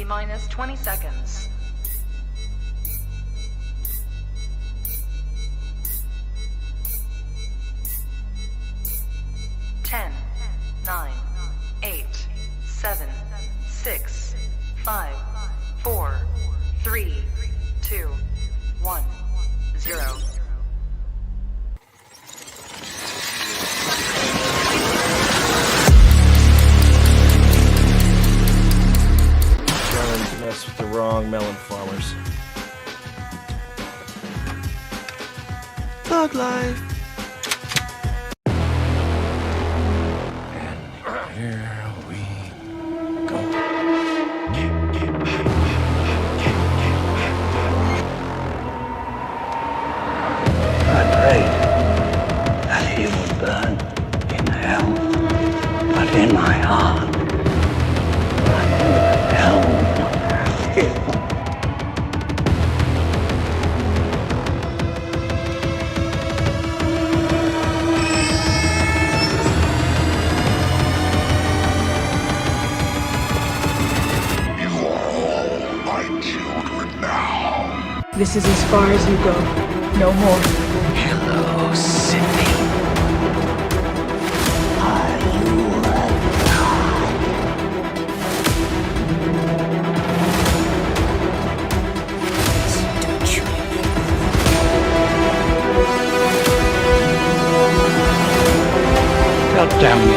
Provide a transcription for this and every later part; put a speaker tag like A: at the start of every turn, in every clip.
A: T-minus 20 seconds. 10, 9, 8, 7, 6, 5, 4, 3, 2, 1, 0.
B: Don't mess with the wrong melon farmers. Thug life. And here we go.
C: I prayed that he would burn in hell, but in my heart, I knew hell would have him.
D: This is as far as you go. No more.
C: Hello, Sydney. Are you alive? God damn you.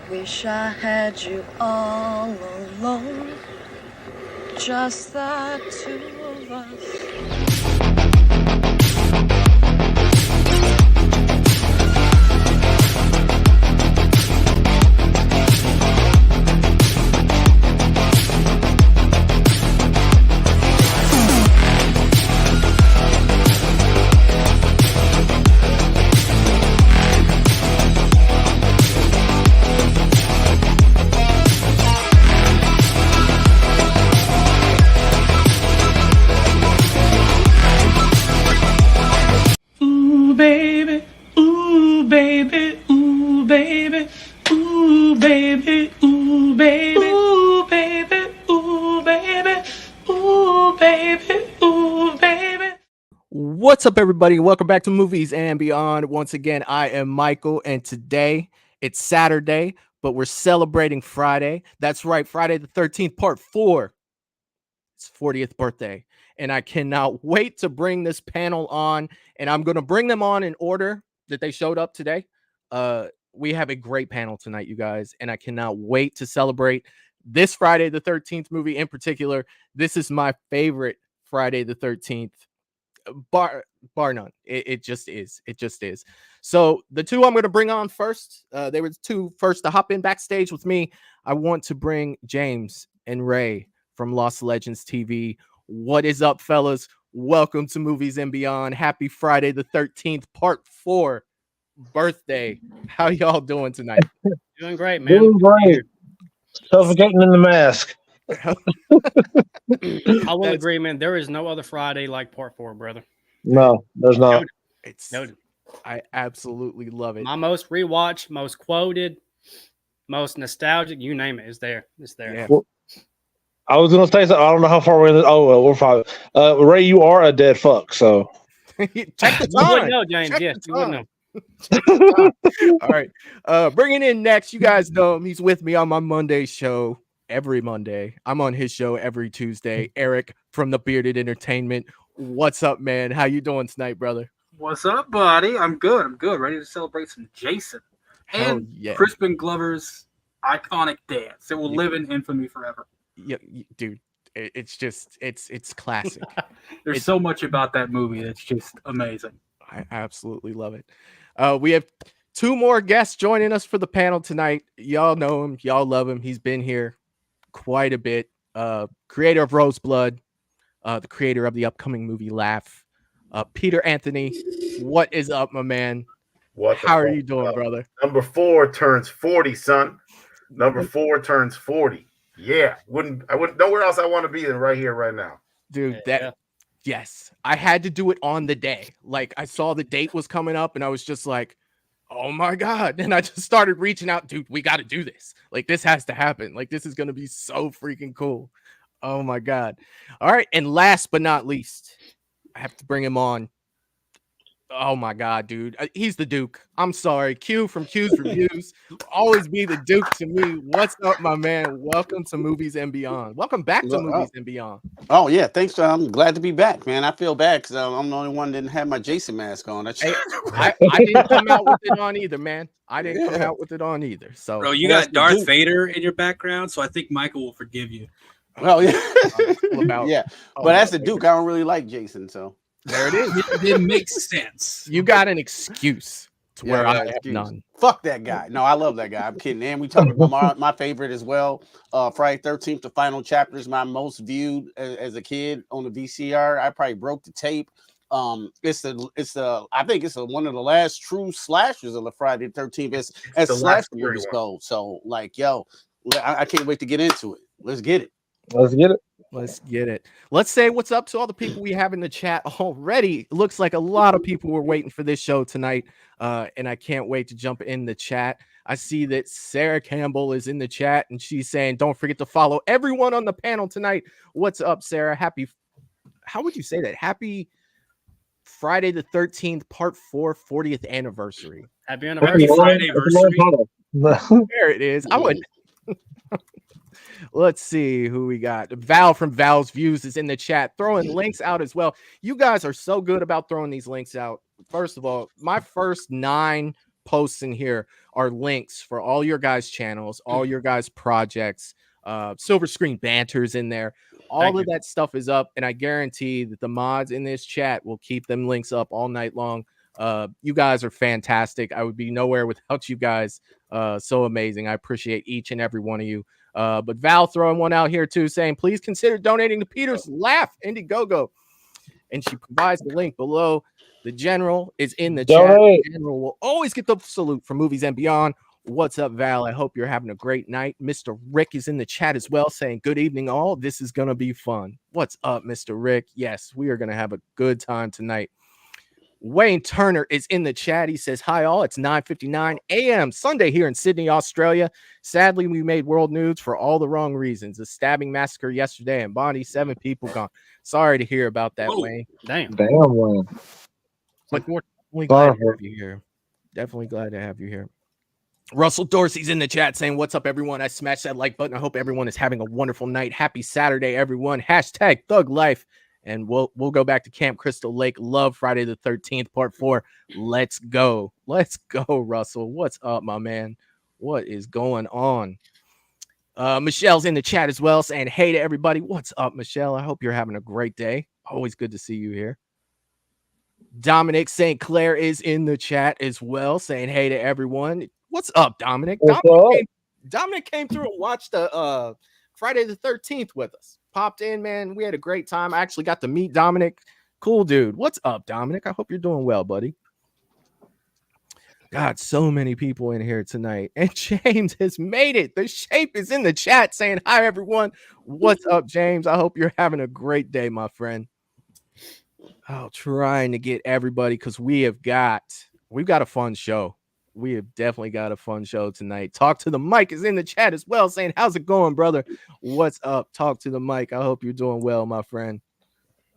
E: Wish I had you all alone, just the two of us.
F: Baby, ooh, baby, ooh, baby, ooh, baby, ooh, baby, ooh, baby, ooh, baby, ooh, baby, ooh, baby.
B: What's up, everybody? Welcome back to Movies and Beyond. Once again, I am Michael, and today it's Saturday, but we're celebrating Friday. That's right, Friday the 13th, part 4. It's 40th birthday, and I cannot wait to bring this panel on, and I'm going to bring them on in order that they showed up today. We have a great panel tonight, you guys, and I cannot wait to celebrate this Friday the 13th movie in particular. This is my favorite Friday the 13th, bar none. It just is. It just is. So the two I'm going to bring on first, they were the two first to hop in backstage with me. I want to bring James and Ray from Lost Legends TV. What is up, fellas? Welcome to Movies and Beyond. Happy Friday the 13th, part 4 birthday. How y'all doing tonight?
F: Doing great, man.
G: Doing great. Suffocating in the mask.
F: I will agree, man. There is no other Friday like part 4, brother.
G: No, there's not.
B: It's
F: Noted.
B: I absolutely love it.
F: My most rewatched, most quoted, most nostalgic, you name it, is there. It's there.
B: Yeah.
G: Well, I was gonna say something. I don't know how far we're in. Oh, well, we're fine. Ray, you are a dead fuck. So
B: Check the
F: You wouldn't
B: time.
F: know, James.
B: Check
F: Yes,
B: the
F: you wouldn't
B: time.
F: know.
B: All right. Bringing in next, you guys know him. He's with me on my Monday show every Monday. I'm on his show every Tuesday. Eric from the Bearded Entertainment. What's up, man? How you doing tonight, brother?
H: What's up, buddy? I'm good. I'm good. Ready to celebrate some Jason
B: Hell
H: and
B: yeah.
H: Crispin Glover's iconic dance. It will live in infamy forever.
B: Yeah, dude. It's just it's classic.
H: There's so much about that movie that's just amazing.
B: I absolutely love it. We have two more guests joining us for the panel tonight. Y'all know him, y'all love him. He's been here quite a bit. Creator of Roseblood, the creator of the upcoming movie Laugh. Peter Anthony, what is up, my man? How are you doing, brother?
I: Number 4 turns 40, son. Number 4 turns 40. Yeah, I wouldn't nowhere else I want to be than right here, right now.
B: Dude, yes, I had to do it on the day. Like, I saw the date was coming up and I was just like, oh my God. And I just started reaching out, dude, we got to do this. Like, this has to happen. Like, this is going to be so freaking cool. Oh my God. All right. And last but not least, I have to bring him on. Oh my God, dude. He's the Duke. I'm sorry. Q from Q's Reviews. Always be the Duke to me. What's up, my man? Welcome to Movies and Beyond. Welcome back to Movies and Beyond.
J: Oh, yeah. Thanks. I'm glad to be back, man. I feel bad because I'm the only one that didn't have my Jason mask on.
B: I didn't come out with it on either, man. I didn't come out with it on either. So,
K: bro, you got Darth Vader in your background, so I think Michael will forgive you.
J: Well, yeah. But that's the Duke. I don't really like Jason, so.
B: There it is.
K: It makes sense.
B: You got an excuse to where I have none.
J: Fuck that guy. No, I love that guy. I'm kidding. And we talked about my favorite as well. Friday 13th, the final chapter is my most viewed as a kid on the VCR. I probably broke the tape. I think it's one of the last true slashers of the Friday 13th as slash movies go. So like, yo, I can't wait to get into it. Let's get it.
G: Let's get it.
B: Let's get it. Let's say what's up to all the people we have in the chat already. It looks like a lot of people were waiting for this show tonight, and I can't wait to jump in the chat. I see that Sarah Campbell is in the chat, and she's saying, don't forget to follow everyone on the panel tonight. What's up, Sarah? How would you say that? Happy Friday the 13th, part 4, 40th anniversary.
F: Happy anniversary. Friday anniversary.
B: There it is. I would. Let's see who we got. Val from Val's Views is in the chat, throwing links out as well. You guys are so good about throwing these links out. First of all, my first 9 posts in here are links for all your guys' channels, all your guys' projects. Silver Screen Banter's in there. All of that stuff is up, and I guarantee that the mods in this chat will keep them links up all night long. You guys are fantastic. I would be nowhere without you guys. So amazing. I appreciate each and every one of you. But Val throwing one out here too, saying please consider donating to Peter's Laugh Indiegogo, and she provides the link below. The general is in the chat. The general will always get the salute from Movies and Beyond. What's up, Val? I hope you're having a great night. Mr. Rick is in the chat as well, saying good evening all. This is gonna be fun. What's up, Mr. Rick? Yes, we are gonna have a good time tonight. Wayne Turner is in the chat. He says, hi, all. It's 9:59 a.m. Sunday here in Sydney, Australia. Sadly, we made world news for all the wrong reasons. A stabbing massacre yesterday in Bondi, 7 people gone. Sorry to hear about that, Wayne.
F: Damn,
G: Wayne.
B: But we're definitely glad to have you here. Definitely glad to have you here. Russell Dorsey's in the chat saying, what's up, everyone? I smashed that like button. I hope everyone is having a wonderful night. Happy Saturday, everyone. Hashtag Thug Life. And we'll go back to Camp Crystal Lake. Love Friday the 13th, part 4. Let's go. Let's go, Russell. What's up, my man? What is going on? Michelle's in the chat as well, saying hey to everybody. What's up, Michelle? I hope you're having a great day. Always good to see you here. Dominic St. Clair is in the chat as well, saying hey to everyone. What's up, Dominic? Dominic came through and watched the Friday the 13th with us. Popped in, man. We had a great time. I actually got to meet Dominic. Cool dude. What's up, Dominic? I hope you're doing well, buddy. God, so many people in here tonight. And James has made it. The Shape is in the chat saying hi, everyone. What's up, James? I hope you're having a great day, my friend. Oh, trying to get everybody because we've got a fun show. We have definitely got a fun show tonight. Talk to the mic is in the chat as well, saying, "How's it going, brother? What's up?" Talk to the mic. I hope you're doing well, my friend.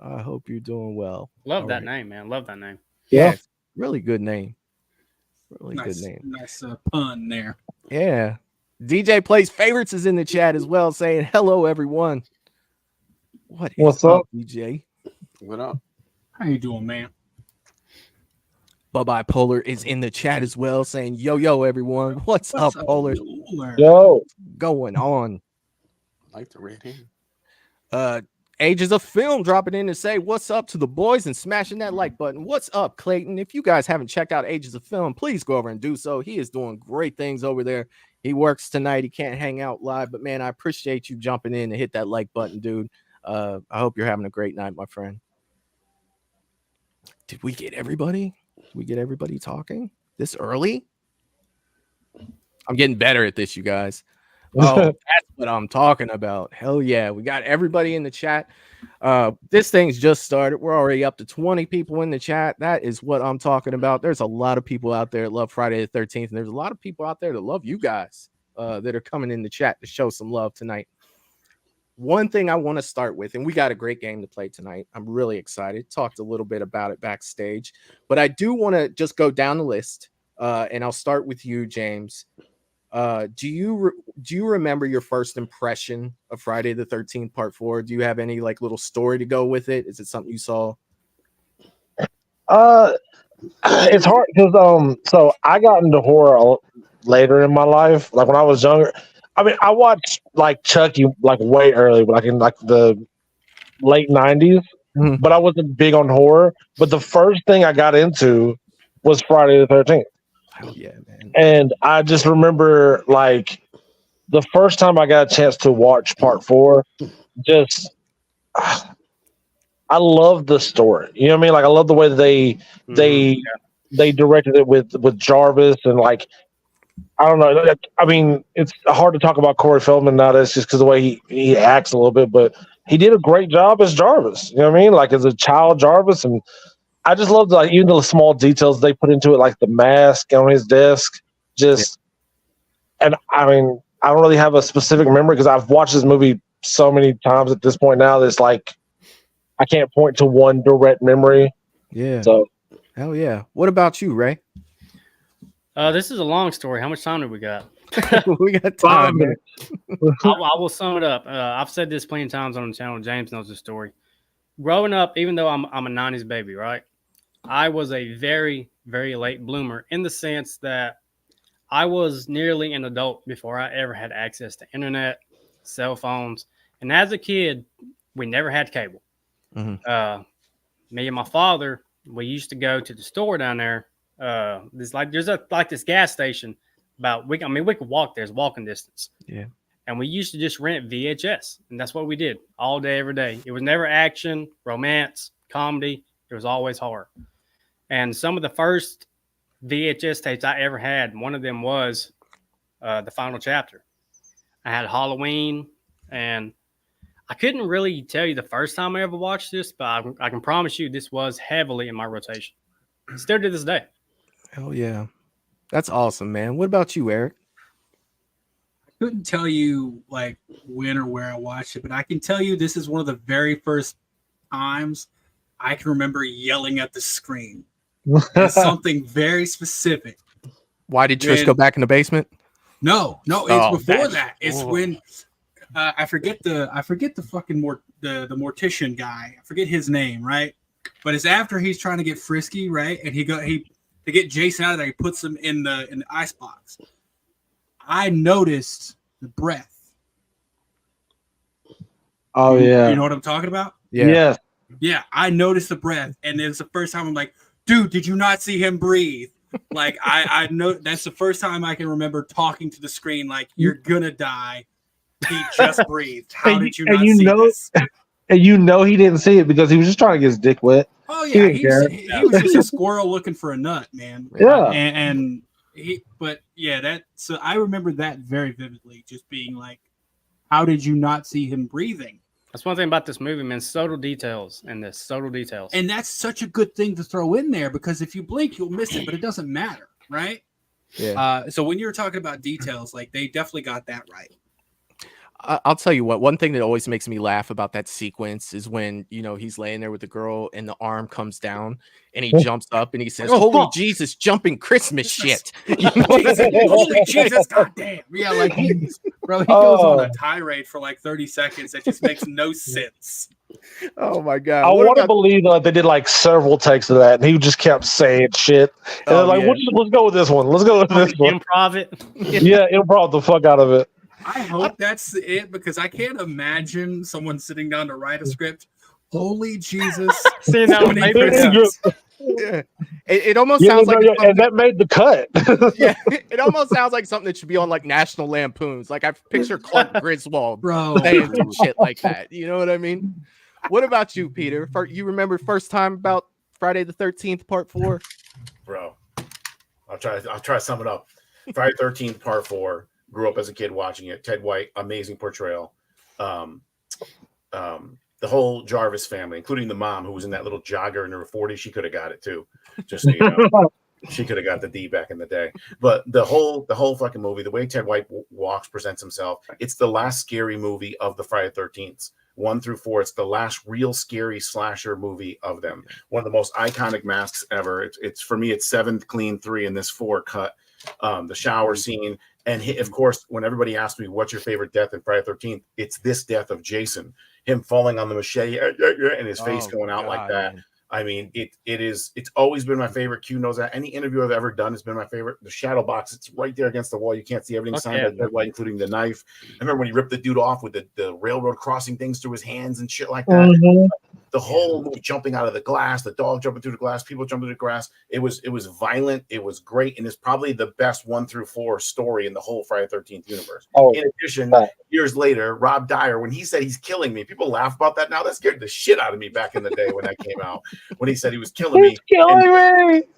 B: I hope you're doing well.
F: Love
B: All
F: that
B: right.
F: name, man. Love that name.
B: Yes, really good name. Really good name.
K: Nice pun there.
B: Yeah. DJ Plays Favorites is in the chat as well, saying, "Hello, everyone." What's up, DJ?
J: What up?
K: How you doing, man?
B: Bye-bye Polar is in the chat as well, saying, yo, everyone. What's up, Polar?
G: Yo.
B: Going on.
J: I like the red hand.
B: Ages of Film dropping in to say what's up to the boys and smashing that like button. What's up, Clayton? If you guys haven't checked out Ages of Film, please go over and do so. He is doing great things over there. He works tonight. He can't hang out live, but man, I appreciate you jumping in and hit that like button, dude. I hope you're having a great night, my friend. Did we get everybody? Did we get everybody talking this early? I'm getting better at this, you guys. Oh, that's what I'm talking about. Hell yeah. We got everybody in the chat. This thing's just started. We're already up to 20 people in the chat. That is what I'm talking about. There's a lot of people out there that love Friday the 13th, and there's a lot of people out there that love you guys that are coming in the chat to show some love tonight. One thing I want to start with, and we got a great game to play tonight. I'm really excited. Talked a little bit about it backstage, but I do want to just go down the list, and I'll start with you, James. Do you remember your first impression of Friday the 13th Part 4? Do you have any like little story to go with it? Is it something you saw?
G: It's hard because so I got into horror later in my life. Like when I was younger, I mean, I watched like Chucky like way early, like in like the late 90s.
B: Mm-hmm.
G: But I wasn't big on horror. But the first thing I got into was Friday the 13th.
B: Oh yeah, man.
G: And I just remember like the first time I got a chance to watch Part 4, just I love the story. You know what I mean? Like I love the way that they directed it with Jarvis and like I don't know. I mean, it's hard to talk about Corey Feldman nowadays just because the way he acts a little bit, but he did a great job as Jarvis. You know what I mean? Like as a child Jarvis, and I just love like even the small details they put into it, like the mask on his desk. And I mean, I don't really have a specific memory because I've watched this movie so many times at this point now that it's like I can't point to one direct memory.
B: Yeah.
G: So
B: hell yeah. What about you, Ray?
F: This is a long story. How much time do we got?
B: We got time.
G: 5 minutes.
F: I will sum it up. I've said this plenty of times on the channel. James knows the story. Growing up, even though I'm a 90s baby, right? I was a very, very late bloomer in the sense that I was nearly an adult before I ever had access to internet, cell phones. And as a kid, we never had cable.
B: Mm-hmm.
F: Me and my father, we used to go to the store down there. There's this gas station we could walk there. It's walking distance.
B: Yeah.
F: And we used to just rent VHS. And that's what we did all day, every day. It was never action, romance, comedy. It was always horror. And some of the first VHS tapes I ever had, one of them was the final chapter. I had Halloween, and I couldn't really tell you the first time I ever watched this, but I can promise you this was heavily in my rotation. Still to this day.
B: Hell yeah. That's awesome, man. What about you, Eric?
K: I couldn't tell you like when or where I watched it, but I can tell you this is one of the very first times I can remember yelling at the screen. It's something very specific.
B: Why did Trish go back in the basement?
K: No, it's before that. It's when I forget the fucking the mortician guy. I forget his name, right? But it's after he's trying to get Frisky, right? And to get Jason out of there, he puts him in the ice box. I noticed the breath.
G: Oh yeah.
K: You know what I'm talking about?
G: Yeah.
K: Yeah, I noticed the breath, and it's the first time I'm like, dude, did you not see him breathe? Like I know that's the first time I can remember talking to the screen like, you're gonna die. He just breathed. How did you not see this?
G: And you know he didn't see it because he was just trying to get his dick wet.
K: Oh yeah, he was just a squirrel looking for a nut, man.
G: Yeah,
K: so I remember that very vividly, just being like, how did you not see him breathing?
F: That's one thing about this movie, man. Subtle details in this. Subtle details.
K: And that's such a good thing to throw in there because if you blink, you'll miss it, but it doesn't matter, right?
B: Yeah.
K: So when you were talking about details, like they definitely got that right.
B: I'll tell you what, one thing that always makes me laugh about that sequence is when, he's laying there with the girl and the arm comes down and he jumps up and he says, "Holy Jesus, jumping Christmas shit."
K: Holy Jesus, goddamn. Yeah, like he goes on a tirade for like 30 seconds that just makes no sense.
B: Oh my God.
G: I want to believe that they did like several takes of that and he just kept saying shit. And they're like, let's go with this one. Let's go with this one.
F: Improv it.
G: Yeah, improv the fuck out of it.
K: I hope that's it because I can't imagine someone sitting down to write a script. Holy Jesus.
F: Seeing that one
B: Yeah. It almost sounds like
G: and that made the cut.
B: Yeah, it almost sounds like something that should be on like National Lampoons. Like I picture Clark Griswold saying some shit like that. You know what I mean? What about you, Peter? You remember first time about Friday the 13th Part 4?
I: Bro, I'll try to sum it up. Friday the 13th Part 4. Grew up as a kid watching it. Ted White, amazing portrayal. The whole Jarvis family, including the mom who was in that little jogger in her 40s, she could have got it too. Just so you know, she could have got the D back in the day. But the whole fucking movie, the way Ted White presents himself, it's the last scary movie of the Friday 13th. 1 through 4, it's the last real scary slasher movie of them. One of the most iconic masks ever. It's for me, it's 7 clean, 3 in this 4 cut. The shower scene. And of course, when everybody asks me, what's your favorite death in Friday the 13th? It's this death of Jason, him falling on the machete and his face going out like that. Man. I mean, it's always been my favorite. Q knows that. Any interview I've ever done has been my favorite. The shadow box, it's right there against the wall. You can't see everything signed by Ted White, including the knife. I remember when he ripped the dude off with the railroad crossing things through his hands and shit like that. Mm-hmm. The whole movie jumping out of the glass, the dog jumping through the glass, people jumping through the grass. It was violent. It was great. And it's probably the best 1 through 4 story in the whole Friday the 13th universe. In addition, years later, Rob Dyer, when he said he's killing me, people laugh about that now. That scared the shit out of me back in the day when that came out. When he said he was killing me.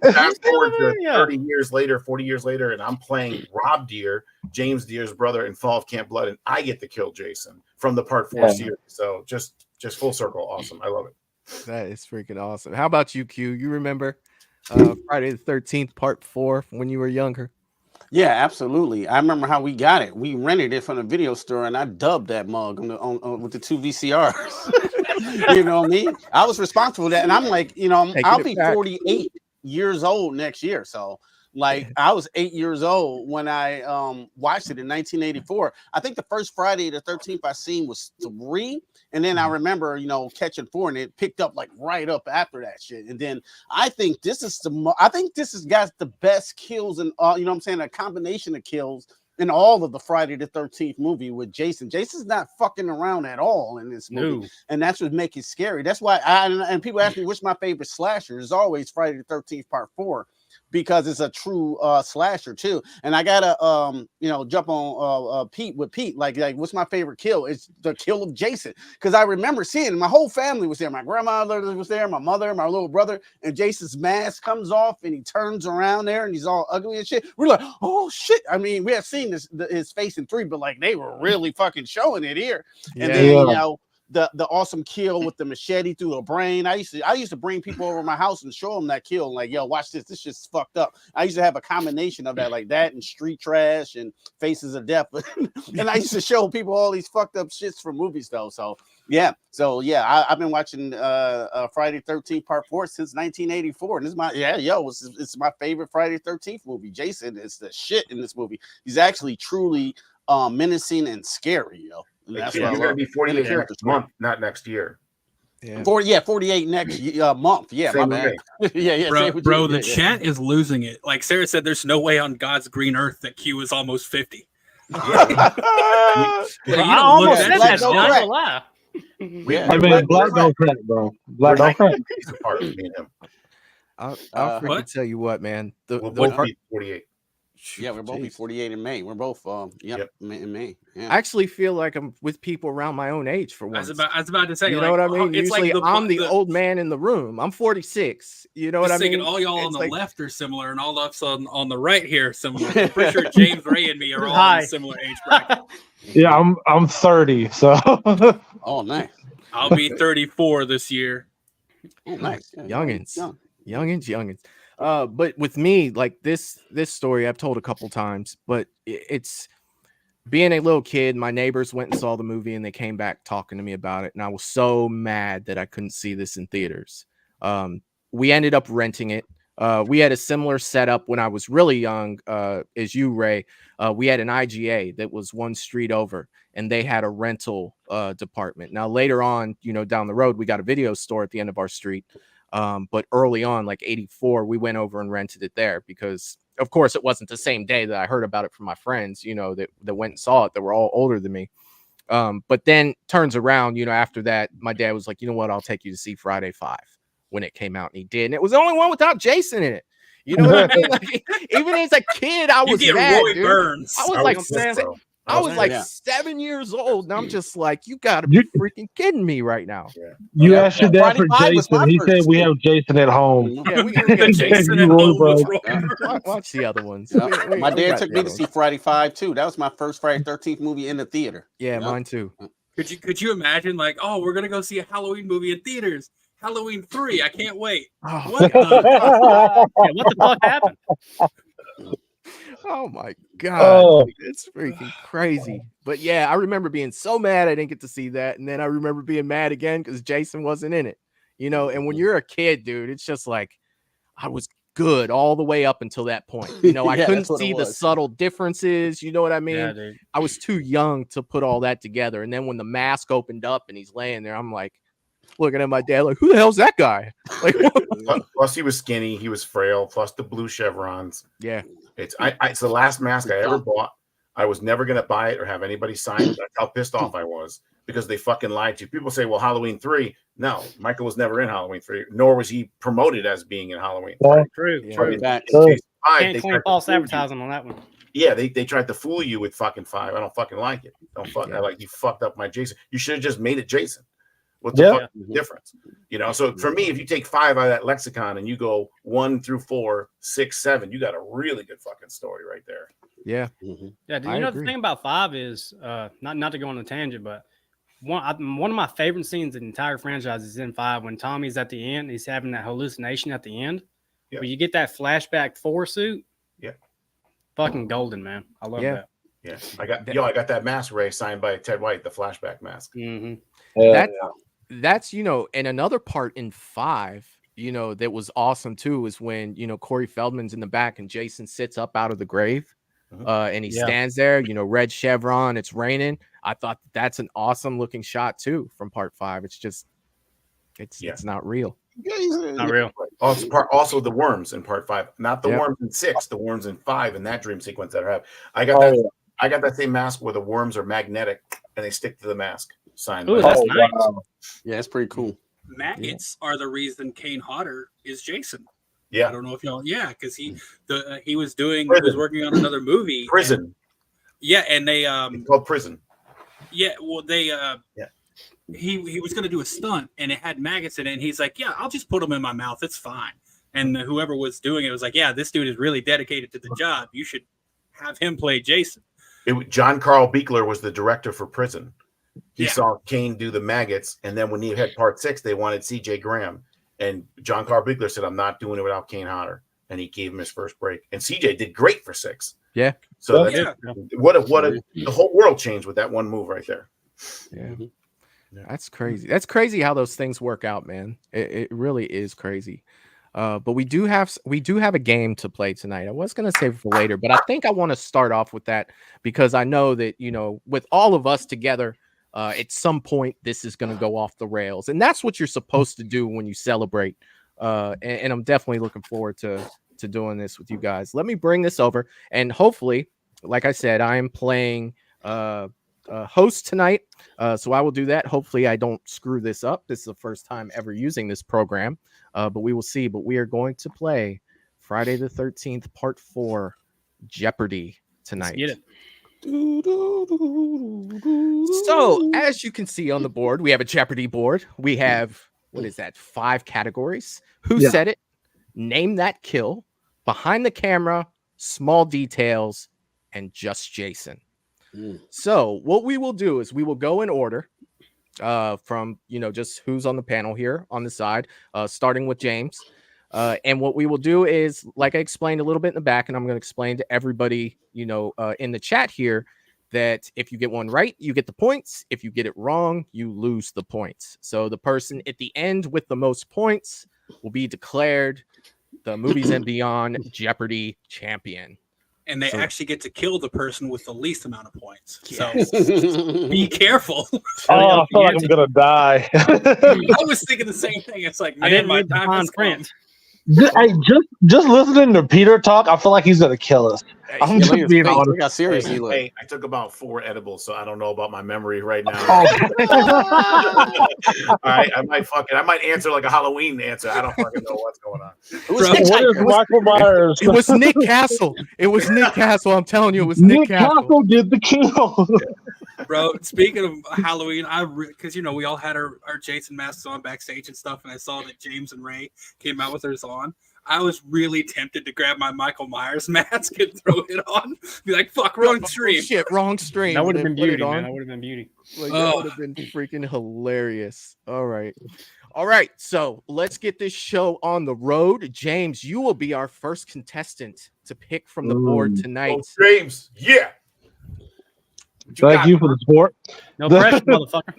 I: Fast forward to 30 years later, 40 years later, and I'm playing Rob Deere, James Deere's brother in Fall of Camp Blood, and I get to kill Jason from the Part 4 series. So just full circle. Awesome. I love it.
B: That is freaking awesome. How about you, Q? You remember Friday the 13th Part 4 when you were younger?
J: Yeah, absolutely. I remember how we got it. We rented it from the video store, and I dubbed that mug with the 2 VCRs. You know what I mean? I was responsible for that, and I'm like, I'll be 48 years old next year. So, like, I was 8 years old when I watched it in 1984. I think the first Friday the 13th I seen was 3. And then I remember, catching 4, and it picked up like right up after that shit. And then I think this has got the best kills and a combination of kills in all of the Friday the 13th movie with Jason. Jason's not fucking around at all in this movie. No. And that's what makes it scary. That's why and people ask me what's my favorite slasher. It's always Friday the 13th Part 4. Because it's a true slasher too, and I gotta jump on Pete. Like what's my favorite kill? It's the kill of Jason, because I remember seeing it. My whole family was there. My grandmother was there, my mother, my little brother, and Jason's mask comes off and he turns around there and he's all ugly and shit. We're like, oh shit! I mean, we have seen his face in 3, but like they were really fucking showing it here. And then the awesome kill with the machete through the brain. I used to bring people over to my house and show them that kill. Like, yo, watch this. This shit's fucked up. I used to have a combination of that, like that and Street Trash and Faces of Death. And I used to show people all these fucked up shits from movies though. So I've been watching Friday 13th Part 4 since 1984. And this is it's my favorite Friday 13th movie. Jason is the shit in this movie. He's actually truly menacing and scary, yo.
I: That's you're going to be 48 next month, not next year.
J: Yeah. 48 next month. Yeah,
I: same
J: my bad. yeah.
K: Bro, the chat is losing it. Like Sarah said, there's no way on God's green earth that Q is almost 50.
F: I almost said that. Don't lie.
G: I mean, black don't crack, bro. Black don't crack.
B: I'll freaking tell you what, man.
I: We'll both be 48.
J: Yeah, we're both be 48 in May. We're both in May. Yeah.
B: I actually feel like I'm with people around my own age for once.
K: I was about to say,
B: you know what I mean? Usually I'm the old man in the room. I'm 46. You know what I mean?
K: All y'all on the left are similar, and all of us on the right here are similar. I'm pretty sure James Ray and me are all in a similar age bracket.
G: Yeah, I'm 30. So.
J: Oh, nice.
K: I'll be 34 this year.
J: Oh, nice.
B: Yeah, youngins. But with me, like this story I've told a couple times, but it's being a little kid. My neighbors went and saw the movie and they came back talking to me about it, and I was so mad that I couldn't see this in theaters. We ended up renting it. We had a similar setup when I was really young, as you, Ray. We had an IGA that was one street over, and they had a rental department. Now later on, down the road, we got a video store at the end of our street. But early on, like 84, we went over and rented it there because, of course, it wasn't the same day that I heard about it from my friends, that went and saw it, that were all older than me. But then turns around, after that, my dad was like, you know what, I'll take you to see Friday 5 when it came out, and he did. And it was the only one without Jason in it. You know what I mean? Like, even as a kid, I was mad,
K: Roy
B: dude.
K: Burns.
B: I was like 7 years old, and I'm just like, you gotta be freaking kidding me right now.
G: You asked your dad for Jason. He said we have Jason at home.
B: Yeah, we got Jason at home. Watch the other ones.
J: My dad took me to see Friday 5 too. That was my first Friday 13th movie in the theater.
B: Yeah, mine too.
K: Could you imagine, like, oh, we're gonna go see a Halloween movie in theaters? Halloween 3. I can't wait.
B: Oh.
K: What
F: the fuck happened?
B: Oh my god, it's freaking crazy. But yeah, I remember being so mad I didn't get to see that, and then I remember being mad again because Jason wasn't in it. And when you're a kid, dude, it's just like I was good all the way up until that point. I couldn't see the subtle differences. You know what I mean?
F: Yeah, dude.
B: I was too young to put all that together. And then when the mask opened up and he's laying there, I'm like looking at my dad like, who the hell's that guy? Like,
I: plus he was skinny, he was frail, plus the blue chevrons.
B: Yeah.
I: It's the last mask I ever bought. I was never gonna buy it or have anybody sign it. That's how pissed off I was because they fucking lied to you. People say, well, Halloween 3. No, Michael was never in Halloween 3, nor was he promoted as being in Halloween 3.
F: True.
I: Can't
F: claim false advertising on that one.
I: Yeah, they tried to fool you with fucking 5. I don't fucking like it. Like, you fucked up my Jason. You should have just made it Jason. What's the fuck difference? So for me, if you take 5 out of that lexicon and you go 1 through 4, 6, 7, you got a really good fucking story right there.
B: Yeah.
F: Yeah. The thing about 5 is not to go on a tangent, but one of my favorite scenes in the entire franchise is in 5 when Tommy's at the end. He's having that hallucination at the end. Yeah. But you get that flashback 4 suit.
I: Yeah.
F: Fucking golden, man. I love that.
I: Yeah. I got that mask, Ray, signed by Ted White, the flashback mask.
B: That's and another part in 5, that was awesome too, is when Corey Feldman's in the back and Jason sits up out of the grave, and he stands there, red chevron, it's raining. I thought that's an awesome looking shot too from part 5. It's just it's not real.
F: Not real.
I: Also the worms in part 5, not the worms in 6, the worms in 5 in that dream sequence that I have. I got that same mask where the worms are magnetic and they stick to the mask. Signed.
F: Ooh, that's nice.
J: Wow. Yeah, it's pretty cool.
K: Maggots are the reason Kane Hodder is Jason.
I: Yeah,
K: I don't know if y'all. Yeah, because he was working on another movie.
I: Prison.
K: And they
I: it's called Prison.
K: Yeah, well they he was going to do a stunt and it had maggots in it, and he's like, yeah, I'll just put them in my mouth, it's fine. And whoever was doing it was like, yeah, this dude is really dedicated to the job. You should have him play Jason.
I: John Carl Buechler was the director for Prison. He saw Kane do the maggots, and then when he had part 6, they wanted C.J. Graham, and John Carl Buechler said, "I'm not doing it without Kane Hodder," and he gave him his first break. And C.J. did great for 6.
B: Yeah.
I: So the whole world changed with that one move right there.
B: Yeah. That's crazy. That's crazy how those things work out, man. It really is crazy. But we do have a game to play tonight. I was going to save it for later, but I think I want to start off with that because I know that, with all of us together, at some point this is going to go off the rails, and that's what you're supposed to do when you celebrate. And I'm definitely looking forward to doing this with you guys. Let me bring this over, and hopefully, like I said, I am playing host tonight, so I will do that. Hopefully I don't screw this up. This is the first time ever using this program, but we will see. But we are going to play Friday the 13th part 4 Jeopardy tonight.
F: Let's get it.
B: So as you can see on the board, we have a Jeopardy board. We have, what is that, 5 categories? Who said it? Name that kill, behind the camera, small details, and just Jason. So what we will do is we will go in order from just who's on the panel here on the side, starting with James. And what we will do is, like I explained a little bit in the back, and I'm going to explain to everybody, in the chat here, that if you get one right, you get the points. If you get it wrong, you lose the points. So the person at the end with the most points will be declared the Movies and Beyond Jeopardy champion.
K: And they actually get to kill the person with the least amount of points. Yes. So be careful.
G: I feel like I'm gonna die.
K: I was thinking the same thing. It's like, man,
F: I didn't
K: my
F: read the
K: time
F: fine
K: has
F: print.
G: Hey, just listening to Peter talk, I feel like he's gonna kill us. I'm just being honest.
J: Look how serious he looks.
I: Hey, I took about 4 edibles, so I don't know about my memory right now. All right, I might answer like a Halloween answer. I don't fucking know what's going on.
G: What is Michael Myers?
B: It was Nick Castle. It was Nick Castle. I'm telling you, it was Nick Castle.
G: Did the kill.
K: Bro, speaking of Halloween, because we all had our Jason masks on backstage and stuff, and I saw that James and Ray came out with theirs on. I was really tempted to grab my Michael Myers mask and throw it on. Be like, fuck, wrong stream.
B: Shit, wrong stream.
F: That would have been beauty,
B: man.
F: That would have been beauty.
B: That would have been freaking hilarious. All right. So let's get this show on the road. James, you will be our first contestant to pick from the board tonight.
I: Oh, James, yeah.
G: Thank you for the support.
F: No pressure, motherfucker.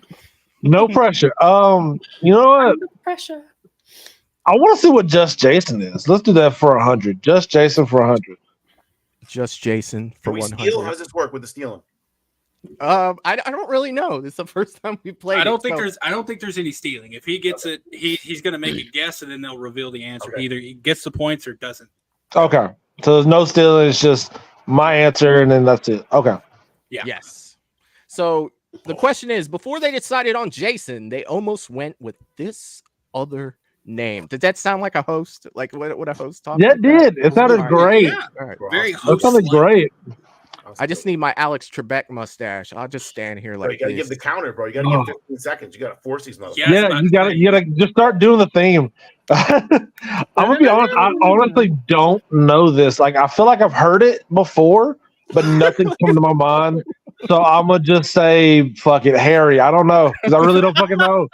G: No pressure. You know what?
F: No pressure.
G: I want to see what Just Jason is. Let's do that for 100. Just Jason for 100.
B: Just Jason for
I: Can we
B: 100.
I: steal? How does this work with the stealing?
B: I don't really know. This is the first time we played.
K: I don't think there's any stealing. If he gets it, he's gonna make a guess and then they'll reveal the answer.
I: Okay.
K: Either he gets the points or doesn't.
G: Okay. So there's no stealing. It's just my answer, and then that's it. Okay.
K: Yeah.
B: Yes. So the question is, before they decided on Jason, they almost went with this other name. Did that sound like a host? Like what a host talks?
G: Yeah, it did. It sounded great.
K: Yeah.
B: All right.
K: Very
G: That sounded great.
B: I just need my Alex Trebek mustache. I'll just stand here like
I: You gotta
B: this.
I: give the counter, bro. You gotta give 15 seconds. You gotta force these motherfuckers.
K: Yeah.
G: Yeah, you gotta just start doing the theme. I'm gonna be honest. I honestly don't know this. Like, I feel like I've heard it before, but nothing's come to my mind. So I'm gonna just say, fuck it, Harry. I don't know because I really don't fucking know.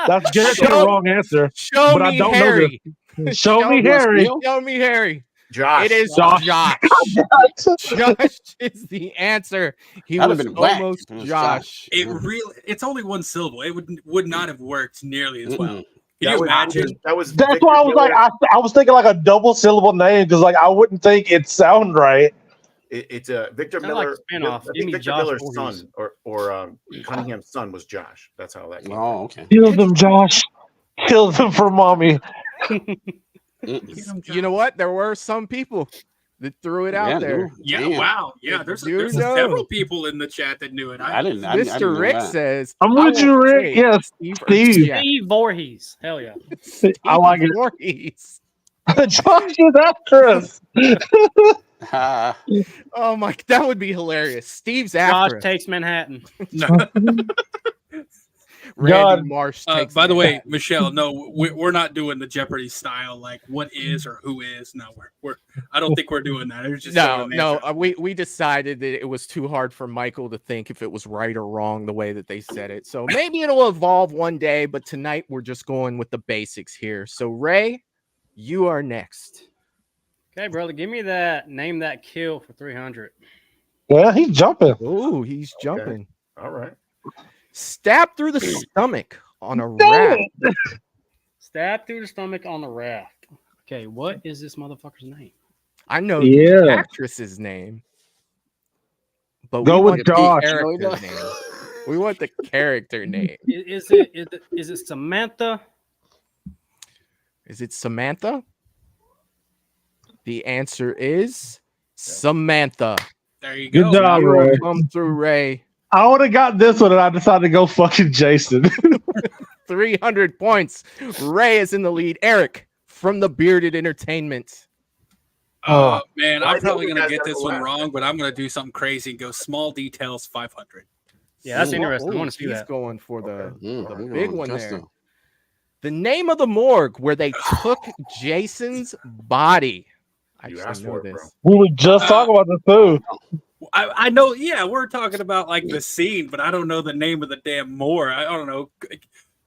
G: That's the wrong answer.
B: Show
G: but
B: me
G: I don't
B: Harry.
G: know this. Show me Harry.
B: Show me Harry.
I: Josh.
B: It is
G: Josh.
B: Josh is the answer. He
J: That'd
B: was
J: have been whack.
B: almost
J: It was
B: Josh.
K: It's only one syllable. It would not have worked nearly as well. Can
I: That
K: you
I: was-
K: imagine?
I: That's
G: That's why I was like, I was thinking like a double syllable name because like I wouldn't think it sound right.
I: It's Victor
F: Sound like
I: Miller.
F: a spinoff.
I: I
F: Give
I: think
F: me
I: Victor
F: Josh
I: Miller's
F: Voorhees.
I: son or Cunningham's son was Josh. That's how that came.
J: Oh, okay.
G: Kill them, Josh. Kill them for mommy.
B: You know what? There were some people that threw it out there.
K: Yeah,
J: Damn.
K: wow. Yeah, there's
B: You know.
K: several people in the chat that knew it.
J: I didn't know
B: Mr. Rick
J: that.
B: says,
G: I'm with
B: I
G: you,
B: won't
G: Rick.
B: say
G: Yes,
B: Steve.
G: Steve.
B: Yeah,
F: Steve Voorhees. Hell yeah.
G: I like it.
B: Voorhees.
G: Josh is after us.
J: Ah,
B: Oh my, that would be hilarious. Steve's
F: Josh
B: after us.
F: takes Manhattan.
B: Randy
G: God.
B: Marsh takes
K: By the way,
B: Manhattan.
K: Michelle, no, we're not doing the Jeopardy style, like what is or who is. No, we're I don't think we're doing that. It's just
B: No. We decided that it was too hard for Michael to think if it was right or wrong the way that they said it. So maybe it'll evolve one day, but tonight we're just going with the basics here. So Ray, you are next.
F: Okay, brother, give me that. Name that kill for 300.
G: Yeah, he's jumping.
B: Oh, he's jumping.
I: All right.
B: Stab through the stomach on a raft.
F: Stab through the stomach on the raft. Okay, what is this motherfucker's name?
B: I know
G: Yeah.
B: the actress's name, but
G: Go
B: we
G: with
B: want the
G: Josh.
B: character's name. We want the character name.
F: Is it Samantha?
B: Is it Samantha? The answer is Samantha.
K: There you go.
G: Good job,
B: You will
G: Ray.
B: come through, Ray.
G: I would have got this one, and I decided to go fucking Jason.
B: 300 points. Ray is in the lead. Eric from the Bearded Entertainment.
K: Man,
I: Why
K: I'm probably
I: don't you
K: gonna
I: guys
K: get
I: have
K: this
I: to
K: one
I: laugh?
K: wrong, but I'm gonna do something crazy and go small details 500.
F: Yeah, that's
B: Ooh,
F: interesting. I
B: ooh,
F: want to see
B: he's
F: that.
B: going for the
J: Mm,
B: big one
J: interesting.
B: there. The name of the morgue where they took Jason's body. I
I: You
B: should
I: asked
B: know
I: for it,
B: this.
G: We were just talking about this too.
K: I know, yeah, we're talking about like the scene, but I don't know the name of the damn moor. I don't know.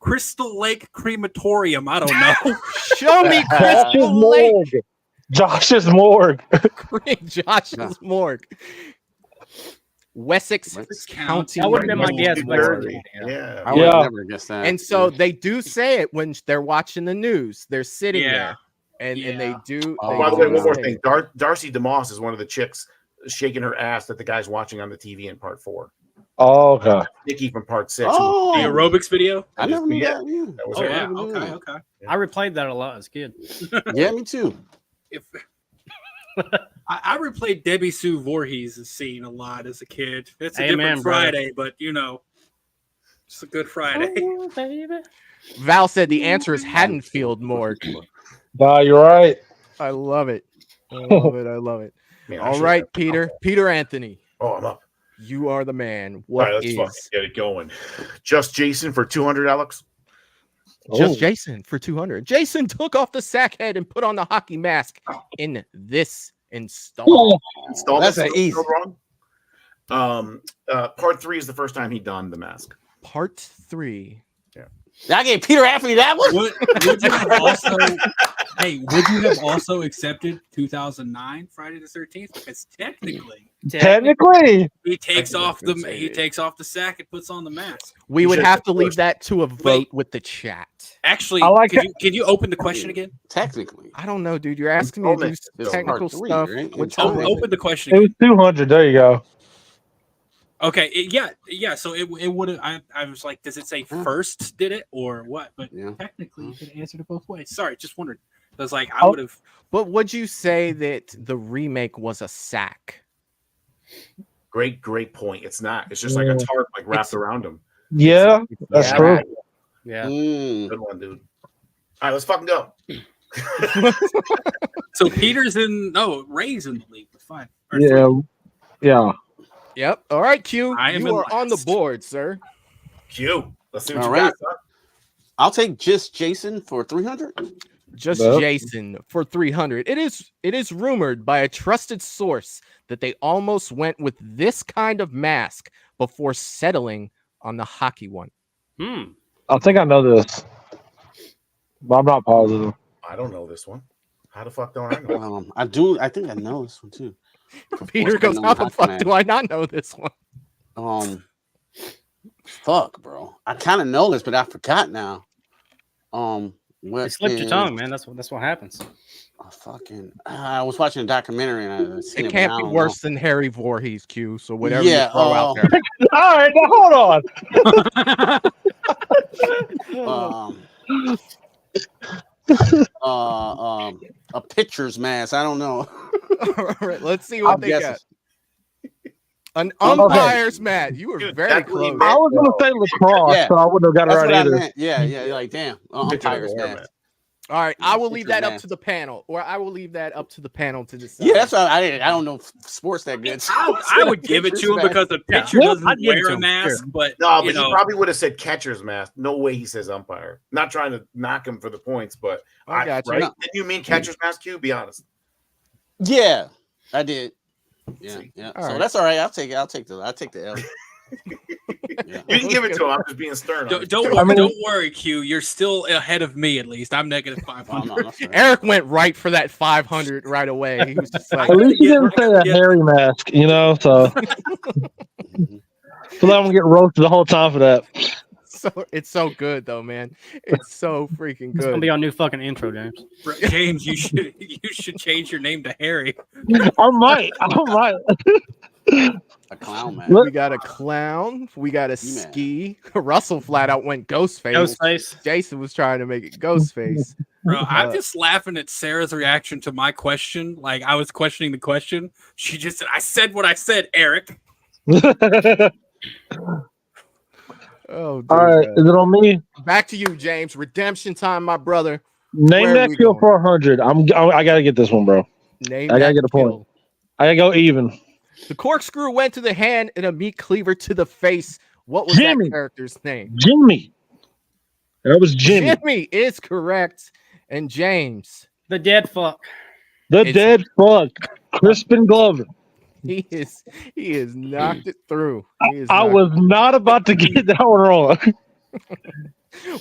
K: Crystal Lake Crematorium. I don't know.
B: Show me Crystal Lake.
G: Josh's morgue.
B: Josh's morgue. Wessex County.
F: That would have been my guess.
I: Yeah.
J: I would have never guessed that.
B: And so they do say it when they're watching the news. They're sitting there, and they do.
I: By the way, one more thing. Darcy DeMoss is one of the chicks shaking her ass that the guy's watching on the TV in part 4.
G: Oh, okay.
I: Nikki from part 6.
K: Oh, the aerobics video.
J: I never knew that.
I: That was
K: Oh,
I: her.
K: yeah. Okay.
F: I replayed that a lot as a kid.
J: Yeah, me too.
K: If I replayed Debbie Sue Voorhees' scene a lot as a kid. It's a different Friday, but it's a good Friday.
F: Oh, baby.
B: Val said the answer is Haddonfield Morgue.
G: Nah, you're right.
B: I love it. I love it. Man, all right, Peter Anthony.
I: Oh, I'm up.
B: You are the man. What
I: all right, let's fucking get it going. Just Jason for 200, Alex.
B: Just Jason for 200. Jason took off the sack head and put on the hockey mask in this installment.
J: That's easy.
I: Wrong. Part 3 is the first time he donned the mask.
B: Part 3.
J: Yeah. I gave Peter Anthony that one.
K: Would you have also? Would you have also accepted 2009 Friday the 13th? Because technically,
G: he
K: takes off the sack and puts on the mask.
B: We would have to leave that to a vote with the chat.
K: Actually, can you open the question again?
J: Technically,
B: I don't know, dude. You're asking me to do technical stuff.
J: Right?
K: Open the question.
G: It was 200. There you go.
K: Okay, yeah. So it would have. I was like, does it say first did it or what? But technically, you could answer it both ways. Sorry, just wondered. I was like, I would have.
B: But would you say that the remake was a sack?
I: Great point. It's not. It's just like a tarp, wrapped around him.
G: Yeah, that's true.
F: Yeah,
I: good one, dude. All right, let's fucking go.
K: So Peter's Ray's in the league with 5.
G: Yeah.
B: Yep. All right, Q. You are
K: last.
B: on the board, sir.
I: Q. Let's see what
J: All
I: you
J: right.
I: got.
J: I'll take just Jason for 300.
B: Just Jason for 300. It is rumored by a trusted source that they almost went with this kind of mask before settling on the hockey one.
G: I think I know this, but I'm not positive.
I: I don't know this one. How the fuck don't I know?
J: I do. I think I know this one too.
B: Peter goes, how the fuck do I not know this one?
J: Fuck, bro. I kind of know this, but I forgot now.
F: You slipped your tongue, man. That's what happens.
J: I was watching a documentary and
B: it can't be worse than Harry Voorhees, Q. So whatever you throw out there.
G: All right, now
J: hold on. A pitcher's mask. I don't know.
B: All right, let's see what they got. An umpire's mat. You were very close.
G: I was going to say lacrosse, so I wouldn't have got it right either.
J: Yeah. Like, damn. Umpire's mask.
B: All right, I will leave that up to the panel, or I will leave that up to the to decide.
J: Yeah, that's what I don't know sports that good.
K: I would give it to him because the pitcher doesn't wear a mask, but
I: no, but he probably would have said catcher's mask. No way he says umpire. Not trying to knock him for the points, but
B: I got you.
I: Right? Did you mean catcher's mask, Q? Be honest.
J: Yeah, I did. Yeah.
B: All
J: so
B: right.
J: that's all right. I'll take the L.
I: You can give it to him. I'm just being stern.
K: Don't worry, Q. You're still ahead of me. At least I'm negative 500.
B: Eric went right for that 500 right away. He was just like,
G: at least he didn't say a hairy mask, so. So let him get roasted the whole time for that.
B: So it's so good though, man. It's so freaking good.
F: It's gonna be our new fucking intro, James.
K: James, you should change your name to Harry.
G: I might.
J: A clown, man.
B: We got a clown. We got a ski. Russell flat out went Ghostface.
F: Ghostface.
B: Jason was trying to make it Ghostface.
K: Bro, I'm just laughing at Sarah's reaction to my question. Like I was questioning the question. She just said, "I said what I said, Eric."
B: Oh,
G: all right. Is it on me?
B: Back to you, James. Redemption time, my brother.
G: Name that kill for 100. I gotta get this one, bro. I gotta get a point. I gotta go even.
B: The corkscrew went to the hand and a meat cleaver to the face. What was that character's name?
G: Jimmy. That was Jimmy.
B: Jimmy is correct. And James.
F: The dead fuck.
G: Dead fuck. Crispin Glover.
B: He is knocked it through.
G: I was not about to get that one wrong.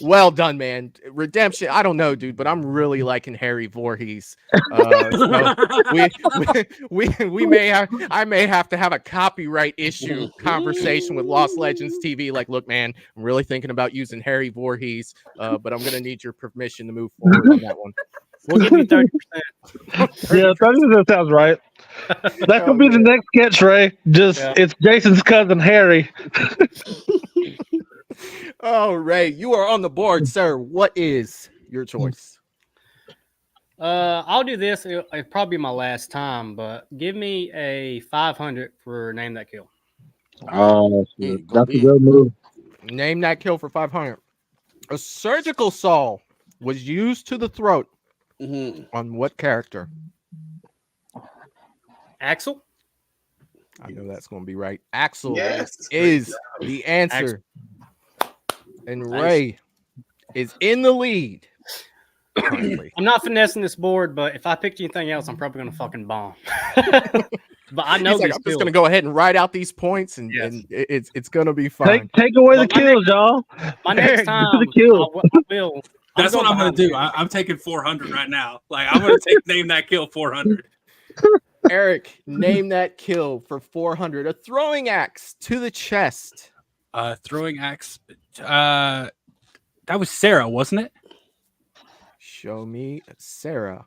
B: Well done, man. Redemption. I don't know, dude, but I'm really liking Harry Voorhees. So we may have. I may have to have a copyright issue conversation with Lost Legends TV. Like, look, man, I'm really thinking about using Harry Voorhees, but I'm gonna need your permission to move forward on that one.
F: We'll give you 30%.
G: Yeah, 30% sounds right. That could be the next sketch, Ray. It's Jason's cousin Harry.
B: Oh, Ray, you are on the board, sir. What is your choice?
F: I'll do this. It'll probably be my last time, but give me a 500 for Name That Kill.
G: Oh, that's a good move.
B: Name That Kill for 500. A surgical saw was used to the throat on what character?
F: Axel?
B: I know that's going to be right. Axel
I: Yes.
B: is the answer. And Ray is in the lead. Currently.
F: I'm not finessing this board, but if I picked anything else, I'm probably going to fucking bomb. But I know
B: He's like, I'm just going to go ahead and write out these points, and, and it's going to be fine.
G: Take away the kills, y'all.
F: My next time, I will.
K: That's what I'm going to do. I'm taking 400 right now. Like, I'm going to Name That Kill 400.
B: Eric, name that kill for 400. A throwing axe to the chest.
K: Throwing axe. That was Sarah, wasn't it?
B: Show me Sarah.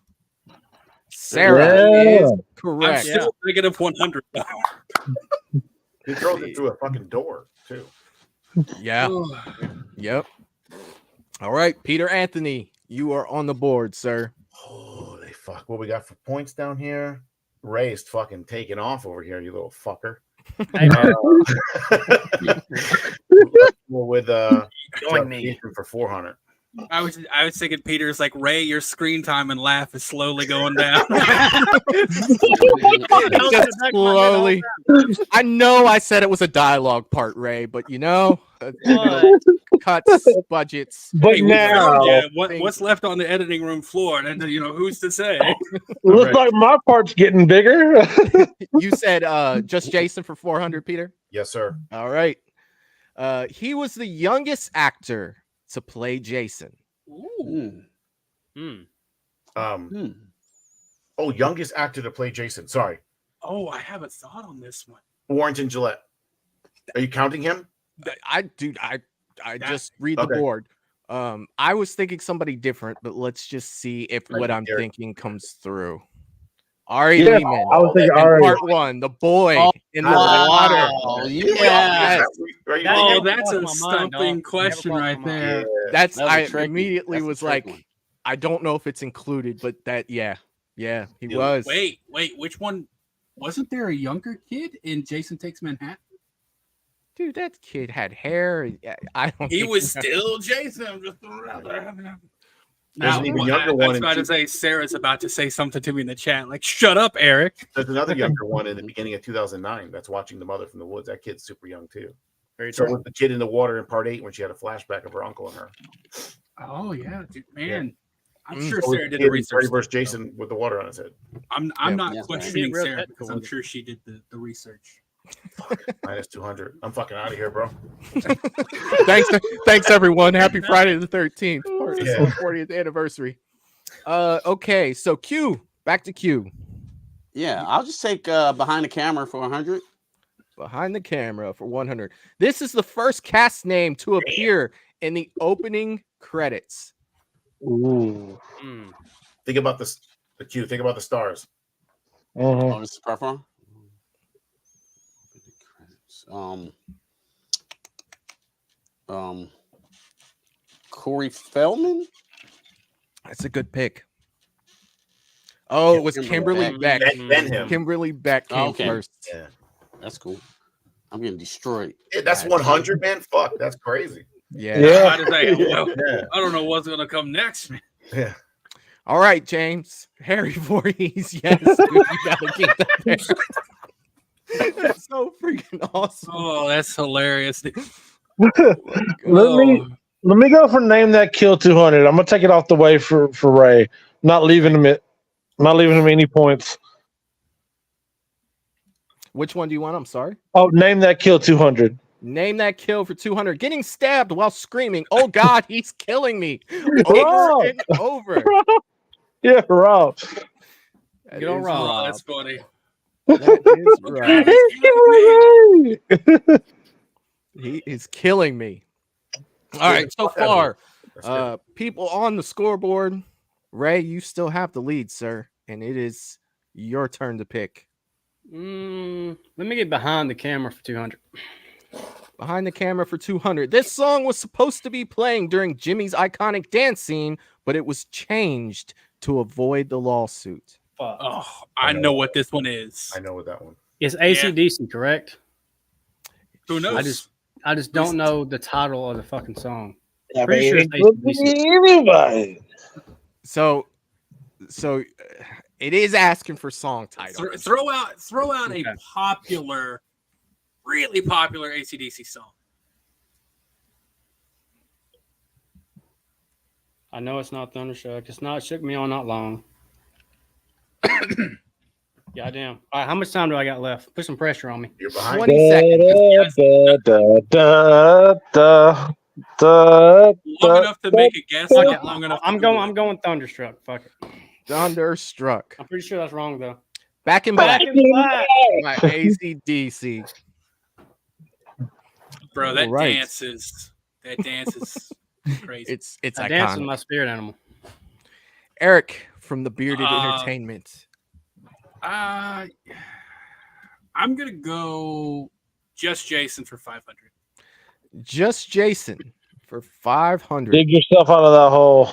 B: Sarah is correct.
K: I'm still negative 100.
I: He throws it through a fucking door, too.
B: Yeah. Yep. All right, Peter Anthony, you are on the board, sir.
I: Holy fuck. What we got for points down here? Ray's fucking taking off over here, you little fucker. With
F: join me
I: for 400.
K: I was thinking Peter's like, Ray, your screen time and laugh is slowly going down.
B: Just slowly. I know I said it was a dialogue part, Ray, but you know, cuts, budgets.
G: But now,
K: what's left on the editing room floor? And who's to say?
G: Looks like my part's getting bigger.
B: You said just Jason for 400, Peter?
I: Yes, sir.
B: All right. He was the youngest actor to play Jason.
K: Ooh.
I: Oh, youngest actor to play Jason. Sorry.
K: Oh, I have a thought on this one.
I: Warrington Gillette. Are you counting him?
B: I just read the board. I was thinking somebody different, but let's just see if what I'm thinking comes through. Ari Lehman.
G: I was thinking Ari.
B: Part one, the boy in the water.
J: Oh, yeah.
K: Oh, that's a stumping question right there.
B: That's I immediately was like, I don't know if it's included, but that he was.
K: Wait, which one? Wasn't there a younger kid in Jason Takes Manhattan?
B: Dude, that kid had hair. I don't.
K: He was still Jason. I'm just throwing it out there.
I: There's an even younger one.
K: I was about to say Sarah's about to say something to me in the chat. Like, shut up, Eric.
I: There's another younger one in the beginning of 2009 that's watching the mother from the woods. That kid's super young too.
F: Very
I: so
F: true.
I: with the kid in the water in part 8 when she had a flashback of her uncle and her.
K: Oh yeah, dude, man.
I: Yeah.
K: I'm sure Sarah did the research.
I: Versus Jason with the water on his head.
K: I'm not questioning Sarah because I'm sure she did the research.
I: Minus 200. I'm fucking out of here, bro.
B: Thanks everyone. Happy Friday the 13th. 40th anniversary. Okay, so Q. Back to Q.
J: Yeah, I'll just take Behind the Camera for 100.
B: Behind the Camera for 100. This is the first cast name to appear in the opening credits.
G: Ooh.
I: Think about the Q. Think about the stars.
J: Oh, Mr. Pepper. Corey Feldman.
B: That's a good pick. Oh, it was Kimberly Beck.
I: Then him.
B: Kimberly Beck came first.
J: Yeah, that's cool. I'm getting destroyed.
I: Yeah, that's 100, man. Fuck, that's crazy.
B: Yeah.
K: I don't know what's gonna come next, man.
I: Yeah.
B: All right, James. Harry Voorhees. Yes, dude, you gotta keep that there. That's so freaking awesome.
K: Oh, that's hilarious.
G: Let me go for Name That Kill 200. I'm gonna take it off the way for Ray. Not leaving him any points.
B: Which one do you want? I'm sorry.
G: Oh, Name That Kill 200.
B: Name that kill for 200. Getting stabbed while screaming, "Oh God, he's killing me!" Over
G: Rob.
B: and over.
G: Yeah, Rob.
B: That
F: Good old
B: is
F: Rob.
K: Oh, that's funny.
B: That is Rob. He is killing me. All right, so far, people on the scoreboard. Ray, you still have the lead, sir, and it is your turn to pick.
F: Let me get behind the camera for 200.
B: Behind the camera for 200. This song was supposed to be playing during Jimmy's iconic dance scene, but it was changed to avoid the lawsuit.
F: Fuck.
K: Oh, I know what this one is.
I: I know what that one.
F: It's AC/DC, correct?
K: Who knows?
F: I just don't know the title of the fucking song.
G: Yeah,
F: Pretty sure it's
G: everybody.
B: So it is asking for song title.
K: Throw out a popular, really popular AC/DC song.
F: I know it's not Thunderstruck. It's not Shook Me All Not Long. Goddamn. All right, how much time do I got left? Put some pressure on me.
I: You're behind.
B: 20 seconds.
K: Long enough to make a guess. Not long enough.
F: I'm going Thunderstruck. Fuck it.
B: Thunderstruck.
F: I'm pretty sure that's wrong though.
B: Back in Black.
F: Back in Black.
B: My AC/DC.
K: Bro, that
B: Right.
K: dance is crazy.
B: It's
F: I dance
B: iconic.
F: with my spirit animal.
B: Eric from the Bearded Entertainment.
K: I'm gonna go Just Jason for 500.
B: Just Jason for 500.
G: Dig yourself out of that hole.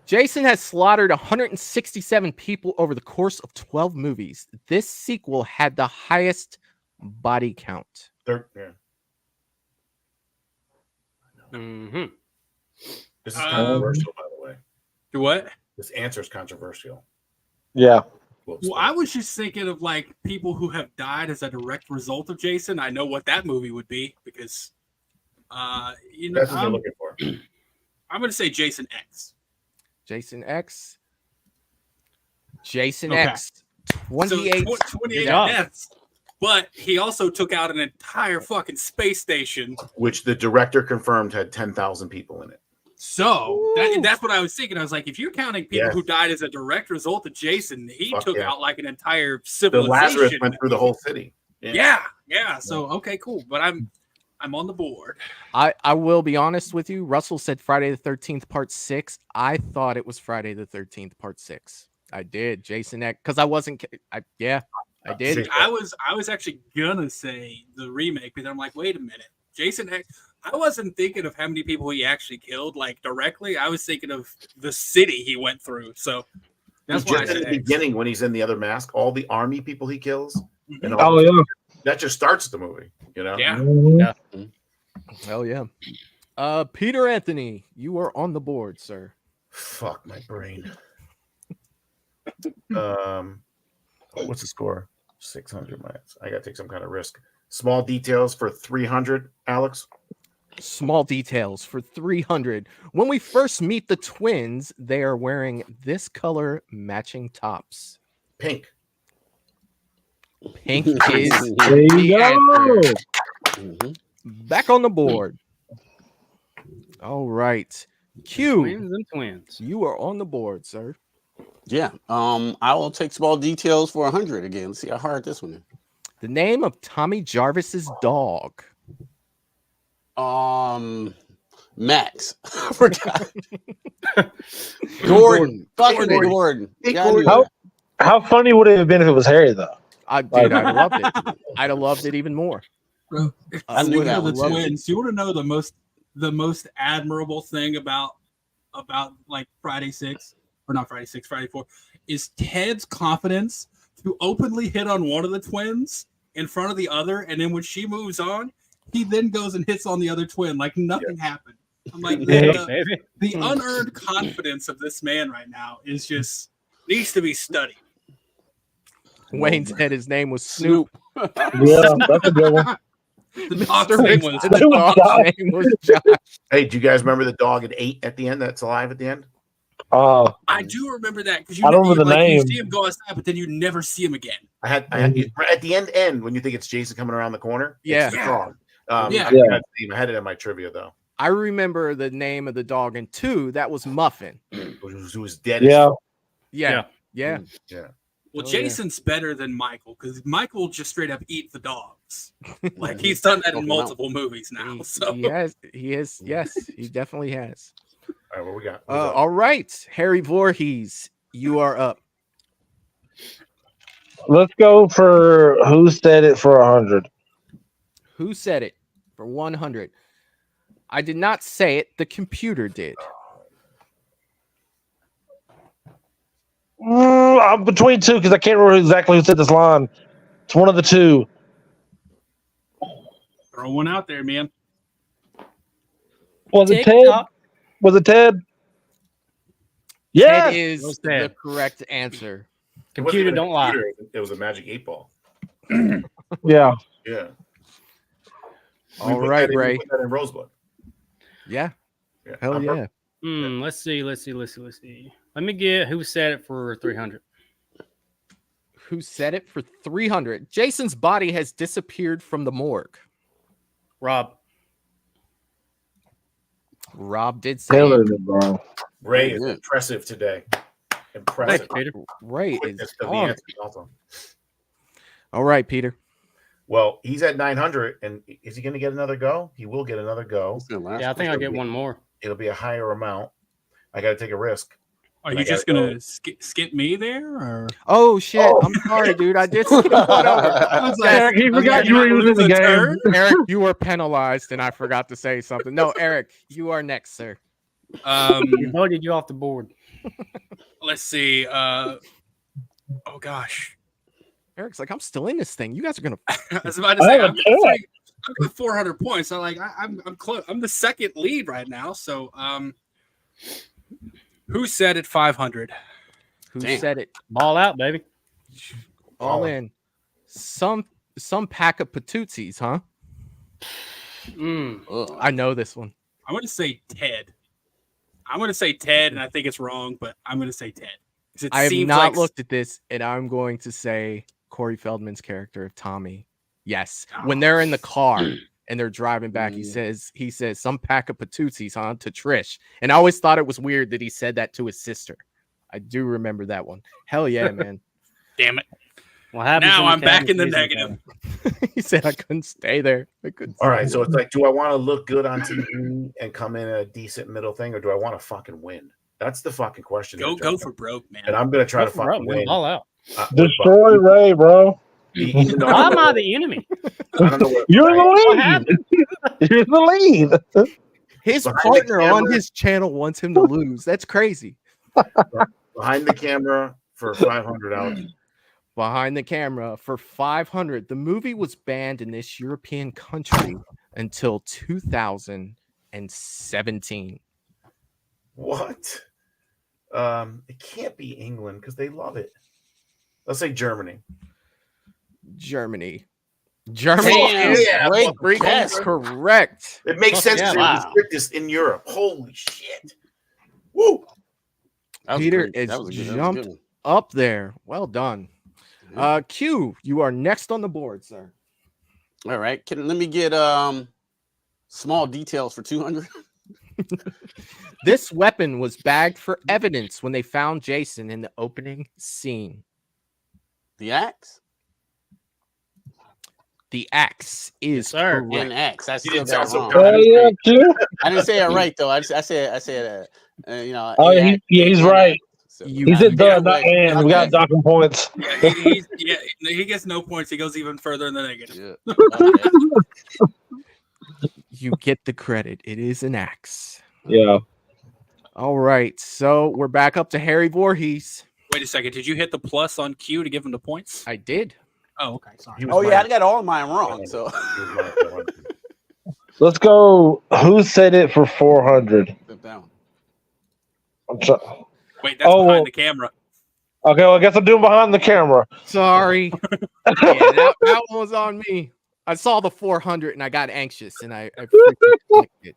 B: Jason has slaughtered 167 people over the course of 12 movies. This sequel had the highest body count.
F: Mm-hmm.
I: This is controversial, by the way.
K: What?
I: This answer is controversial.
G: Yeah.
K: Well, I was just thinking of like people who have died as a direct result of Jason. I know what that movie would be because,
I: that's what they're looking for.
K: I'm going to say Jason X.
B: Jason X. Jason
K: Okay.
B: X. 28.
K: 28 deaths. But he also took out an entire fucking space station.
I: Which the director confirmed had 10,000 people in it.
K: So that's what I was thinking. I was like, if you're counting people who died as a direct result of Jason, he took out like an entire civilization.
I: The Lazarus went through the whole city.
K: Yeah. So okay, cool. But I'm on the board.
B: I will be honest with you. Russell said Friday the 13th part 6. I thought it was Friday the 13th part 6. I did. Jason X, because I wasn't. I did.
K: I was actually gonna say the remake, but I'm like, wait a minute, Jason X. I wasn't thinking of how many people he actually killed, like directly. I was thinking of the city he went through. So that's why I
I: just
K: said
I: at the
K: X.
I: beginning when he's in the other mask, all the army people he kills. And
G: Oh, yeah.
I: That just starts the movie, you know?
K: Yeah.
B: Hell yeah. Peter Anthony, you are on the board, sir.
I: Fuck my brain. What's the score? 600 minutes. I gotta take some kind of risk. Small details for 300, Alex.
B: Small details for 300. When we first meet the twins, they are wearing this color matching tops.
I: Pink.
B: Pink is
G: There you
B: the
G: go.
B: answer. Back on the board. All right. Q.
F: Twins and twins.
B: You are on the board, sir.
J: Yeah. I will take small details for 100 again. Let's see how hard this one is.
B: The name of Tommy Jarvis's dog.
J: Max. I forgot. Gordon. Fucking Gordon. Yeah, I knew that.
G: How funny would it have been if it was Harry, though?
B: I'd have loved it. I'd have loved it even more.
K: Bro,
J: I knew
K: speaking
J: that
K: of the
J: one.
K: twins, you want to know the most admirable thing about like Friday 6 or not Friday 6, Friday 4 is Ted's confidence to openly hit on one of the twins in front of the other, and then when she moves on, he then goes and hits on the other twin like nothing happened. I'm like, the unearned confidence of this man right now is just needs to be studied.
B: Wayne said his name was Snoop.
G: Yeah, that's a good one.
K: The dog's name was
B: The dog's name was Josh.
I: Hey, do you guys remember the dog at 8 at the end that's alive at the end?
K: I do remember that because
G: I don't remember the name.
K: You see him go outside, but then you never see him again.
I: I had at the end when you think it's Jason coming around the corner.
B: Yeah.
I: It's the dog.
K: Yeah.
I: I had it in my trivia though.
B: I remember the name of the dog in 2. That was Muffin.
I: Who was dead?
G: Yeah.
B: Yeah.
I: yeah.
K: Well,
B: Oh,
K: Jason's better than Michael because Michael just straight up eat the dogs. Like he's done that in multiple movies now. So
B: He has. Yes, he definitely has.
I: All right, what we got?
B: All right, Harry Voorhees, you are up.
G: Let's go for who said it for 100.
B: Who said it for 100? I did not say it. The computer did.
G: I'm between two because I can't remember exactly who said this line. It's one of the two.
K: throw one out there, man.
G: Was it Ted? Was it Ted? Yeah,
B: Ted is the correct answer.
F: Computer, don't lie.
I: It was a magic 8-ball.
G: Yeah.
I: Yeah.
B: All right, Ray.
I: We put that in Rosebud.
B: Yeah. Hell yeah.
F: Let's see. Let me get who said it for 300.
B: Who said it for 300? Jason's body has disappeared from the morgue.
F: Rob
B: did say it.
I: Ray is impressive today. Impressive.
F: Peter.
B: Ray
I: Quickness
B: is
I: of the
B: on.
I: answer also.
B: All right, Peter.
I: Well, he's at 900, and is he going to get another go? He will get another go.
F: Yeah, I think I'll get one more.
I: It'll be a higher amount. I got to take a risk.
K: Are you just gonna skip me there, or?
B: Oh shit! I'm sorry, dude. I did skip one over. I was like,
G: Eric, he forgot you were in the game.
B: Eric, you were penalized, and I forgot to say something. No, Eric, you are next, sir.
F: We voted you off the board.
K: Let's see. Oh gosh,
B: Eric's like, I'm still in this thing. You guys are gonna.
K: I was about to say, I've got 400 points. So I'm close. I'm the second lead right now. So who said it 500?
B: Who said it?
F: Ball out, baby.
B: All in. Some pack of patootsies, huh? I know this one.
K: I'm gonna say Ted. And I think it's wrong, but I'm gonna say Ted.
B: I have not looked at this, and I'm going to say Corey Feldman's character of Tommy. Yes, when they're in the car and they're driving back, he says some pack of patootsies, huh, to Trish. And I always thought it was weird that he said that to his sister. I do remember that one. Hell yeah, man.
K: Damn it.
F: What happens
K: now I'm back in the negative.
B: He said I couldn't stay there.
I: All right, so it's like, do I want to look good on TV and come in a decent middle thing, or do I want to fucking win? That's the fucking question.
K: Go for broke, man.
I: And I'm gonna try to fucking win.
F: All out.
G: Destroy Ray, bro.
F: Why am I the enemy?
I: I don't know what
G: You're the lead. You're the lead.
B: His partner on his channel wants him to lose. That's crazy.
I: Behind the camera for $500.
B: Behind the camera for 500. The movie was banned in this European country until 2017.
I: What? It can't be England because they love it. Let's say Germany.
B: Germany
I: Damn,
B: is correct.
I: It makes sense to restrict this in Europe. Holy shit. Woo.
B: Peter is jumped up there. Well done. Q, you are next on the board, sir.
J: All right. Let me get small details for 200.
B: This weapon was bagged for evidence when they found Jason in the opening scene.
J: The axe?
B: The axe is correct.
J: An axe. I still
I: sound
J: got
I: so
J: wrong.
G: Q?
J: I didn't say it right though. I said you know.
G: Oh, he's right.
J: So,
G: He said the, not and. We got docking points.
K: Yeah, he gets no points. He goes even further in the negative.
J: Yeah. Okay.
B: You get the credit. It is an axe.
G: Yeah.
B: All right. So we're back up to Harry Voorhees.
K: Wait a second. Did you hit the plus on Q to give him the points?
B: I did.
K: Oh, okay. Sorry.
J: Oh yeah, I got all of mine wrong. So
G: Let's go. Who said it for 400? I'm sorry.
K: Wait, that's behind the camera.
G: Okay, well, I guess I'm doing behind the camera.
B: Sorry. that one was on me. I saw the 400 and I got anxious and I freaking clicked it.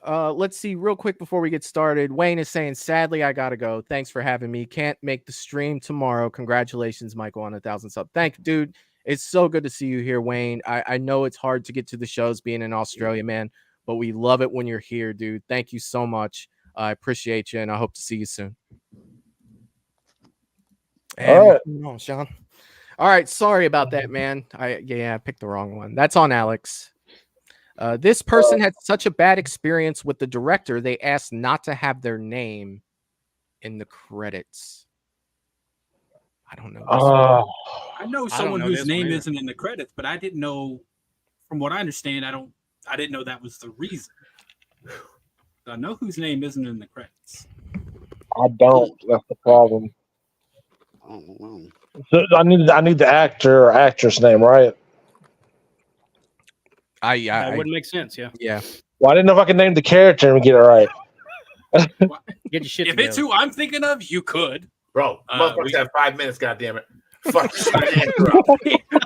B: Let's see real quick before we get started. Wayne is saying, sadly, I gotta go. Thanks for having me. Can't make the stream tomorrow. Congratulations, Michael, on 1,000 subs. Thank you, dude. It's so good to see you here, Wayne. I know it's hard to get to the shows being in Australia, man, but we love it when you're here, dude. Thank you so much. I appreciate you, and I hope to see you soon. And
G: All right.
B: no, Sean. All right, sorry about that, man. I picked the wrong one. That's on Alex. This person had such a bad experience with the director, they asked not to have their name in the credits. I don't know.
K: I know someone whose name isn't in the credits, but I didn't know. From what I understand, I didn't know that was the reason. I know whose name isn't in the credits.
G: I don't. That's the problem. So I need the actor or actress name, right?
F: That would make sense. Yeah.
B: Yeah.
G: Well, I didn't know if I could name the character and get it right.
F: Get your shit
K: If
F: together.
K: it's who I'm thinking of, you could.
I: Bro, motherfuckers have 5 minutes, goddammit. Fuck.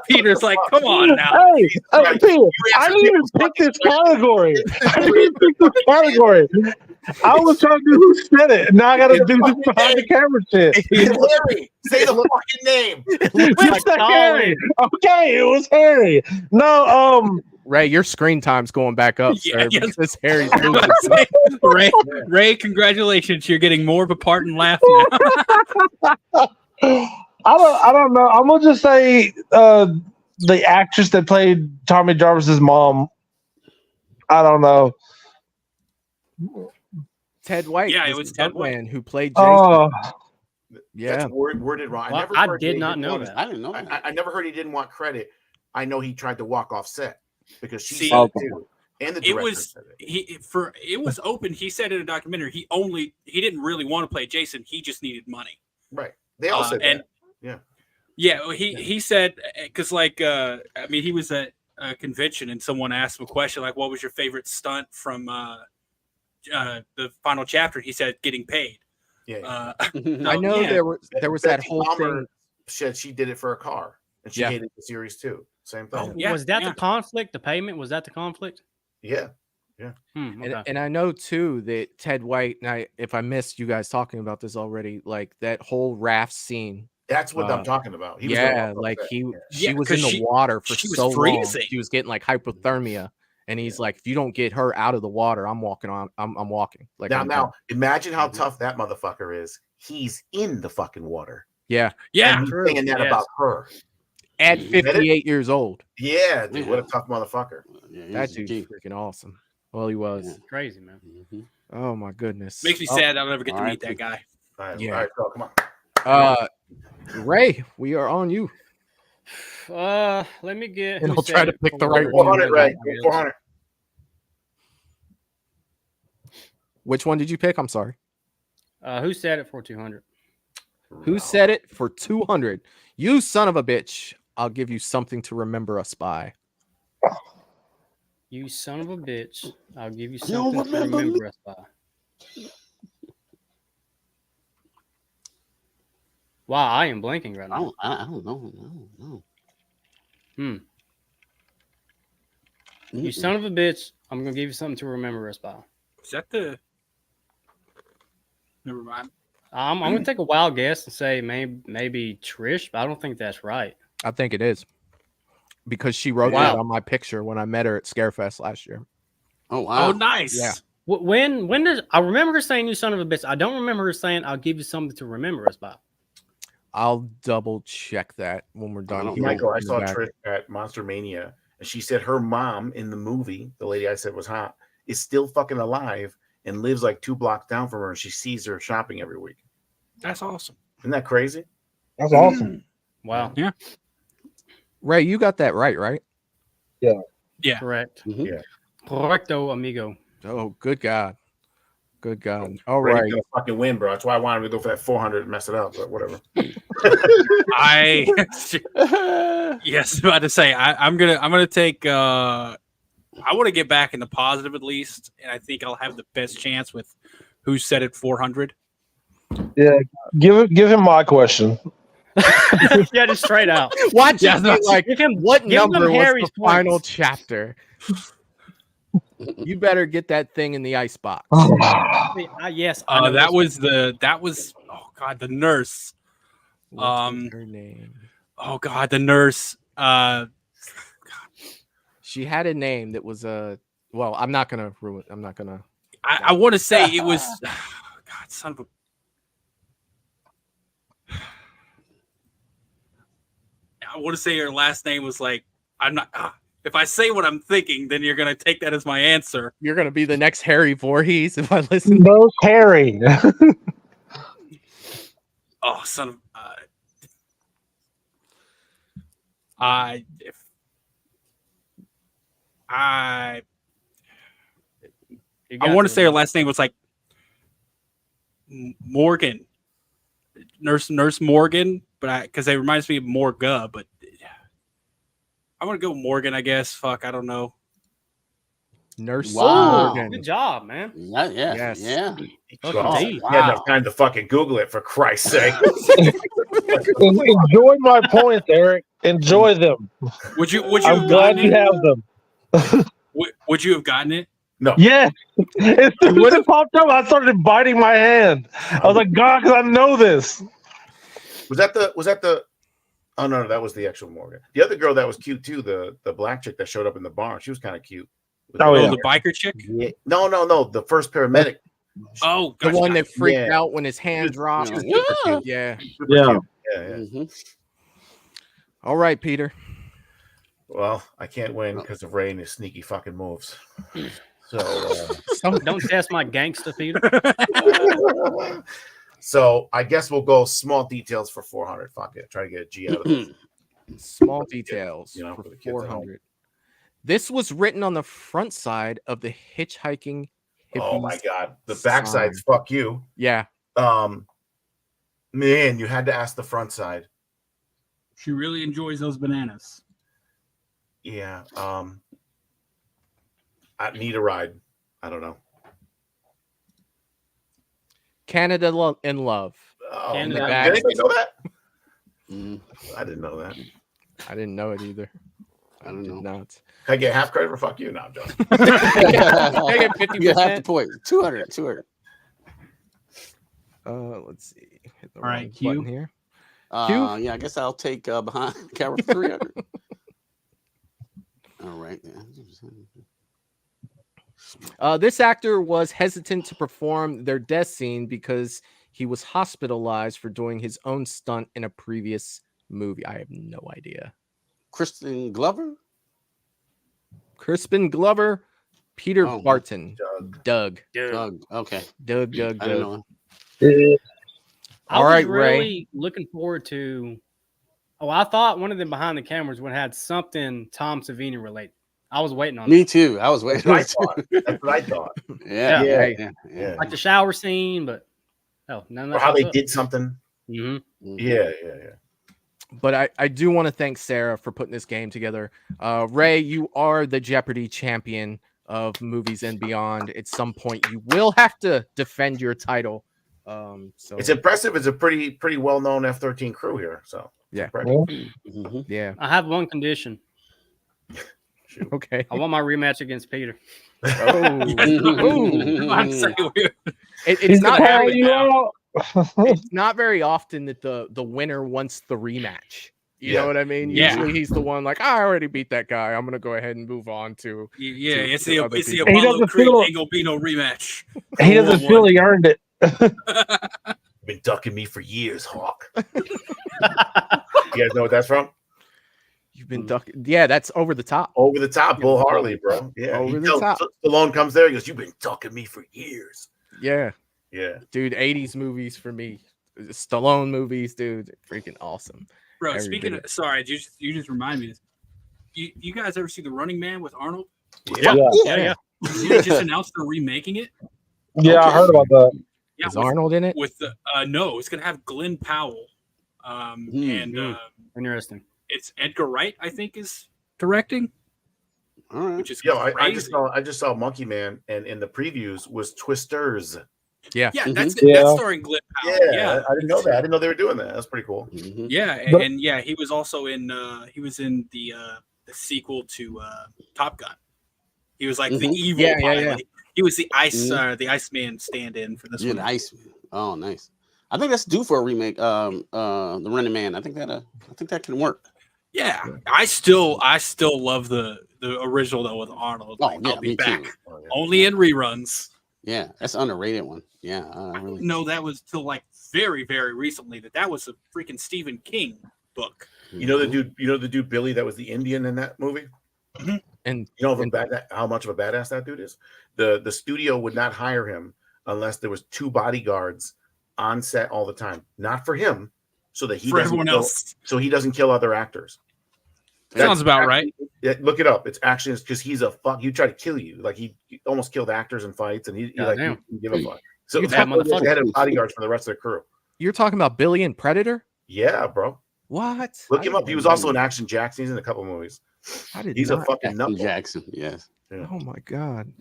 K: Peter's like, come on now.
G: Hey, Peter, I didn't even pick this category. I was trying to do who said it. Now I got to do this behind the camera shit.
I: Harry, say the fucking name.
G: It's Harry. Okay, it was Harry. No,
B: Ray, your screen time's going back up, sir.
K: yes.
B: Because Harry's losing.
K: Ray, congratulations. You're getting more of a part and laugh now.
G: I don't know. I'm gonna just say the actress that played Tommy Jarvis's mom. I don't know.
B: Ted White.
K: Yeah, it was Ted White
B: who played Jason. Yeah.
I: That's worded wrong.
F: Well,
I: never
F: I
I: heard
F: did
I: he
F: not know
I: wanted-
F: that.
J: I didn't know that.
I: I never heard he didn't want credit. I know he tried to walk off set because she
K: See,
I: said it too. And the
K: It
I: director
K: was
I: said it.
K: it was open. He said in a documentary he didn't really want to play Jason. He just needed money.
I: Right. They all said
K: and
I: that. Yeah.
K: Yeah, well, he said because I mean he was at a convention and someone asked him a question like, "What was your favorite stunt from the final chapter?" He said, "Getting paid."
I: Yeah.
B: I know there was that whole thing.
I: Said she did it for a car, and she hated the series too. Same thing.
F: Was that the conflict? The payment? Was that the conflict?
I: Yeah. Yeah.
F: Okay.
B: And I know too that Ted White, and if I missed you guys talking about this already, like that whole raft scene.
I: That's what I'm talking about. He was
B: like she was in the water for so long. She was getting like hypothermia, and he's like, if you don't get her out of the water, I'm walking on. I'm walking. Like
I: now, imagine how tough that motherfucker is. He's in the fucking water.
B: Yeah.
K: Yeah.
I: And he's saying that about her.
B: At 58 years old.
I: Yeah, dude, what a tough motherfucker.
B: That dude's freaking awesome. Well, he was.
F: Crazy, man.
B: Oh my goodness.
K: Makes me sad I'll never get to meet that guy.
I: All right,
B: Yeah.
I: all right, so come on.
B: Ray, we are on you.
F: Let me get.
B: And
F: who
B: I'll try
F: said
B: to
F: it
B: pick the
F: before.
B: right one.
I: 400, right? 400.
B: Which one did you pick? I'm sorry.
F: Who said it for 200?
B: Who said it for 200? You son of a bitch. I'll give you something to remember us by.
F: You son of a bitch. I'll give you something to remember us by. Wow, I am blanking right now.
J: I don't know.
F: You son of a bitch. I'm going to give you something to remember us by.
K: Is that the? Never mind.
F: I'm going to take a wild guess and say maybe Trish, but I don't think that's right.
B: I think it is. Because she wrote that on my picture when I met her at Scarefest last year.
J: Oh, wow.
K: Oh, nice.
B: Yeah.
F: When does I remember her saying you son of a bitch? I don't remember her saying I'll give you something to remember us by.
B: I'll double check that when we're done. here.
I: Michael, I saw Trish at Monster Mania, and she said her mom in the movie, the lady I said was hot, is still fucking alive and lives like 2 blocks down from her, and she sees her shopping every week.
K: That's awesome.
I: Isn't that crazy?
G: That's awesome.
F: Wow.
K: Yeah.
B: Ray, you got that right, right?
G: Yeah.
K: Yeah.
F: Correct.
I: Yeah.
F: Correcto, amigo.
B: Oh, good God. Good God. All
I: Ready
B: right.
I: to fucking win, bro. That's why I wanted to go for that 400 and mess it up, but whatever.
K: Yes, about to say I'm gonna take. I want to get back in the positive at least, and I think I'll have the best chance with who said it 400.
G: Yeah, give him my question.
F: Yeah, just straight out.
B: Watch
K: Yeah,
B: it be like,
F: give him,
B: what
F: give him
B: number was
F: Harry's
B: the final
F: points.
B: chapter? You better get that thing in the ice box.
F: Yes. I know
K: That
F: this
K: was oh god, the nurse.
B: What's her name?
K: Oh god, the nurse.
B: She had a name that was well, I'm not gonna ruin. I'm not gonna.
K: I want to say it was. God, son of a. I want to say her last name was like. I'm not. If I say what I'm thinking, then you're gonna take that as my answer.
B: You're gonna be the next Harry Voorhees if I listen.
G: Most Harry.
K: Oh, son of. I want to say her last name was like Morgan, Nurse Morgan, but because it reminds me of Morga, but I want to go Morgan, I guess. Fuck, I don't know.
B: Nurse
F: Morgan. Good job, man.
J: Yeah.
B: Yes.
J: Yeah.
I: Oh, you had enough time to fucking Google it, for Christ's sake.
G: Enjoy my points, Eric. Enjoy them.
K: Would you
G: I'm glad you have them.
K: Would you have gotten it?
I: No.
G: Yes. As soon as it popped up, I started biting my hand. I was like, God, because I know this.
I: Was that the? Oh no, that was the actual Morgan. The other girl that was cute too, the black chick that showed up in the barn. She was kind of cute.
K: The biker chick?
I: Yeah. No. The first paramedic.
K: Oh,
B: the one that freaked out when his hand dropped. Yeah. All right, Peter.
I: Well, I can't win because of Ray and his sneaky fucking moves. So
F: don't test my gangster, Peter.
I: So I guess we'll go small details for 400. Fuck it. Try to get a G out of it.
B: Small details for 400. This was written on the front side of the hitchhiking.
I: Oh my God. The backside's fuck you.
B: Yeah.
I: Man, you had to ask the front side.
K: She really enjoys those bananas.
I: Yeah. I need a ride. I don't know.
B: Canada in Love.
I: Oh,
B: Canada.
I: Did anybody know that? I didn't know that.
B: I didn't know it either.
J: I don't know.
B: Not.
I: Can I get half credit for fuck you? No, I'm joking.
B: I get 50%.
J: You have the point. 200.
B: Let's see. Hit the
K: all right,
B: button
K: Q
B: here.
J: Yeah, I guess I'll take behind camera 300. All right.
B: This actor was hesitant to perform their death scene because he was hospitalized for doing his own stunt in a previous movie. I have no idea.
J: Crispin Glover,
B: Peter Barton, Doug.
J: Okay.
B: Doug.
J: I don't know.
F: I
B: All
F: was
B: right,
F: really
B: Ray.
F: looking forward to. Oh, I thought one of them behind the cameras would have had something Tom Savini related. I was waiting on
J: Me too. I was waiting.
I: That's what I thought.
J: Yeah.
F: Like the shower scene, but none of that.
I: Or how they did something.
F: Mm-hmm.
I: Yeah.
B: But I do want to thank Sarah for putting this game together. Ray, you are the Jeopardy champion of Movies and Beyond. At some point, you will have to defend your title. So
I: it's impressive. It's a pretty well-known F-13 crew here. So
B: yeah. Yeah.
F: I have one condition.
B: Okay.
F: I want my rematch against Peter.
B: It's not very it's not very often that the winner wants the rematch. You know what I mean? Usually he's the one like, I already beat that guy. I'm gonna go ahead and move on to
K: it's the Apollo Creed ain't gonna be no rematch.
G: He doesn't feel he earned it.
I: Been ducking me for years, Hawk. You guys know what that's from?
B: You've been ducking. Yeah, that's Over the Top.
I: Over the Top, Bull Harley, bro. Yeah,
B: Over the Top.
I: Stallone comes there. He goes, "You've been ducking me for years."
B: Yeah,
I: dude.
B: 80s movies for me. Stallone movies, dude, freaking awesome.
K: Bro, speaking of, sorry, you just remind me. You guys ever see The Running Man with Arnold?
I: Yeah.
K: They just announced they're remaking it.
G: Yeah, I heard about that.
K: Yeah,
B: is Arnold in it?
K: With the no, it's gonna have Glenn Powell.
F: Interesting.
K: It's Edgar Wright, I think, is directing.
J: All right.
K: Which is
I: I just saw Monkey Man, and in the previews was Twisters.
B: Yeah,
K: that's starring Glenn Powell.
I: Yeah, I didn't know that. I didn't know they were doing that. That's pretty cool.
K: Yeah, and he was also in the sequel to Top Gun. He was like the evil pilot. He was the Iceman stand-in for this one.
J: The Iceman. Oh, nice. I think that's due for a remake. The Running Man. I think that can work.
K: Yeah, I still love the original though with Arnold.
J: Oh,
K: Like,
J: yeah,
K: I'll be
J: me
K: back.
J: too.
K: Only in reruns.
J: Yeah, that's an underrated one. Yeah,
K: I didn't know that was till like very, very recently that was a freaking Stephen King book.
I: You know the dude Billy that was the Indian in that movie?
K: Mm-hmm.
B: And
I: you know how much of a badass that dude is? The studio would not hire him unless there was 2 bodyguards on set all the time. Not for him, so that he
K: for
I: doesn't
K: everyone
I: kill,
K: else.
I: so he doesn't kill other actors.
K: Sounds about right.
I: Look it up. It's actually because he's a fuck. He tried to kill you. Like he almost killed actors in fights, and he didn't give a fuck. So
B: You
I: they had
B: motherfucker.
I: bodyguards for the rest of the crew.
B: You're talking about Billy and Predator?
I: Yeah, bro.
B: What?
I: Look him up. He was also in Action Jackson. He's in a couple movies. He's a fucking nut.
J: Jackson. Yes.
I: Yeah.
B: Oh my god.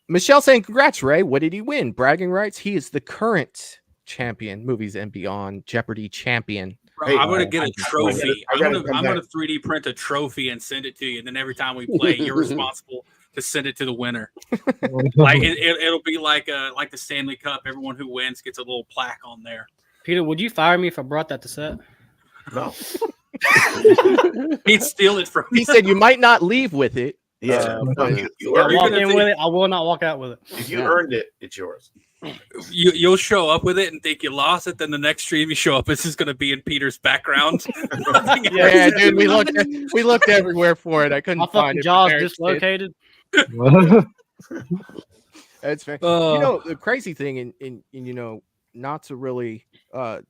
B: Michelle saying, "Congrats, Ray. What did he win? Bragging rights. He is the current champion, Movies and Beyond Jeopardy champion."
K: Bro, I'm gonna get a trophy. I'm gonna 3D print a trophy and send it to you. And then every time we play, you're responsible to send it to the winner. Like it'll be like the Stanley Cup. Everyone who wins gets a little plaque on there.
F: Peter, would you fire me if I brought that to set?
I: No.
K: He'd steal it from
B: He said you might not leave with it.
I: Yeah.
F: You walk in with it. I will not walk out with it.
I: If you earned it, it's yours.
K: You'll show up with it and think you lost it. Then the next stream you show up, this is going to be in Peter's background.
B: Yeah, dude, we looked everywhere for it. I couldn't find it.
F: Jaw's dislocated.
B: That's fair. You know, the crazy thing, and you know, not to really go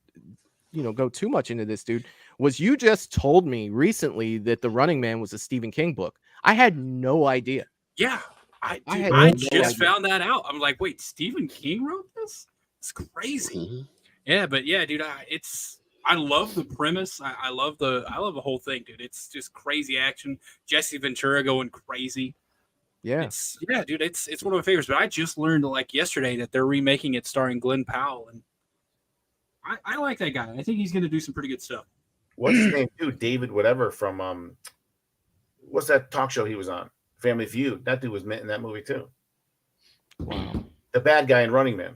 B: too much into this, dude, was you just told me recently that The Running Man was a Stephen King book. I had no idea.
K: Yeah. I
B: no
K: just
B: idea.
K: found that out. I'm like, wait, Stephen King wrote this? It's crazy.
J: Mm-hmm.
K: Yeah, but yeah, dude, I love the premise. I love the whole thing, dude. It's just crazy action. Jesse Ventura going crazy.
B: Yeah.
K: It's one of my favorites. But I just learned like yesterday that they're remaking it starring Glenn Powell, and I like that guy. I think he's going to do some pretty good stuff.
I: What's his name, too? David, whatever from what's that talk show he was on? Family Feud. That dude was in that movie too.
B: Wow.
I: The bad guy in Running Man.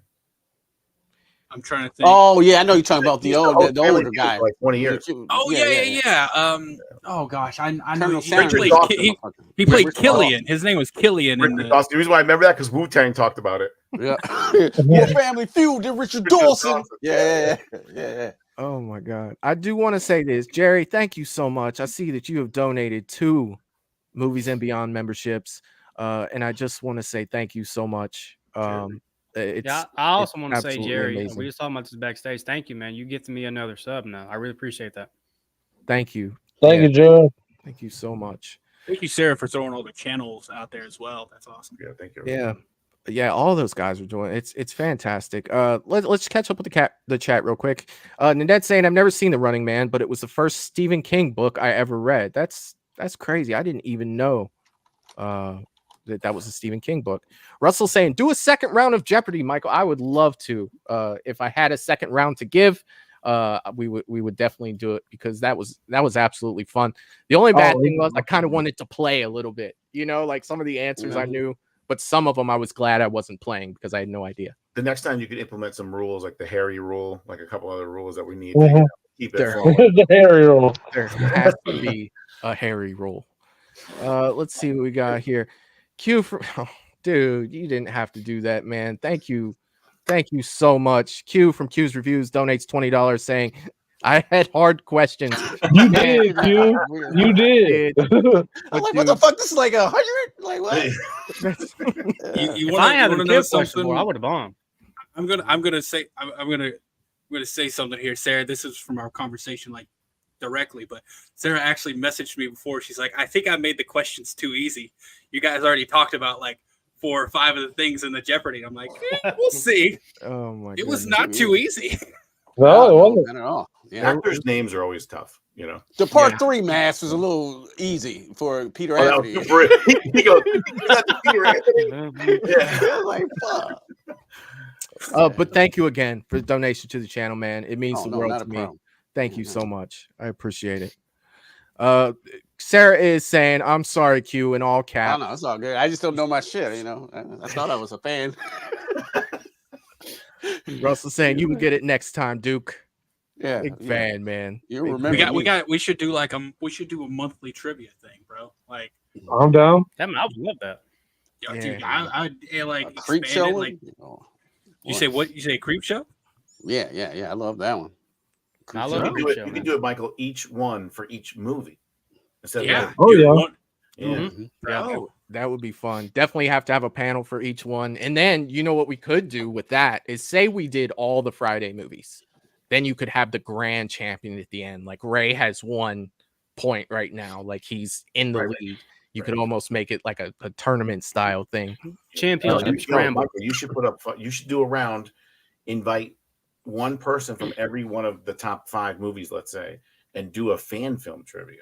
K: I'm trying to think.
J: Oh yeah, I know you're talking about the older guy.
I: Like 20 years.
K: Oh yeah. Oh gosh, I know. He played
I: Richard
K: Killian.
I: Dawson.
K: His name was Killian.
I: The reason why I remember that because Wu-Tang talked about it.
J: Yeah. More Family Feud than Richard Dawson. Yeah.
B: Oh my god. I do want to say this, Jerry. Thank you so much. I see that you have donated 2 Movies and Beyond memberships, and I just want to say thank you so much. I
F: also want to say, Jerry,
B: amazing.
F: we just talking about this backstage. Thank you, man. You get to me another sub now. I really appreciate that.
B: Thank you.
G: Thank you, Joe.
B: Thank you so much.
K: Thank you, Sarah, for throwing all the channels out there as well. That's awesome.
I: Yeah, thank you.
B: Yeah, all those guys are doing it's fantastic. Let's catch up with the chat real quick. Nanette saying I've never seen The Running Man, but it was the first Stephen King book I ever read. That's crazy. I didn't even know that was a Stephen King book. Russell saying do a second round of Jeopardy, Michael. I would love to. If I had a second round to give, we would definitely do it because that was absolutely fun. The only bad thing was I kind of wanted to play a little bit, like some of the answers I knew, but some of them I was glad I wasn't playing because I had no idea.
I: The next time you could implement some rules like the Harry rule, like a couple other rules that we need
G: Mhm.
I: to keep it flowing.
G: The Harry rule.
B: There has to be a Harry rule. Let's see what we got here. Q for dude, you didn't have to do that, man. Thank you so much. Q from Q's Reviews donates $20 saying I had hard questions.
G: You did, Q. You did.
J: I'm like, what the fuck? This is like 100? Like what?
K: You
F: If
K: want
F: I had
K: to
F: a
K: know
F: kid
K: something?
F: question, I would have bombed.
K: I'm gonna say something here, Sarah. This is from our conversation, like directly, but Sarah actually messaged me before. She's like, I think I made the questions too easy. You guys already talked about like 4 or 5 of the things in the Jeopardy. I'm like, we'll see.
B: Oh my
K: It was not too easy.
G: No, it wasn't.
J: Not at all. Yeah.
I: Actors' names are always tough,
J: The part 3 mask was a little easy for Peter Anthony.
I: He goes, Peter Anthony.
J: Yeah. Like, fuck.
B: But thank you again for the donation to the channel, man. It means the world
J: not
B: to
J: a
B: me.
J: problem.
B: Thank you so much. I appreciate it. Sarah is saying, I'm sorry, Q, in all
J: I
B: caps.
J: don't know. It's all good. I just don't know my shit. I thought I was a fan.
B: Russell saying, you can get it next time, Duke.
J: Yeah,
B: Big fan, man.
J: You
B: Big
J: remember?
B: fan.
K: We should do like we should do a monthly trivia thing, bro. Like,
G: I'm down.
F: I would love that.
K: yo,
B: Yeah.
K: dude, I like
J: A creep
K: expand
J: show.
K: it, like,
J: Oh,
K: you say what? You say creep show?
J: Yeah. I love that one.
F: I
I: You
F: love
I: can
F: the
I: do
F: creep
I: it.
F: show.
I: You
F: man.
I: can do it, Michael. Each one for each movie. Instead of
K: Yeah.
I: like-
G: Oh, yeah.
I: yeah.
K: Bro.
B: That would be fun. Definitely have to have a panel for each one. And then you know what we could do with that is say we did all the Friday movies. Then you could have the grand champion at the end. Like Ray has 1 point right now. Like he's in the lead. You could almost make it like a tournament style thing.
F: Championship scramble.
I: Michael, you should put up. You should do a round. Invite one person from every one of the top 5 movies, let's say, and do a fan film trivia.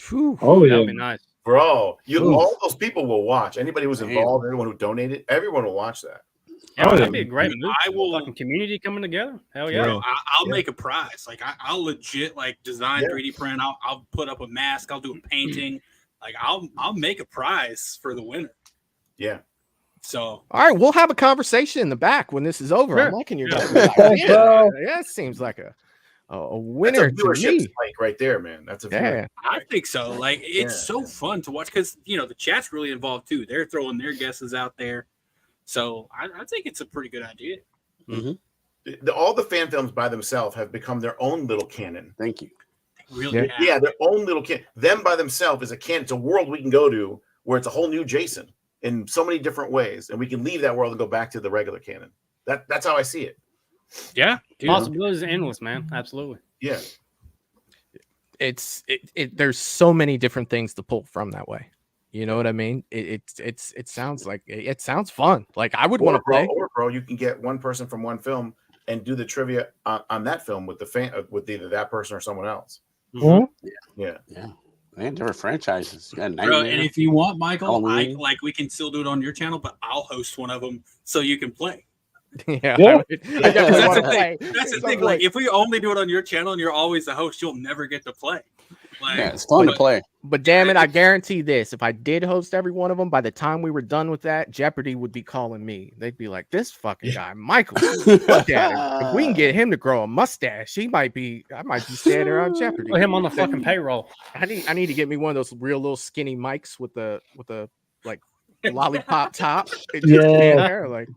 B: Whew.
G: Oh
F: That
G: yeah.
F: would be nice.
I: Bro,
G: Ooh.
I: all those people will watch. Anybody who's involved, everyone who donated, everyone will watch that.
F: Yeah,
G: Oh,
F: that'd
G: yeah.
F: be a great movie.
K: I will.
F: Fucking community coming together. Hell yeah.
K: Bro, I'll
I: Yeah.
K: make a prize. Like I'll legit like design
I: Yeah.
K: 3D print. I'll put up a mask. I'll do a painting. Like I'll make a prize for the winner.
I: Yeah.
K: So
B: All right, we'll have a conversation in the back when this is over. I'm
F: Sure.
B: liking your
K: Yeah.
B: yeah, that seems like a winner
I: That's a
B: to
I: viewership
B: me.
I: spike right there, man. That's a
B: Yeah.
I: viewer.
K: I think so. Like it's
I: Yeah.
K: so fun to watch because the chat's really involved too. They're throwing their guesses out there. So I think it's a pretty good idea.
I: All the fan films by themselves have become their own little canon.
J: Thank you.
K: Really,
I: Yeah, their own little canon. Them by themselves is a canon. It's a world we can go to where it's a whole new Jason in so many different ways, and we can leave that world and go back to the regular canon. That's how I see it.
K: Yeah, dude.
F: Possibilities are endless, man. Absolutely.
I: Yeah.
B: There's so many different things to pull from that way. You know what I mean? It sounds like it sounds fun. Like I would want to play.
I: Or bro, you can get one person from one film and do the trivia on that film with the fan with either that person or someone else.
G: Mhm.
I: Yeah.
J: Man, different franchises. You got
K: Bro,
J: Nightmare.
K: and if you want, Michael,
J: Halloween.
K: we can still do it on your channel, but I'll host one of them so you can play.
B: Yeah,
G: Yeah.
B: I definitely
K: That's
B: want
K: the
B: to
K: thing.
B: play.
K: That's the
B: So,
K: thing. Like, if we only do it on your channel and you're always the host, you'll never get to play. Like,
J: Yeah, it's fun to play.
B: But damn it, I guarantee this: if I did host every one of them, by the time we were done with that, Jeopardy would be calling me. They'd be like, "This fucking guy, Michael, look at him. If we can get him to grow a mustache, I might be standing on Jeopardy."
F: Put him on the fucking payroll.
B: I need to get me one of those real little skinny mics with the like lollipop top. It just
G: Yeah.
B: stand there, like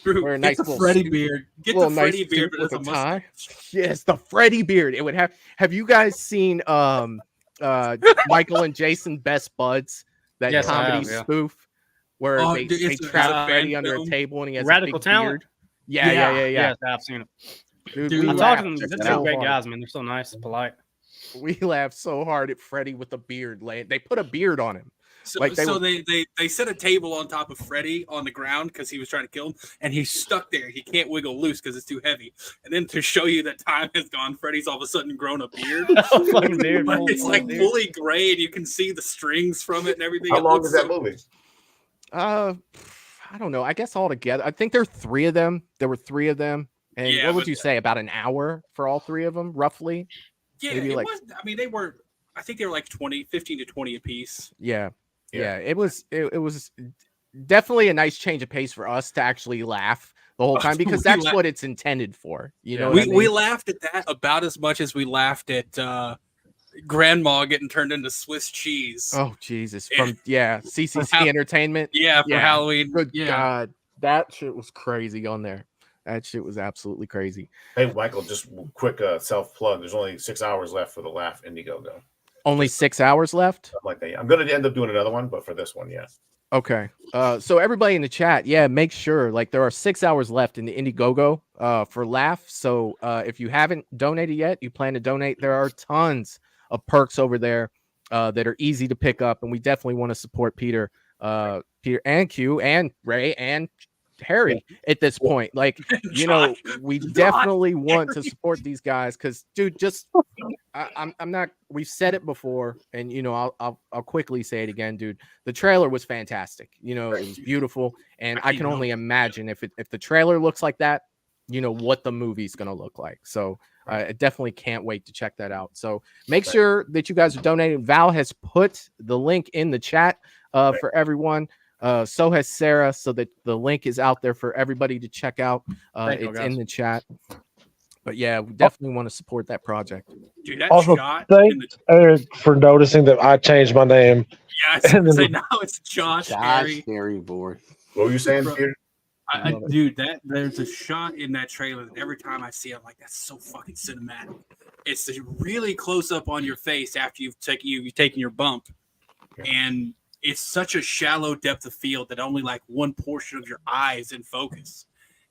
K: Drew,
B: wear a
K: get
B: nice
K: the
B: little
K: Freddy
B: suit-
K: beard. Get the
B: little nice
K: Freddy beard
B: suit with a
K: with a
B: tie.
K: mustache.
B: Yes, the Freddy beard. It would have you guys seen Michael and Jason Best Buds, that
F: Yes, I
B: comedy
F: have, yeah.
B: spoof where
K: Oh,
B: they
K: dude, it's
B: trap
K: a
B: Freddy
K: fan
B: under
K: film.
B: a table and he has
F: Radical
B: a big
F: Talent.
B: beard. Yeah.
F: Yes, I've seen it.
B: Dude,
K: Dude,
B: we
F: I
K: Ooh,
F: talked
B: laughed
F: to them.
J: check
F: They're
J: that
F: so
J: out.
F: great guys, man. They're so nice, polite.
B: We laughed so hard at Freddy with a beard. They put a beard on him.
K: So,
B: Like,
K: they set a table on top of Freddy on the ground because he was trying to kill him, and he's stuck there. He can't wiggle loose because it's too heavy. And then to show you that time has gone, Freddy's all of a sudden grown a beard.
F: Fucking beard,
K: But
F: man.
K: it's like fully gray, and you can see the strings from it and everything.
I: How
K: It
I: long
K: looks
I: is that
K: so-
I: movie?
B: I don't know. I guess all together, I think there are 3 of them. There were 3 of them. And
K: Yeah,
B: what would
K: but-
B: you say? About an hour for all 3 of them, roughly?
K: Yeah,
B: Maybe
K: it
B: like-
K: was. I mean, they were. I think they were like 15 to 20 a piece.
B: Yeah.
I: Yeah.
B: It was definitely a nice change of pace for us to actually laugh the whole time because
K: We
B: that's
K: laugh-
B: what it's intended for. You know,
K: we,
B: what I
K: we
B: mean?
K: laughed at that about as much as we laughed at Grandma getting turned into Swiss cheese.
B: Oh Jesus!
K: Yeah.
B: From CCC
K: Hal-
B: Entertainment.
K: Yeah, for
B: Yeah.
K: Halloween.
B: Good
K: Yeah.
B: God, that shit was crazy on there. That shit was absolutely crazy.
I: Hey, Michael, just quick self plug. There's only 6 hours left for the Laugh Indiegogo.
B: Only 6 hours left.
I: Something like that. Yeah. I'm going to end up doing another one, but for this one, yeah.
B: Okay. So everybody in the chat, make sure like there are 6 hours left in the Indiegogo for Laugh. So if you haven't donated yet, you plan to donate. There are tons of perks over there that are easy to pick up, and we definitely want to support Peter and Q and Ray and Harry at this point. Like, you know, we definitely want to support these guys because, dude, just I'm not. We've said it before, and you know, I'll quickly say it again, dude. The trailer was fantastic. You know, it was beautiful, and I can only imagine if the trailer looks like that, you know what the movie's gonna look like. So I definitely can't wait to check that out. So make sure that you guys are donating. Val has put the link in the chat for everyone. So has Sarah, so that the link is out there for everybody to check out.
F: Thank you,
B: It's
F: guys.
B: in the chat. But yeah, we definitely want to support that project.
K: Dude, that
G: Also,
K: shot.
G: thanks, Eric, for noticing that I changed my name.
K: Yeah, I was gonna say now it's Josh Harry.
J: Harry, boy.
I: What were you saying,
K: Bro,
I: Peter?
K: Dude, there's a shot in that trailer that every time I see it, I'm like, that's so fucking cinematic. It's the really close up on your face after you've taken your bump, and it's such a shallow depth of field that only like one portion of your eye is in focus.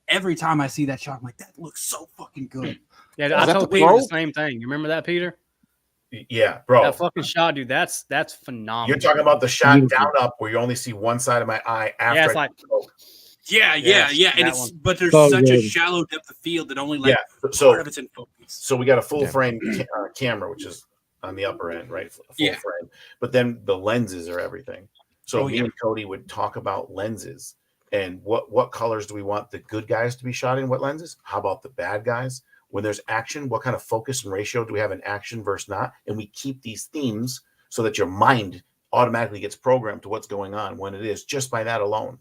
K: Every time I see that shot, I'm like, that looks so fucking good.
F: Yeah, I told Peter the same thing. You remember that, Peter?
I: Yeah, bro.
F: That fucking shot, dude. That's phenomenal.
I: You're talking about the shot down up where you only see one side of my eye after.
F: Yeah, it's like.
K: Yeah. And but there's such a shallow depth of field that only like part of it's in focus.
I: So we got a full frame camera, which is on the upper end, right? Full frame. But then the lenses are everything. So me and Cody would talk about lenses and what colors do we want the good guys to be shot in? What lenses? How about the bad guys? When there's action, what kind of focus and ratio do we have in action versus not? And we keep these themes so that your mind automatically gets programmed to what's going on when it is just by that alone.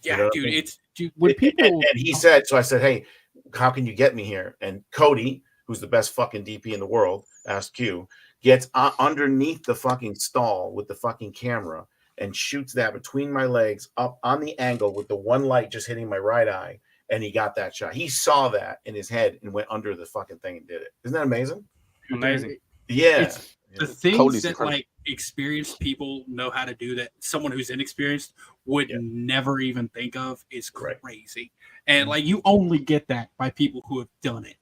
K: Yeah,
I: you know
K: dude,
I: I mean?
K: it's when people
I: and he said, so I said, hey, how can you get me here? And Cody, who's the best fucking DP in the world, asked Q, gets underneath the fucking stall with the fucking camera and shoots that between my legs up on the angle with the one light just hitting my right eye. And he got that shot. He saw that in his head and went under the fucking thing and did it. Isn't that amazing?
F: Amazing.
I: Yeah.
K: It's the things that like experienced people know how to do that someone who's inexperienced would never even think of is crazy. And like you only get that by people who have done it.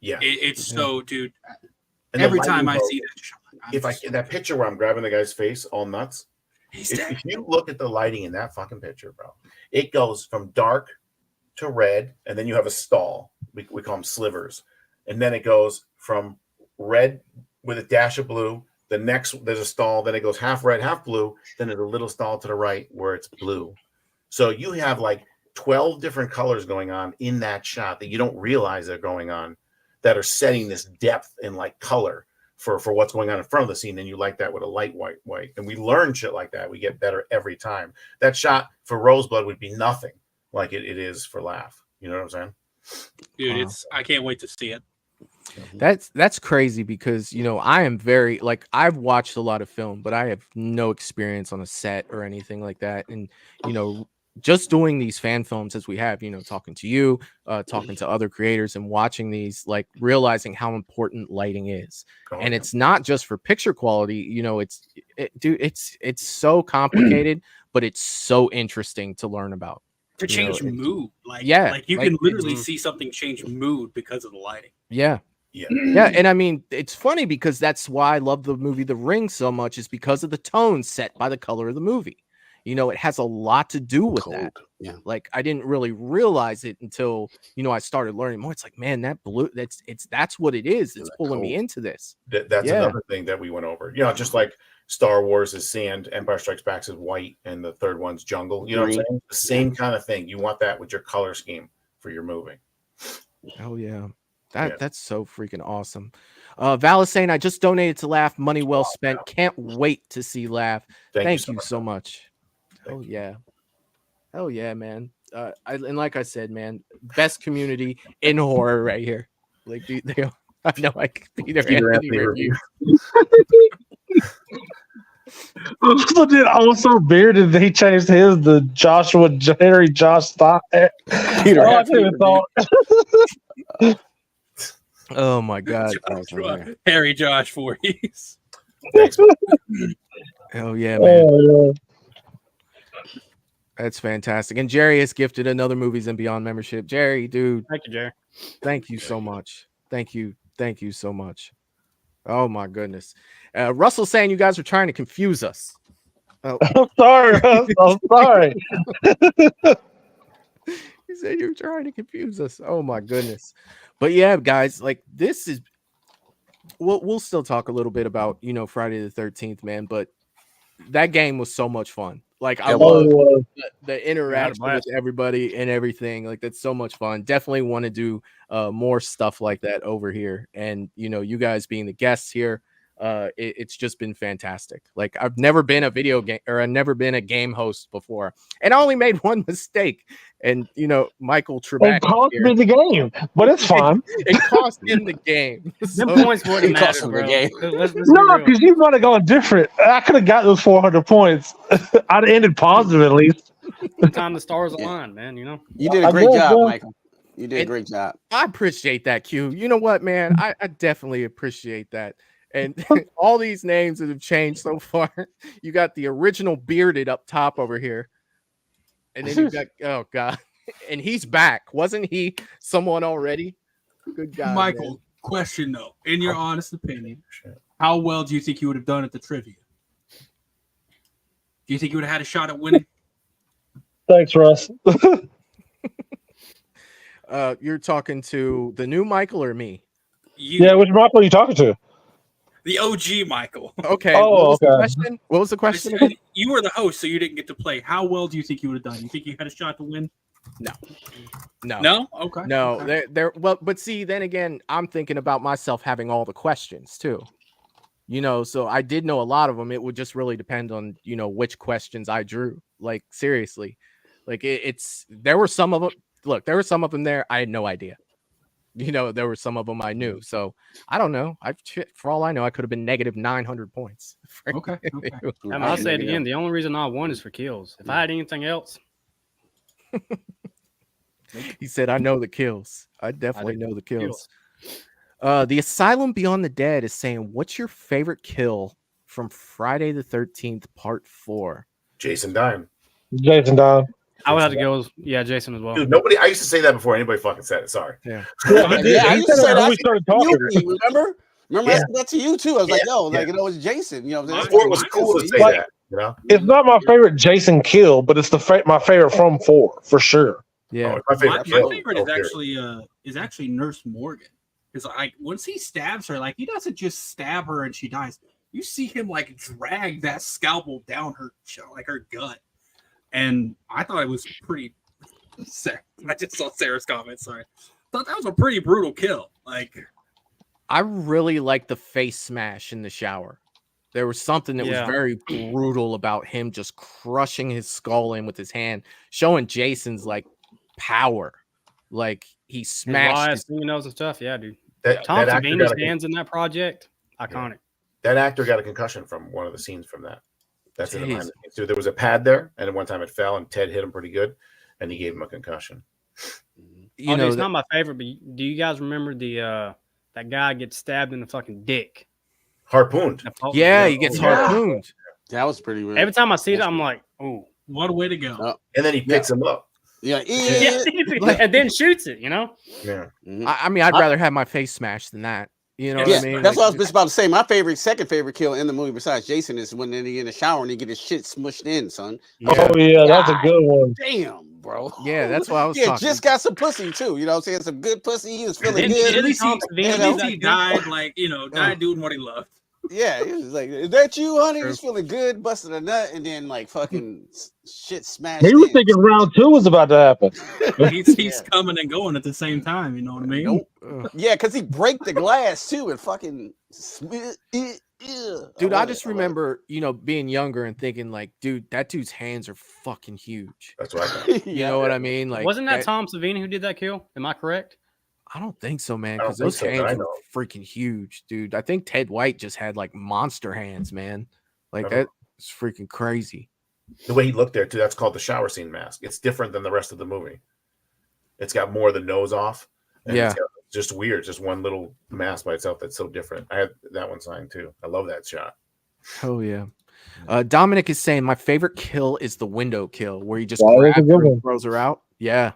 I: Yeah.
K: It's so, dude.
I: And
K: every time I see that shot,
I: that picture where I'm grabbing the guy's face all nuts. If you look at the lighting in that fucking picture, bro, it goes from dark to red, and then you have a stall. We call them slivers. And then it goes from red with a dash of blue. The next, there's a stall. Then it goes half red, half blue. Then there's a little stall to the right where it's blue. So you have like 12 different colors going on in that shot that you don't realize are going on that are setting this depth and like color for what's going on in front of the scene. And you like that with a light white. And we learn shit like that. We get better every time. That shot for Rosebud would be nothing like it is for Laugh. You know what I'm saying?
K: Dude, I can't wait to see it.
B: That's crazy because, you know, I am very like I've watched a lot of film, but I have no experience on a set or anything like that. And, you know, just doing these fan films as we have, you know, talking to you, talking to other creators and watching these, like realizing how important lighting is. And it's not just for picture quality, you know, it's so complicated, but it's so interesting to learn about.
K: To change mood. Like you can literally see something change mood because of the lighting.
B: Yeah. And I mean, it's funny because that's why I love the movie The Ring so much, is because of the tone set by the color of the movie. You know, it has a lot to do with that.
J: Yeah.
B: Like I didn't really realize it until, you know, I started learning more. It's like, man, that blue, that's what it is. It's pulling me into this.
I: That's another thing that we went over. You know, just like Star Wars is sand, Empire Strikes Back is white, and the third one's jungle. You know what I'm saying? The same kind of thing. You want that with your color scheme for your movie.
B: Oh yeah. That's so freaking awesome. Val is saying, I just donated to Laugh. Money well spent. Can't wait to see Laugh. Thank you so much. Oh yeah. Oh yeah, man. And like I said, man, best community in horror right here. Like I know I could be there. Anthony review.
G: Did also bearded. They changed his to Joshua Jerry Josh Stein.
B: Oh my god.
K: Harry Josh Voorhees.
B: Oh yeah, man. That's fantastic. And Jerry has gifted another Movies and Beyond membership. Jerry, dude.
F: Thank you, Jerry.
B: Thank you so much. Thank you so much. Oh my goodness. Russell's saying you guys are trying to confuse us. Oh.
G: I'm sorry, Russ. I'm sorry.
B: He said you're trying to confuse us. Oh my goodness. But yeah, guys, like this is we'll still talk a little bit about, you know, Friday the 13th, man, but that game was so much fun. Like I love the interaction with everybody and everything. Like that's so much fun. Definitely want to do more stuff like that over here. And you know, you guys being the guests here, It's just been fantastic. Like I've never been a video game or I've never been a game host before, and I only made one mistake. And Michael Trebek,
G: it cost me the game, but it's fine.
B: It cost him the game.
F: The points wouldn't matter, bro. Let's
G: No, because you might have gone different. I could have got those 400 points. I'd have ended positive at least.
F: Time the stars aligned, man.
J: You did a great job, Michael. You did a great job.
B: I appreciate that, Q. You know what, man? I definitely appreciate that. And all these names that have changed so far. You got the original bearded up top over here. And then you got, oh God. And he's back. Wasn't he someone already? Good guy.
K: Michael,
B: man.
K: Question though. In your honest opinion, how well do you think you would have done at the trivia? Do you think you would have had a shot at winning?
G: Thanks, Russ.
B: You're talking to the new Michael or me?
G: Yeah, which Michael are you talking to?
K: The OG Michael.
B: Okay.
G: Oh,
B: what was
G: okay.
B: the question? What was the question again?
K: You were the host, so you didn't get to play. How well do you think you would have done? You think you had a shot to win?
B: No.
K: Okay.
B: No.
K: Okay.
B: They're well, but see, then again, I'm thinking about myself having all the questions too. So I did know a lot of them. It would just really depend on which questions I drew. Like seriously, like there were some of them. Look, there were some of them there. I had no idea. There were some of them I knew. So I don't know. For all I know, I could have been negative 900 points.
K: Okay.
F: I'll say it again. The only reason I won is for kills. If I had anything else,
B: he said, "I know the kills. I definitely know the kills." The Asylum Beyond the Dead is saying, "What's your favorite kill from Friday the 13th, Part 4?"
I: Jason dying.
G: Jason dying.
F: I would have to go. Yeah, Jason as well.
I: Dude, nobody. I used to say that before anybody fucking said it. Sorry.
B: Yeah.
J: I used to say that.
G: We started talking.
J: Remember? I said that to you too. I was like, "Yo, it's Jason."
I: Before it was cool to say that.
G: It's not my favorite Jason kill, but it's my favorite from 4 for sure.
B: Yeah,
I: my
K: My
I: favorite.
K: favorite is actually Nurse Morgan. Because like once he stabs her, like he doesn't just stab her and she dies. You see him like drag that scalpel down her gut. And I thought it was pretty. I just saw Sarah's comment. Sorry, thought that was a pretty brutal kill. Like,
B: I really like the face smash in the shower. There was something that was very brutal about him just crushing his skull in with his hand, showing Jason's like power. Like he smashed
F: his nose and stuff. Yeah, dude.
I: Tom
F: Savini's hands in that project, iconic.
I: That actor got a concussion from one of the scenes from that. That's in the behind the scenes too. There was a pad there, and at one time it fell, and Ted hit him pretty good, and he gave him a concussion.
F: It's not my favorite, but do you guys remember that guy gets stabbed in the fucking dick?
I: Harpooned.
B: Yeah, he gets harpooned.
J: That was pretty weird.
F: Every time I see that, I'm like, "Oh,
K: what a way to go!"
I: And then he picks him up.
J: Yeah,
F: and then shoots it.
I: Yeah.
B: I mean, I'd rather have my face smashed than that. What I mean?
J: That's what I was just about to say. My second favorite kill in the movie besides Jason is when he in the shower and he get his shit smushed in, son.
G: Oh yeah, that's a good one.
J: Damn, bro.
B: Yeah, that's what I was talking.
J: Just got some pussy too. You know what I'm saying? Some good pussy. He was feeling good.
K: At least he died died doing what he loved.
J: Yeah, he was like, "Is that you, honey?" He's feeling good, busting a nut, and then like fucking shit smashed.
G: He was thinking round 2 was about to happen.
K: He's coming and going at the same time. You know what I mean?
J: Nope. Yeah, because he break the glass too and fucking.
B: Dude, I just remember, being younger and thinking like, dude, that dude's hands are fucking huge.
I: That's what I thought.
B: You know what I mean? Like,
F: wasn't that Tom Savini who did that kill? Am I correct?
B: I don't think so, man, because those hands were freaking huge, dude. I think Ted White just had like monster hands, man. Like that's freaking crazy.
I: The way he looked there too, that's called the shower scene mask. It's different than the rest of the movie. It's got more of the nose off. And it's just weird. Just one little mask by itself that's so different. I had that one signed too. I love that shot.
B: Oh yeah. Dominic is saying my favorite kill is the window kill where he just throws her out. Yeah.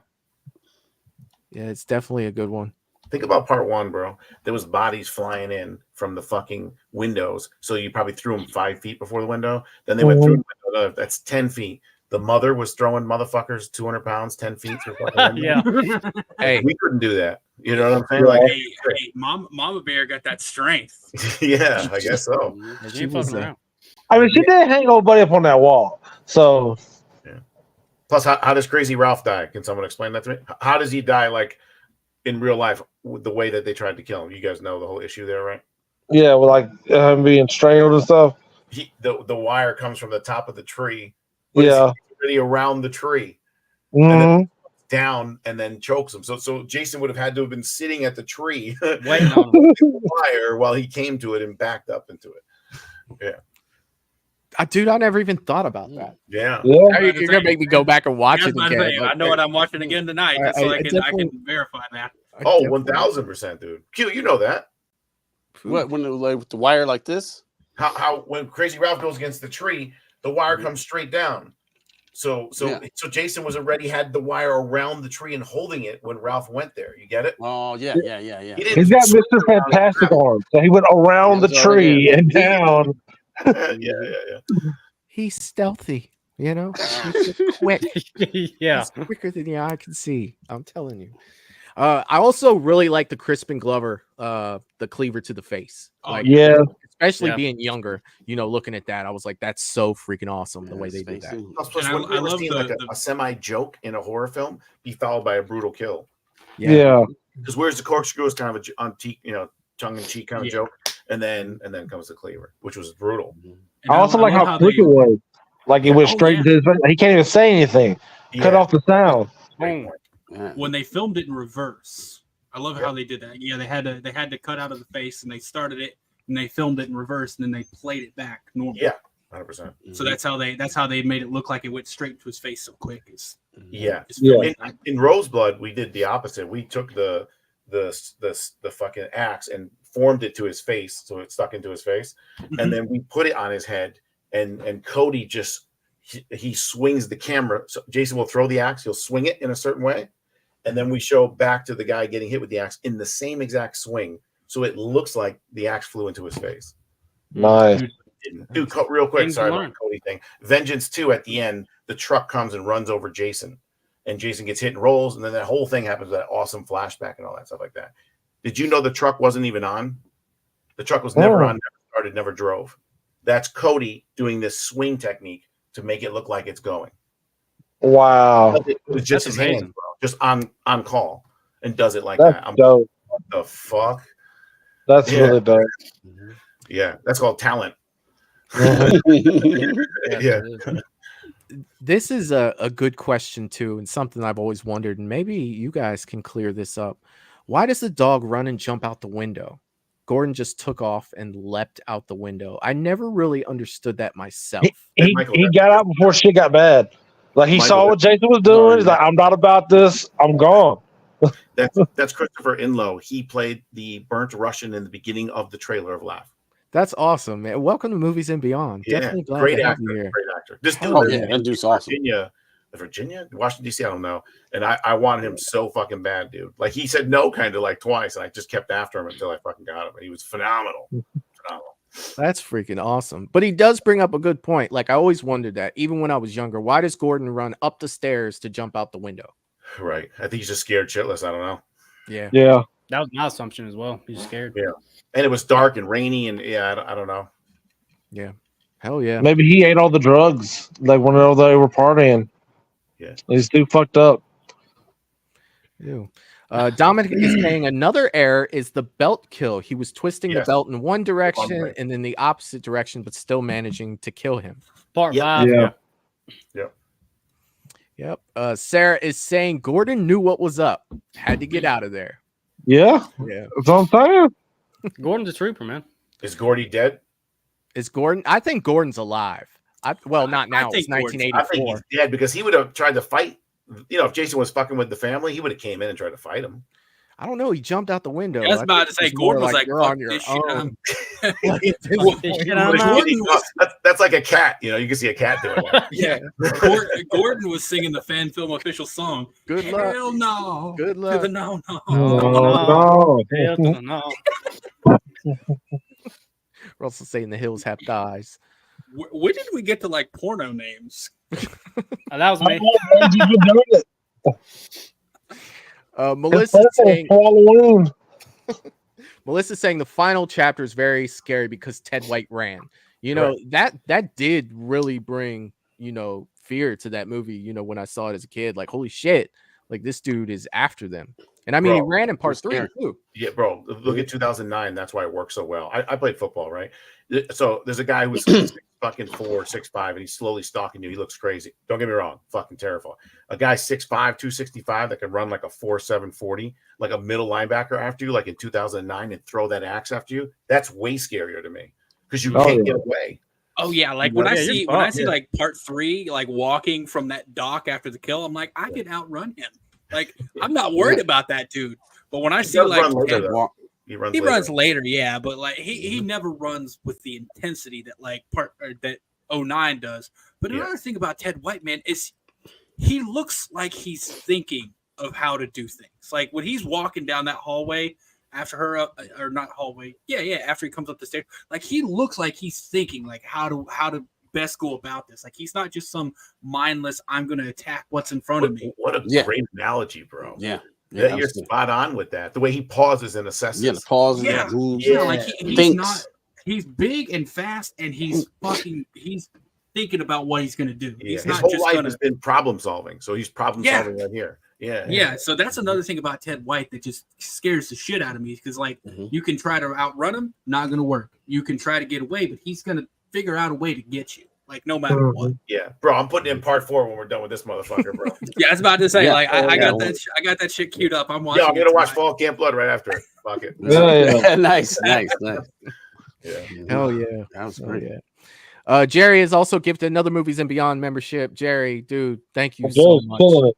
B: Yeah, it's definitely a good one.
I: Think about part 1, bro. There was bodies flying in from the fucking windows. So you probably threw them 5 feet before the window. Then they went through the window. That's 10 feet. The mother was throwing motherfuckers 200 pounds, 10 feet through fucking window. Hey, we couldn't do that. You know what I'm saying? Like,
K: hey, Mama Bear got that strength.
I: Yeah, I guess so.
G: She did hang old buddy up on that wall. So.
I: Plus, how does Crazy Ralph die? Can someone explain that to me? How does he die, like, in real life, with the way that they tried to kill him? You guys know the whole issue there, right?
G: Yeah, with like him being strangled and stuff.
I: The wire comes from the top of the tree. But
G: Yeah.
I: it's already around the tree.
G: Mm-hmm.
I: And then down and then chokes him. So Jason would have had to have been sitting at the tree
F: waiting on him.
I: the wire while he came to it and backed up into it. Yeah.
B: Dude, I never even thought about that.
I: Yeah.
B: You're gonna make me go back and watch it again.
K: I know what I'm watching again tonight, so I can verify that.
I: Oh, 1000%, dude. Q, you know that.
J: What when with the wire like this?
I: How when Crazy Ralph goes against the tree, the wire comes straight down. So Jason was already had the wire around the tree and holding it when Ralph went there. You get it?
J: Oh yeah.
G: He's got Mr. Fantastic arms, so he went around the tree and down.
I: Yeah.
B: He's stealthy, you know. He's quick.
F: Yeah,
B: he's quicker than the eye can see. I'm telling you. I also really like the Crispin Glover, the cleaver to the face. Like, especially being younger, you know, looking at that, I was like, that's so freaking awesome the way they did that.
I: Plus, when I love seeing like a semi joke in a horror film be followed by a brutal kill.
G: Yeah.
I: Because where's the corkscrew is kind of a tongue in cheek kind of joke, and then comes the cleaver, which was brutal.
G: I also like how quick it was. Like it went straight to his face. He can't even say anything. Cut off the sound.
K: When they filmed it in reverse, I love how they did that. Yeah, they had to cut out of the face, and they started it and they filmed it in reverse, and then they played it back normal.
I: Yeah, 100%.
K: So that's how they made it look like it went straight to his face so quick. In
I: Roseblood, we did the opposite. We took the fucking axe and formed it to his face, so it stuck into his face, and then we put it on his head, and Cody just he swings the camera. So Jason will throw the axe, he'll swing it in a certain way, and then we show back to the guy getting hit with the axe in the same exact swing, so it looks like the axe flew into his face.
G: Nice.
I: Dude, real quick, sorry about the Cody thing. Vengeance 2 at the end, the truck comes and runs over Jason, and Jason gets hit and rolls, and then that whole thing happens, that awesome flashback and all that stuff like that. Did you know the truck wasn't even on? The truck was never on, never started, never drove. That's Cody doing this swing technique to make it look like it's going.
G: Wow.
I: It was just his hands, bro, just on call, and does it like
G: that's
I: that. I'm
G: dope.
I: What the fuck?
G: That's really dope.
I: Yeah, that's called talent.
B: Yeah. This is a good question too, and something I've always wondered, and maybe you guys can clear this up. Why does the dog run and jump out the window? Gordon just took off and leapt out the window. I never really understood that myself.
G: He got out before shit got bad. Like he saw what Jason was doing. He's like, I'm not about this. I'm gone.
I: That's Christopher Inlow. He played the burnt Russian in the beginning of the trailer of Laugh.
B: That's awesome, man. Welcome to Movies and Beyond.
I: Yeah,
B: definitely glad
I: great
B: to have
I: actor.
B: you here.
I: Great actor. This dude,
J: that dude's awesome.
I: Virginia, Washington D.C. I don't know, and I wanted him so fucking bad, dude. Like he said no, kind of like twice, and I just kept after him until I fucking got him. And he was phenomenal.
B: That's freaking awesome. But he does bring up a good point. Like I always wondered that, even when I was younger, why does Gordon run up the stairs to jump out the window?
I: Right. I think he's just scared shitless. I don't know.
B: Yeah.
F: That was my assumption as well. He's scared.
I: Yeah. And it was dark and rainy, and I don't know.
B: Yeah. Hell yeah.
G: Maybe he ate all the drugs like whenever they were partying.
I: Yeah.
G: He's too fucked up.
B: Ew. Dominic is saying another error is the belt kill. He was twisting the belt in one direction and then the opposite direction, but still managing to kill him.
F: Part 5.
I: Yep.
B: Sarah is saying Gordon knew what was up. Had to get out of there.
G: Yeah. That's what I'm saying.
F: Gordon's a trooper, man.
I: Is Gordy dead?
B: Is Gordon? I think Gordon's alive. Not now. It's 1984.
I: I think he's dead because he would have tried to fight. You know, if Jason was fucking with the family, he would have came in and tried to fight him.
B: I don't know. He jumped out the window.
K: I was about to say Gordon was like,
B: you're on your own.
I: That's like a cat. You know, you can see a cat doing that.
K: Yeah. Gordon was singing the fan film official song.
B: Good luck.
K: Hell no.
B: Good luck.
K: To the no.
B: We're also saying the hills have thighs.
K: When did we get to like porno names?
F: That was me.
B: Melissa saying
G: Halloween.
B: Melissa's saying the final chapter is very scary because Ted White ran. You know, that did really bring, fear to that movie, when I saw it as a kid. Like, holy shit, like this dude is after them. And I mean, he
I: Bro,
B: ran in part 3
J: scary.
B: too.
I: Yeah, bro. Look at 2009. That's why it worked so well. I played football, right? So there's a guy who's 6'4", 6'5", and he's slowly stalking you. He looks crazy. Don't get me wrong. Fucking terrifying. A guy 6'5", 265 that can run like a 4.7 40, like a middle linebacker after you, like in 2009, and throw that axe after you. That's way scarier to me because you can't get away.
K: Oh yeah, like when I see like part 3, like walking from that dock after the kill, I'm like, I can outrun him. Like I'm not worried about that dude. But when I see like he runs later, yeah, but like he never runs with the intensity that like that 09 does. But another thing about Ted White, man, is he looks like he's thinking of how to do things. Like when he's walking down that hallway after her or not hallway, after he comes up the stairs, like he looks like he's thinking like how to best go about this. Like he's not just some mindless, I'm going to attack what's in front of me.
I: What a great analogy, bro.
J: Yeah.
I: Yeah, you're spot on with that. The way he pauses and assesses.
J: Yeah, the pauses.
K: Yeah, like he's big and fast, and he's thinking about what he's going to do.
I: Yeah.
K: He's
I: His
K: not
I: whole
K: just
I: life
K: gonna...
I: has been problem solving, so he's problem solving right here. Yeah.
K: So that's another thing about Ted White that just scares the shit out of me because, like, you can try to outrun him, not going to work. You can try to get away, but he's going to figure out a way to get you. Like no matter what.
I: Yeah, bro. I'm putting in part 4 when we're done with this motherfucker, bro.
K: Yeah, I was about to say, I got that shit queued up. I'm watching.
I: Yeah, I'm gonna watch Fall Camp Blood right after it. Fuck it.
J: Nice.
I: Yeah.
B: Hell yeah.
J: That was great.
B: Yeah. Jerry has also gifted another Movies and Beyond membership. Jerry, dude, thank you so much.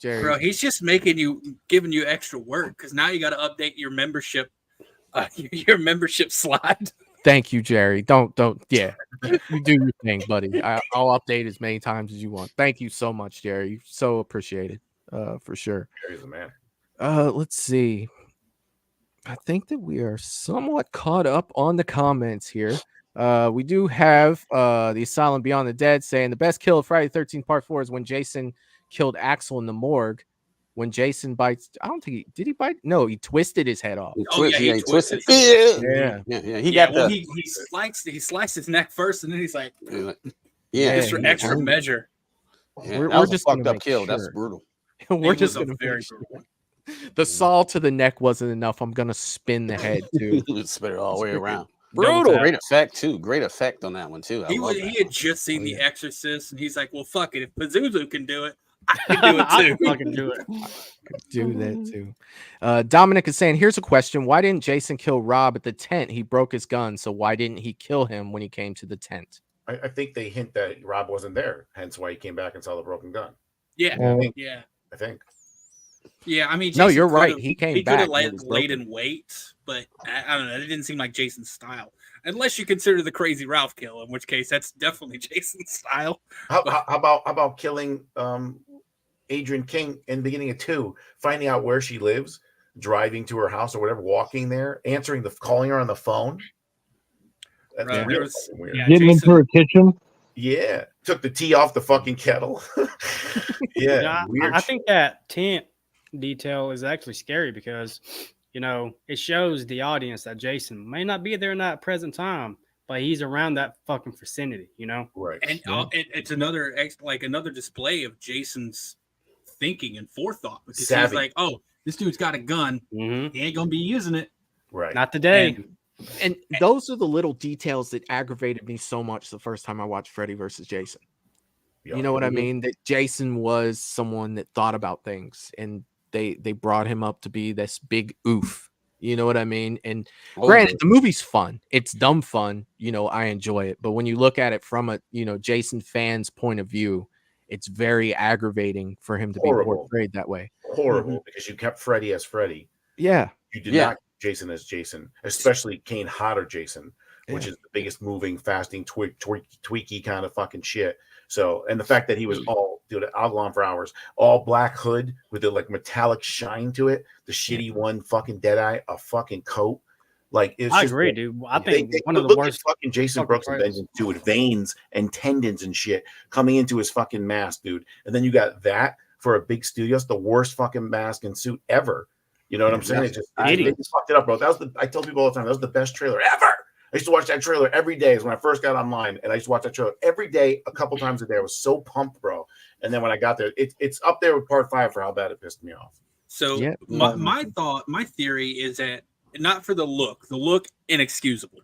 B: Jerry.
K: Bro, he's just giving you extra work because now you got to update your membership slide.
B: Thank you, Jerry. Don't. Yeah, you do your thing, buddy. I'll update as many times as you want. Thank you so much, Jerry. So appreciated, for sure.
I: Jerry's a man.
B: Let's see. I think that we are somewhat caught up on the comments here. We do have the Asylum Beyond the Dead saying the best kill of Friday the 13th Part 4 is when Jason killed Axel in the morgue. When Jason bites, I don't think did he bite? No, he twisted his head off.
J: He twisted.
B: Yeah.
K: He sliced his neck first, and then he's like,
J: just
K: for extra measure.
J: Yeah, we're just fucked up kill. Sure. That's brutal.
B: We're just gonna very brutal. The saw to the neck wasn't enough. I'm gonna spin the head too.
J: Spin it all the way around.
B: Brutal.
J: Great effect too. Great effect on that one too.
K: He had just seen The Exorcist, and he's like, "Well, fuck it. If Pazuzu can do it, I can do it too.
F: I can do it.
B: Do that too." Dominic is saying, "Here's a question: why didn't Jason kill Rob at the tent? He broke his gun, so why didn't he kill him when he came to the tent?"
I: I think they hint that Rob wasn't there, hence why he came back and saw the broken gun.
K: Yeah.
I: I think.
K: Yeah, I mean,
B: Jason, no, you're right. He came back.
K: He could have laid in wait, but I don't know. It didn't seem like Jason's style, unless you consider the Crazy Ralph kill, in which case that's definitely Jason's style.
I: How about killing Adrian King in the beginning of 2, finding out where she lives, driving to her house or whatever, walking there, calling her on the phone. That's weird.
G: Yeah, getting into her kitchen.
I: Yeah, took the tea off the fucking kettle.
F: I think that tent detail is actually scary because, it shows the audience that Jason may not be there in that present time, but he's around that fucking vicinity,
I: Right.
K: And it's another display of Jason's thinking and forethought because he's like, oh, this dude's got a gun.
F: Mm-hmm.
K: He ain't gonna be using it.
I: Right.
F: Not today.
B: And those are the little details that aggravated me so much the first time I watched Freddy versus Jason. You know what I mean? That Jason was someone that thought about things, and they brought him up to be this big oof. You know what I mean? And granted, the movie's fun. It's dumb fun. I enjoy it. But when you look at it from a Jason fan's point of view, it's very aggravating for him to be portrayed that way.
I: Horrible, because you kept Freddy as Freddy.
B: Yeah.
I: You did not Jason as Jason, especially Kane Hodder Jason, which is the biggest moving, fasting, tweaky kind of fucking shit. So, and the fact that he was I'll go on for hours, all black hood with the like metallic shine to it, the shitty one, fucking Deadeye, a fucking coat. Like,
F: I agree, dude. I think one of the worst
I: fucking Jason Brooks and Vengeance do with veins and tendons and shit coming into his fucking mask, dude. And then you got that for a big studio. It's the worst fucking mask and suit ever. You know what I'm saying? They just fucked it up, bro. I tell people all the time, that was the best trailer ever. I used to watch that trailer every day when I first got online, and I used to watch that trailer every day, a couple times a day. I was so pumped, bro. And then when I got there, it's up there with part 5 for how bad it pissed me off.
K: So
B: Yeah.
K: my theory is that not for the look inexcusable.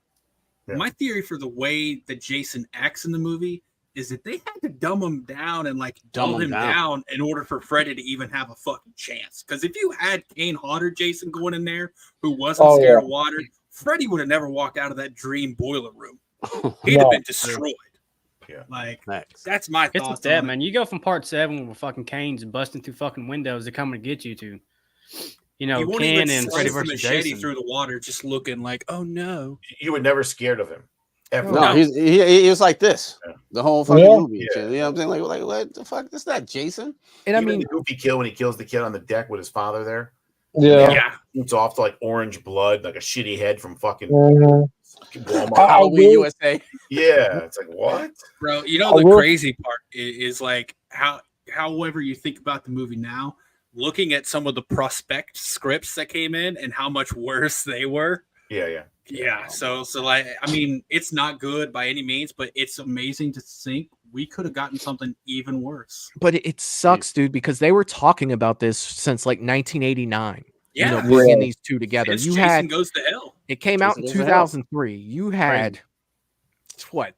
I: Yeah.
K: My theory for the way that Jason acts in the movie is that they had to dumb him down and like dull him down in order for Freddy to even have a fucking chance. Because if you had Kane Hodder Jason going in there who wasn't scared of water, Freddy would have never walked out of that dream boiler room. He'd have been destroyed.
I: Yeah,
K: like that's my
F: it's
K: thoughts.
F: That man, you go from part 7 with fucking Kane's busting through fucking windows, they're coming to get you to, you know, Ken and Freddy versus
K: machete
F: Jason
K: through the water, just looking like, oh no.
I: You were never scared of him. Ever.
J: No, he was like this the whole fucking movie.
I: Yeah.
J: You know what I'm saying? Like what the fuck? This is not Jason.
B: And
I: even the goofy kill when he kills the kid on the deck with his father there.
G: Yeah.
I: It's off to like orange blood, like a shitty head from fucking
J: Halloween USA.
I: Yeah, it's like what,
K: bro? You know the crazy part is like however you think about the movie now, looking at some of the prospect scripts that came in and how much worse they were. Yeah. So like, I mean, it's not good by any means, but it's amazing to think we could have gotten something even worse.
B: But it sucks, dude, because they were talking about this since like 1989.
K: Yeah,
B: you know, bringing these two together.
K: Since
B: You
K: Jason
B: had
K: Goes to Hell.
B: It came out in 2003. You had what,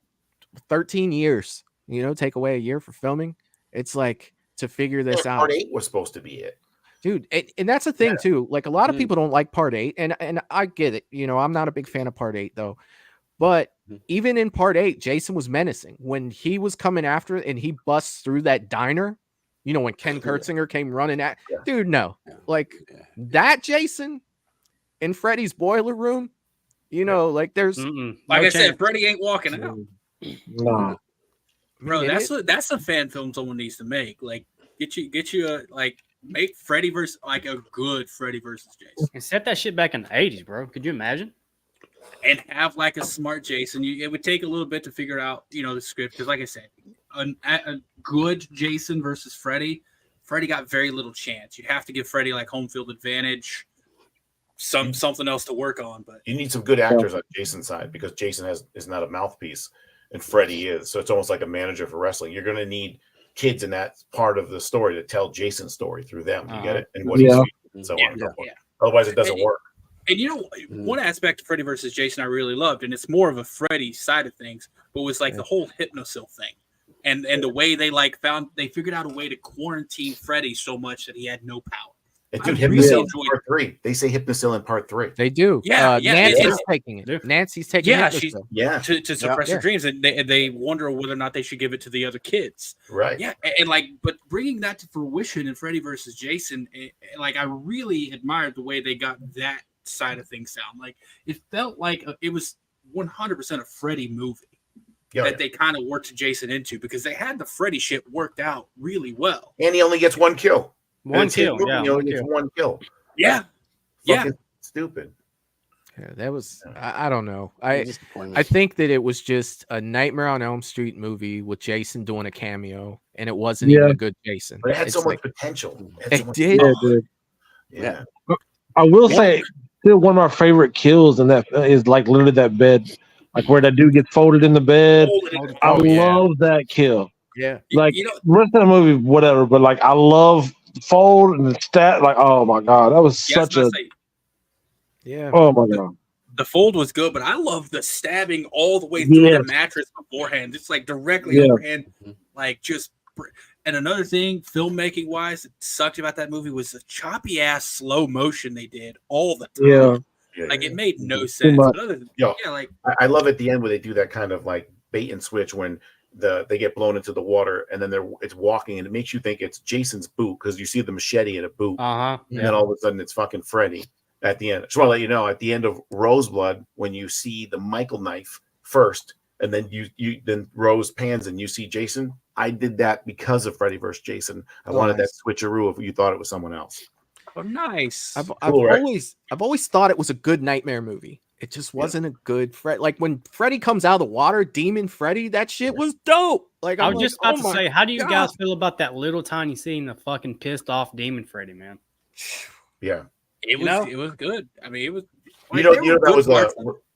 B: 13 years? You know, take away a year for filming. It's like to figure this out.
I: Part 8 was supposed to be it,
B: dude, and that's the thing too. Like a lot of people don't like part 8, and I get it. You know, I'm not a big fan of part 8 though. But even in part 8, Jason was menacing when he was coming after it and he busts through that diner. You know, when Ken Kurtzinger came running at, dude, like that Jason in Freddy's boiler room. You know, like there's
K: like I said, Freddy ain't walking out.
G: No,
K: bro, that's a fan film someone needs to make. Like, get you a like. Make Freddy versus like a good Freddy versus Jason.
F: And set that shit back in the 80s, bro. Could you imagine?
K: And have like a smart Jason. It would take a little bit to figure out, you know, the script. Because like I said, a good Jason versus Freddy got very little chance. You'd have to give Freddy like home field advantage, something else to work on. But
I: you need some good actors on Jason's side because Jason is not a mouthpiece and Freddy is. So it's almost like a manager for wrestling. You're going to need kids in that part of the story to tell Jason's story through them. You get it? And what he's feeling and so on and so forth. Otherwise, it doesn't work.
K: And you know, one aspect of Freddy versus Jason I really loved, and it's more of a Freddy side of things, but was like the whole Hypnosil thing. And the way they figured out a way to quarantine Freddy so much that he had no power.
I: And dude, Hypnosil in part 3. They say Hypnosil in part 3.
B: They do. Nancy's taking it. Nancy's taking it.
K: To suppress her dreams, and they wonder whether or not they should give it to the other kids.
I: Right.
K: Yeah, and like, but bringing that to fruition in Freddy versus Jason, like I really admired the way they got that side of things down. Like it felt like it was 100% a Freddy movie that they kind of worked Jason into because they had the Freddy shit worked out really well.
I: And he only gets one kill.
F: One kill.
I: He only gets one kill.
K: Yeah.
I: Fucking stupid.
B: Yeah, that was I don't know. I think that it was just a Nightmare on Elm Street movie with Jason doing a cameo, and it wasn't even a good Jason.
I: But it had so much potential.
B: It did.
I: Yeah.
G: I will say, still one of my favorite kills in that is like literally that bed, like where that dude gets folded in the bed. I love that kill.
B: Yeah,
G: like rest of the movie, whatever. But like, I love fold and the stat. Like, oh my god, that was such a. Oh my god.
K: The fold was good, but I love the stabbing all the way through the mattress beforehand. It's like directly overhand, like just. And another thing, filmmaking wise, that sucked about that movie was the choppy ass slow motion they did all the time. Like it made no sense.
I: I love at the end where they do that kind of like bait and switch when they get blown into the water and then it's walking and it makes you think it's Jason's boot because you see the machete in a boot, and then all of a sudden it's fucking Freddy at the end. Just want to let you know, at the end of Roseblood, when you see the Michael knife first, and then you then Rose pans and you see Jason. I did that because of Freddy vs. Jason. I wanted that switcheroo if you thought it was someone else.
K: Oh, nice.
B: I've always thought it was a good Nightmare movie. It just wasn't a good Freddy. Like when Freddy comes out of the water, Demon Freddy, that shit was dope. Like
F: I was just about to say, how do you guys feel about that little tiny scene of fucking pissed off Demon Freddy, man?
I: Yeah,
K: it was good. I mean, it was.
I: Like,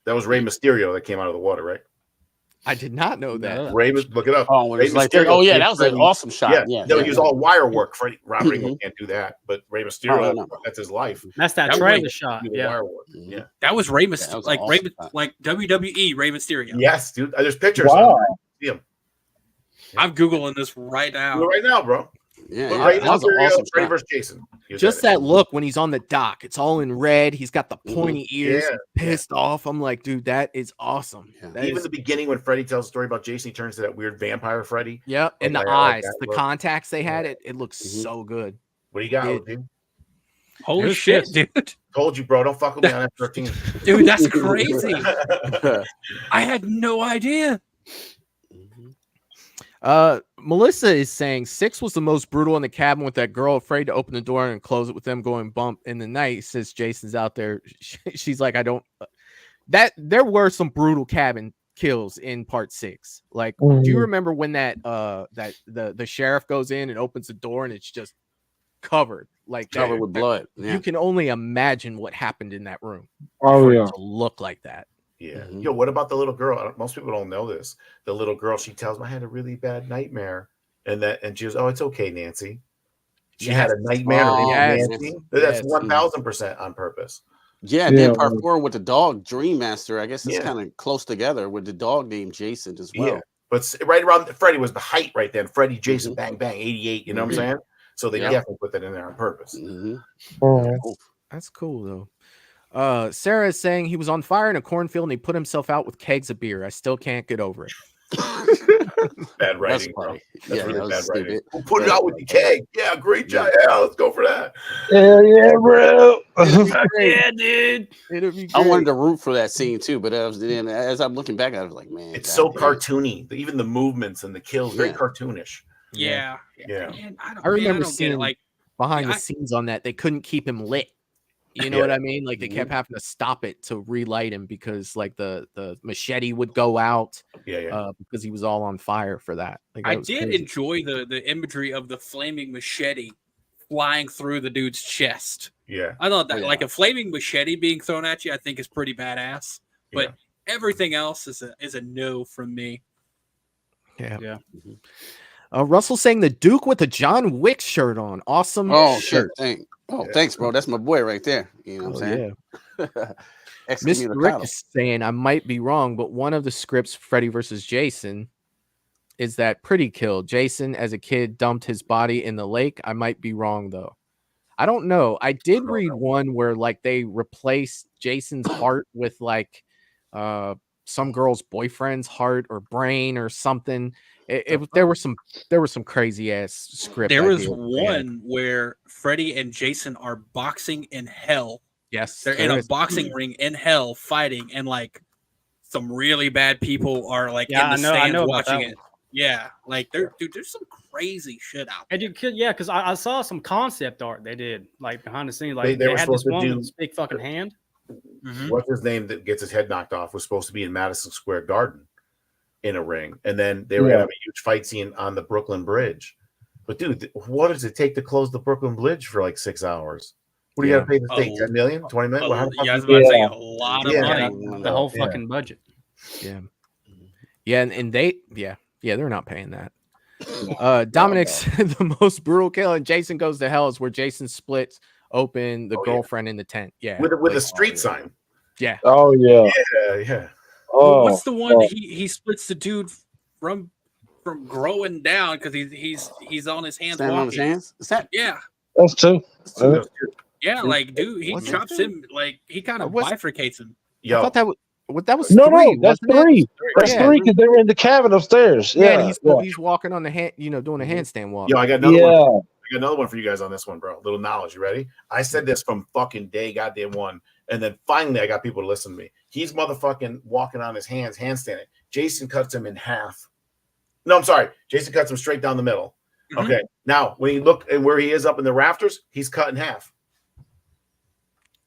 I: that was Rey Mysterio that came out of the water, right?
B: I did not know that.
I: Rey, look it up.
J: Oh, when
I: Rey
J: it's like that.
I: Mysterio
J: Oh yeah,
I: saved
J: that was an
I: Freddy.
J: awesome shot.
I: Yeah,
J: Yeah,
I: no,
J: yeah.
I: he was all wire work. Freddie Robert
J: Mhm.
I: Engel can't do that, but Rey Mysterio,
J: no.
I: that's his life.
F: That's that
K: That
F: trailer
K: was-
F: shot.
I: He was
F: Yeah.
I: wire work.
J: Mhm.
I: Yeah.
K: That was Rey
J: that
K: Mysterio,
J: was
K: like
J: an
K: Rey,
J: awesome shot.
K: like WWE Rey Mysterio.
I: Yes, dude. There's pictures.
G: Wow.
I: See him.
K: I'm googling this right now.
I: Do it right now, bro.
J: Yeah,
I: But
J: yeah,
I: Rey
J: that was an
I: Mysterio,
J: awesome
I: Freddy
J: shot.
I: versus Jason. He was
B: Just
I: at it.
B: that look when he's on the dock, it's all in red. He's got the pointy ears,
I: Yeah,
B: pissed off. I'm like, dude, that is awesome.
J: Yeah.
B: That
I: Even
B: is-
I: the beginning when Freddy tells a story about Jason, he turns to that weird vampire Freddy.
B: yeah, and
I: Like,
B: the
I: I like
B: eyes,
I: that
B: the
I: look.
B: contacts they had, it looks
J: Mhm.
B: so good.
I: What do you got,
B: Yeah.
I: OG?
K: Holy
F: Who's
K: shit,
F: this?
K: dude!
I: Told you, bro. Don't fuck with me on F-13.
K: Dude, that's crazy. I had no idea.
B: Melissa is saying 6 was the most brutal in the cabin with that girl afraid to open the door and close it with them going bump in the night. Says Jason's out there. She's like, I don't. That there were some brutal cabin kills in part 6. Like, do you remember when that the sheriff goes in and opens the door and it's just covered like that?
J: Covered with blood. Yeah.
B: You can only imagine what happened in that room.
G: Oh
B: for it
G: yeah.
B: to look like that.
I: Yeah.
J: Mhm.
I: Yo, what about the little girl? Most people don't know this. The little girl, she tells me I had a really bad nightmare. And she goes, oh, it's okay, Nancy. She had a nightmare.
J: Oh,
B: yes.
I: Nancy. That's
B: Yes.
I: 1000% on purpose.
J: Yeah, and then
G: Yeah.
J: part 4 with the dog, Dream Master. I guess it's
I: Yeah.
J: kind of close together with the dog named Jason as well.
I: Yeah. But right around Freddy was the height right then. Freddy, Jason,
J: Mhm.
I: bang, bang, 88. You know what I'm
J: Mhm.
I: saying? So they
J: Yeah.
I: definitely put that in there on purpose.
J: Mhm.
G: Mhm.
B: That's cool though. Sarah is saying he was on fire in a cornfield and he put himself out with kegs of beer. I still can't get over it.
I: Bad writing, bro.
J: funny.
I: That's
J: Yeah,
I: really
J: that was
I: bad writing.
J: stupid.
I: We'll put it out with the keg. Yeah, great job. Yeah, let's go for that.
G: Hell yeah, bro.
F: Yeah, dude.
B: It'd be
J: I
B: great.
J: wanted to root for that scene too, but then as I'm looking back, I was like, man,
I: It's so
J: goddamn.
I: cartoony. Even the movements and the kills, very
J: Yeah.
I: cartoonish.
K: Yeah.
I: Yeah.
K: Man,
B: I remember
K: don't get
B: seeing
K: it. Like,
B: behind
K: Yeah,
B: the scenes on that. They couldn't keep him lit. You know
I: Yeah.
B: what I mean? Like they kept having to stop it to relight him because like the machete would go out
I: Yeah.
B: because he was all on fire for that. Like,
K: I
B: that was
K: did
B: crazy.
K: enjoy the imagery of the flaming machete flying through the dude's chest.
I: Yeah.
K: I thought that
J: Yeah.
K: like a flaming machete being thrown at you, I think is pretty badass. But everything else is a no from me.
B: Yeah.
F: Yeah.
B: Russell saying the Duke with the John Wick shirt on. Awesome.
J: Oh shit!
B: shirt.
J: Thanks, bro. That's my boy right there. You know what I'm
B: Oh,
J: saying?
B: yeah. Mr. Rick is saying I might be wrong, but one of the scripts Freddy versus Jason is that pretty kill. Jason as a kid dumped his body in the lake. I might be wrong though. I don't know. I did read one where like they replaced Jason's heart with like some girl's boyfriend's heart or brain or something. There were some crazy ass script.
K: There was
B: ideas they had.
K: one where Freddy and Jason are boxing in hell.
B: Yes,
K: They're
B: there
K: in a
B: is.
K: boxing ring in hell fighting, and like some really bad people are like
F: Yeah,
K: in the
F: I
K: stands
F: know about
K: watching
F: that
K: it. Yeah, like there's some crazy shit out there.
F: And you could, yeah, because I saw some concept art they did like behind the scenes. Like
I: They
F: they,
I: were
F: had this
I: supposed to
F: one
I: do-
F: with this big fucking hand.
K: Mhm.
I: What's his name that gets his head knocked off was supposed to be in Madison Square Garden in a ring. And then they were going to have a huge fight scene on the Brooklyn Bridge. But dude, what does it take to close the Brooklyn Bridge for like 6 hours? What do you got to pay the state? 10 million? 20 million? Well, how the fuck
K: Yeah, I was
I: you-
K: about to say a lot of
I: Yeah.
K: money.
F: The whole
I: Yeah.
F: fucking budget.
B: Yeah, and they they're not paying that. Dominic's the most brutal kill, and Jason Goes to Hell is where Jason splits open the girlfriend in the tent. Yeah,
I: with a street sign.
B: Yeah.
G: Oh yeah.
I: Yeah.
G: Oh,
K: What's the one
G: oh.
K: that he splits the dude from growing down because he's on his hands
J: Standing
K: walking.
J: on his hands. Is that?
K: Yeah,
G: That's two.
K: yeah. Like dude, he
B: What's
K: chops
B: that?
K: him. Like he kind of
B: What's-
K: bifurcates him.
B: I
I: Yo,
B: thought that was
G: No,
B: three.
G: that's
B: wasn't it?
G: three. That's
B: Yeah.
G: three because they were in the cabin upstairs.
B: Yeah,
G: Yeah,
B: and he's walking on the hand, doing a handstand walk.
I: yo, I got another
G: yeah.
I: one. I got another one for you guys on this one, bro. Little knowledge. You ready? I said this from fucking day goddamn one. And then finally I got people to listen to me. He's motherfucking walking on his hands, handstanding. Jason cuts him in half. No, I'm sorry. Jason cuts him straight down the middle.
K: Mhm.
I: Okay. Now, when you look at where he is up in the rafters, he's cut in half.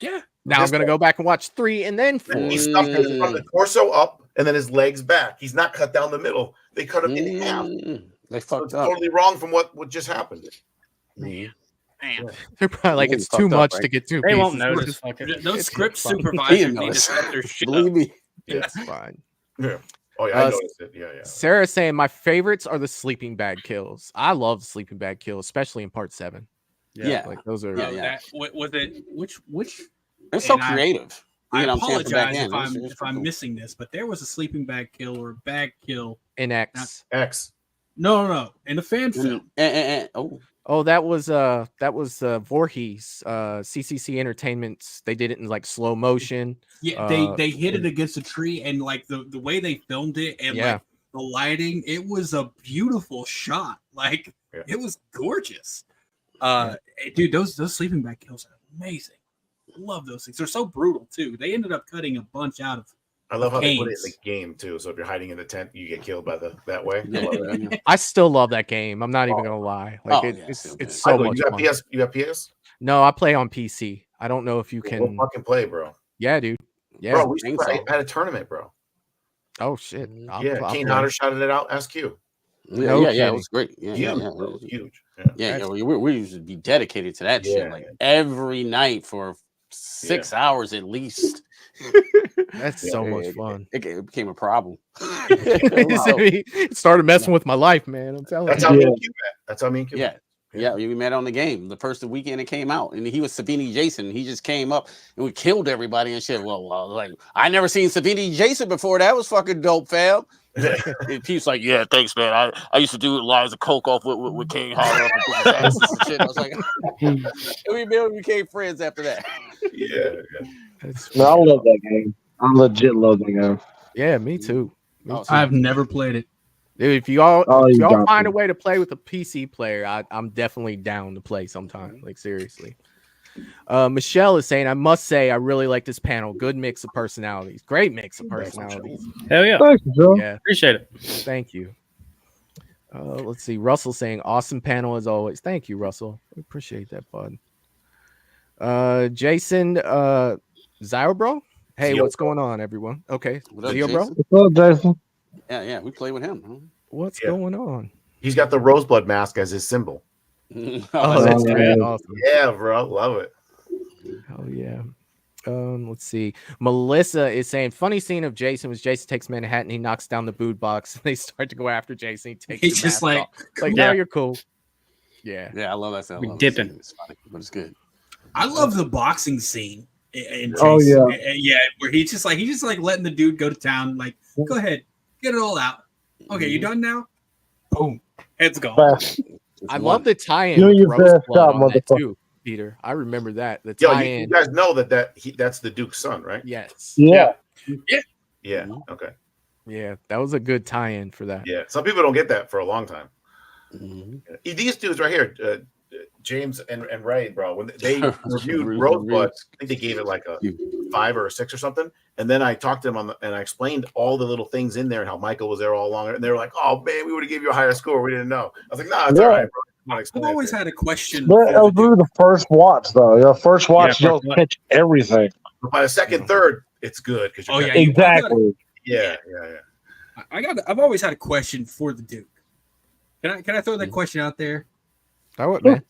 K: Yeah,
B: Now I'm gonna go back and watch 3 and then 4.
I: He's stuffed him from the torso up and then his legs back. He's not cut down the middle. They cut him in half.
J: They
I: So
J: fucked
I: it's
J: up.
I: totally wrong from what just happened.
K: man.
B: They're probably like
J: Really
B: it's too
J: fucked up,
B: much
J: right?
B: to get 2
F: They won't
B: pieces.
F: notice. Fucking.
K: Those
B: It's
K: script
B: fine.
K: supervisors
J: He
K: need to
J: knows.
K: set their shit
J: Believe
K: up.
J: me.
B: It's fine.
I: Yeah. Oh yeah, I noticed it. Yeah.
B: Sarah saying my favorites are the sleeping bag kills. I love the sleeping bag kills, especially in part 7. Like those are.
K: That was it. Which?
J: It's so creative.
K: I
J: You know what I'm saying, for back
K: apologize
J: then.
K: if I'm missing this, but there was a sleeping bag kill or bag kill
B: in X.
K: No, in the fan film.
B: Oh, that was Voorhees, CCC Entertainment's. They did it in like slow motion.
K: Yeah, they hit it against a tree, and like the way they filmed it, and like the lighting, it was a beautiful shot. Like it was gorgeous. Dude, those sleeping bag kills are amazing. Love those things. They're so brutal too. They ended up cutting a bunch out of.
I: I love how they put it in the game too. So if you're hiding in the tent, you get killed by that way.
B: I still love that game. I'm not even gonna lie. Like it's so much fun.
I: You got PS?
B: No, I play on PC. I don't know if you can.
I: We'll fucking play, bro.
B: Yeah, dude. Yeah,
I: bro. I had a tournament, bro.
B: Oh shit.
I: Kane Hodder shouted it out. SQ.
J: It was great.
I: Huge.
J: We used to be dedicated to that shit like every night for 6 hours at least.
B: That's so much fun.
J: It became a problem.
B: It started messing with my life, man. I'm telling
I: you. That's how me and Q met.
J: Yeah, we met on the game the first weekend it came out, and he was Savini Jason. He just came up and we killed everybody and shit. Well, like I never seen Savini Jason before. That was fucking dope, fam. And Pete's like, yeah, thanks, man. I used to do lines of coke off with King Hodder and shit. I was like, and we became friends after that.
G: No, I love that game. I legit love that game.
B: Yeah, me too.
K: I've never played it.
B: Dude, if y'all find a way to play with a PC player, I'm definitely down to play sometime. Like seriously. Michelle is saying, I must say, I really like this panel. Good mix of personalities. Great mix of personalities.
F: Hell yeah.
G: Thanks, Michelle.
B: Yeah.
F: Appreciate it.
B: Thank you. Let's see. Russell saying, awesome panel as always. Thank you, Russell. We appreciate that, bud. Jason Zyro bro. Hey, what's going on, everyone? Okay. Zio bro.
G: What's up, Jason?
J: Yeah, we play with him. Huh?
B: What's going on?
I: He's got the rosebud mask as his symbol.
B: That's great. Awesome.
I: Yeah, bro. Love it.
B: Oh yeah. Let's see. Melissa is saying funny scene of Jason was Jason takes Manhattan, he knocks down the boot box, and they start to go after Jason.
K: He's just like,
B: now you're cool. Yeah.
J: Yeah, I love that sound.
F: We dipped in.
J: It's funny, but it's good.
K: I love the boxing scene in Jason.
G: Oh yeah.
K: Where he's just like letting the dude go to town. Like, go ahead, get it all out. Okay, you done now? Boom, head's gone.
B: I love the tie-in with Roseblood on that too, Peter. I remember that. The tie-in.
I: You guys know that's the Duke's son, right?
B: Yes.
G: Yeah.
I: Okay.
B: Yeah, that was a good tie-in for that.
I: Yeah, some people don't get that for a long time. These dudes right here, James and Ray, bro, when they reviewed Rosebud, I think they gave it like a 5 or a 6 or something. And then I talked to them and I explained all the little things in there and how Michael was there all along. And they were like, "Oh man, we would have gave you a higher score. We didn't know." I was like, "Nah, it's all right, bro."
K: I've always had a question.
G: But it was really the first watch, though. The first watch, you'll catch everything.
I: But by the second, third, it's good because
G: exactly.
I: Yeah.
K: I've always had a question for the Duke. Can I throw that question out there?
B: Throw it, man.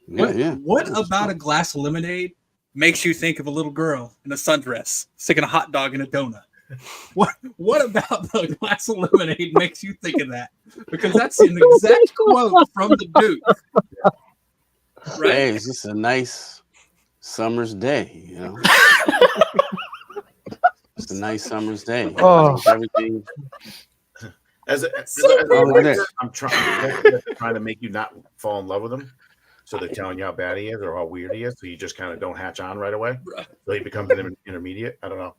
J: Yeah.
K: What about a glass of lemonade makes you think of a little girl in a sundress sticking a hot dog in a donut? What about the glass of lemonade makes you think of that? Because that's an exact quote from the Duke.
J: Right? Hey, it's just a nice summer's day, you know. It's a nice summer's day. Everything.
I: As a writer, I'm trying to make you not fall in love with him. So they're telling you how bad he is or how weird he is. So you just kind of don't hatch on right away. So he becomes an intermediate. I don't know.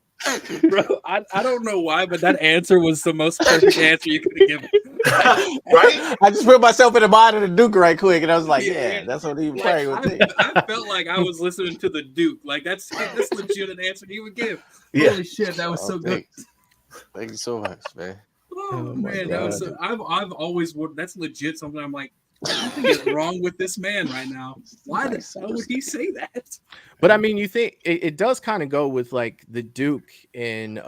K: Bro, I don't know why, but that answer was the most perfect answer you could have given.
I: Right?
J: I just put myself in the mind of the Duke right quick, and I was like, yeah that's what he was playing with.
K: I felt like I was listening to the Duke. Like that's legit an answer he would give.
I: Yeah.
K: Holy shit, that was so good.
J: Thank you so much, man.
K: Oh man, that was I've always that's legit something I'm like, something is wrong with this man right now. Why the hell would he say that?
B: But I mean, you think it does kind of go with like the Duke in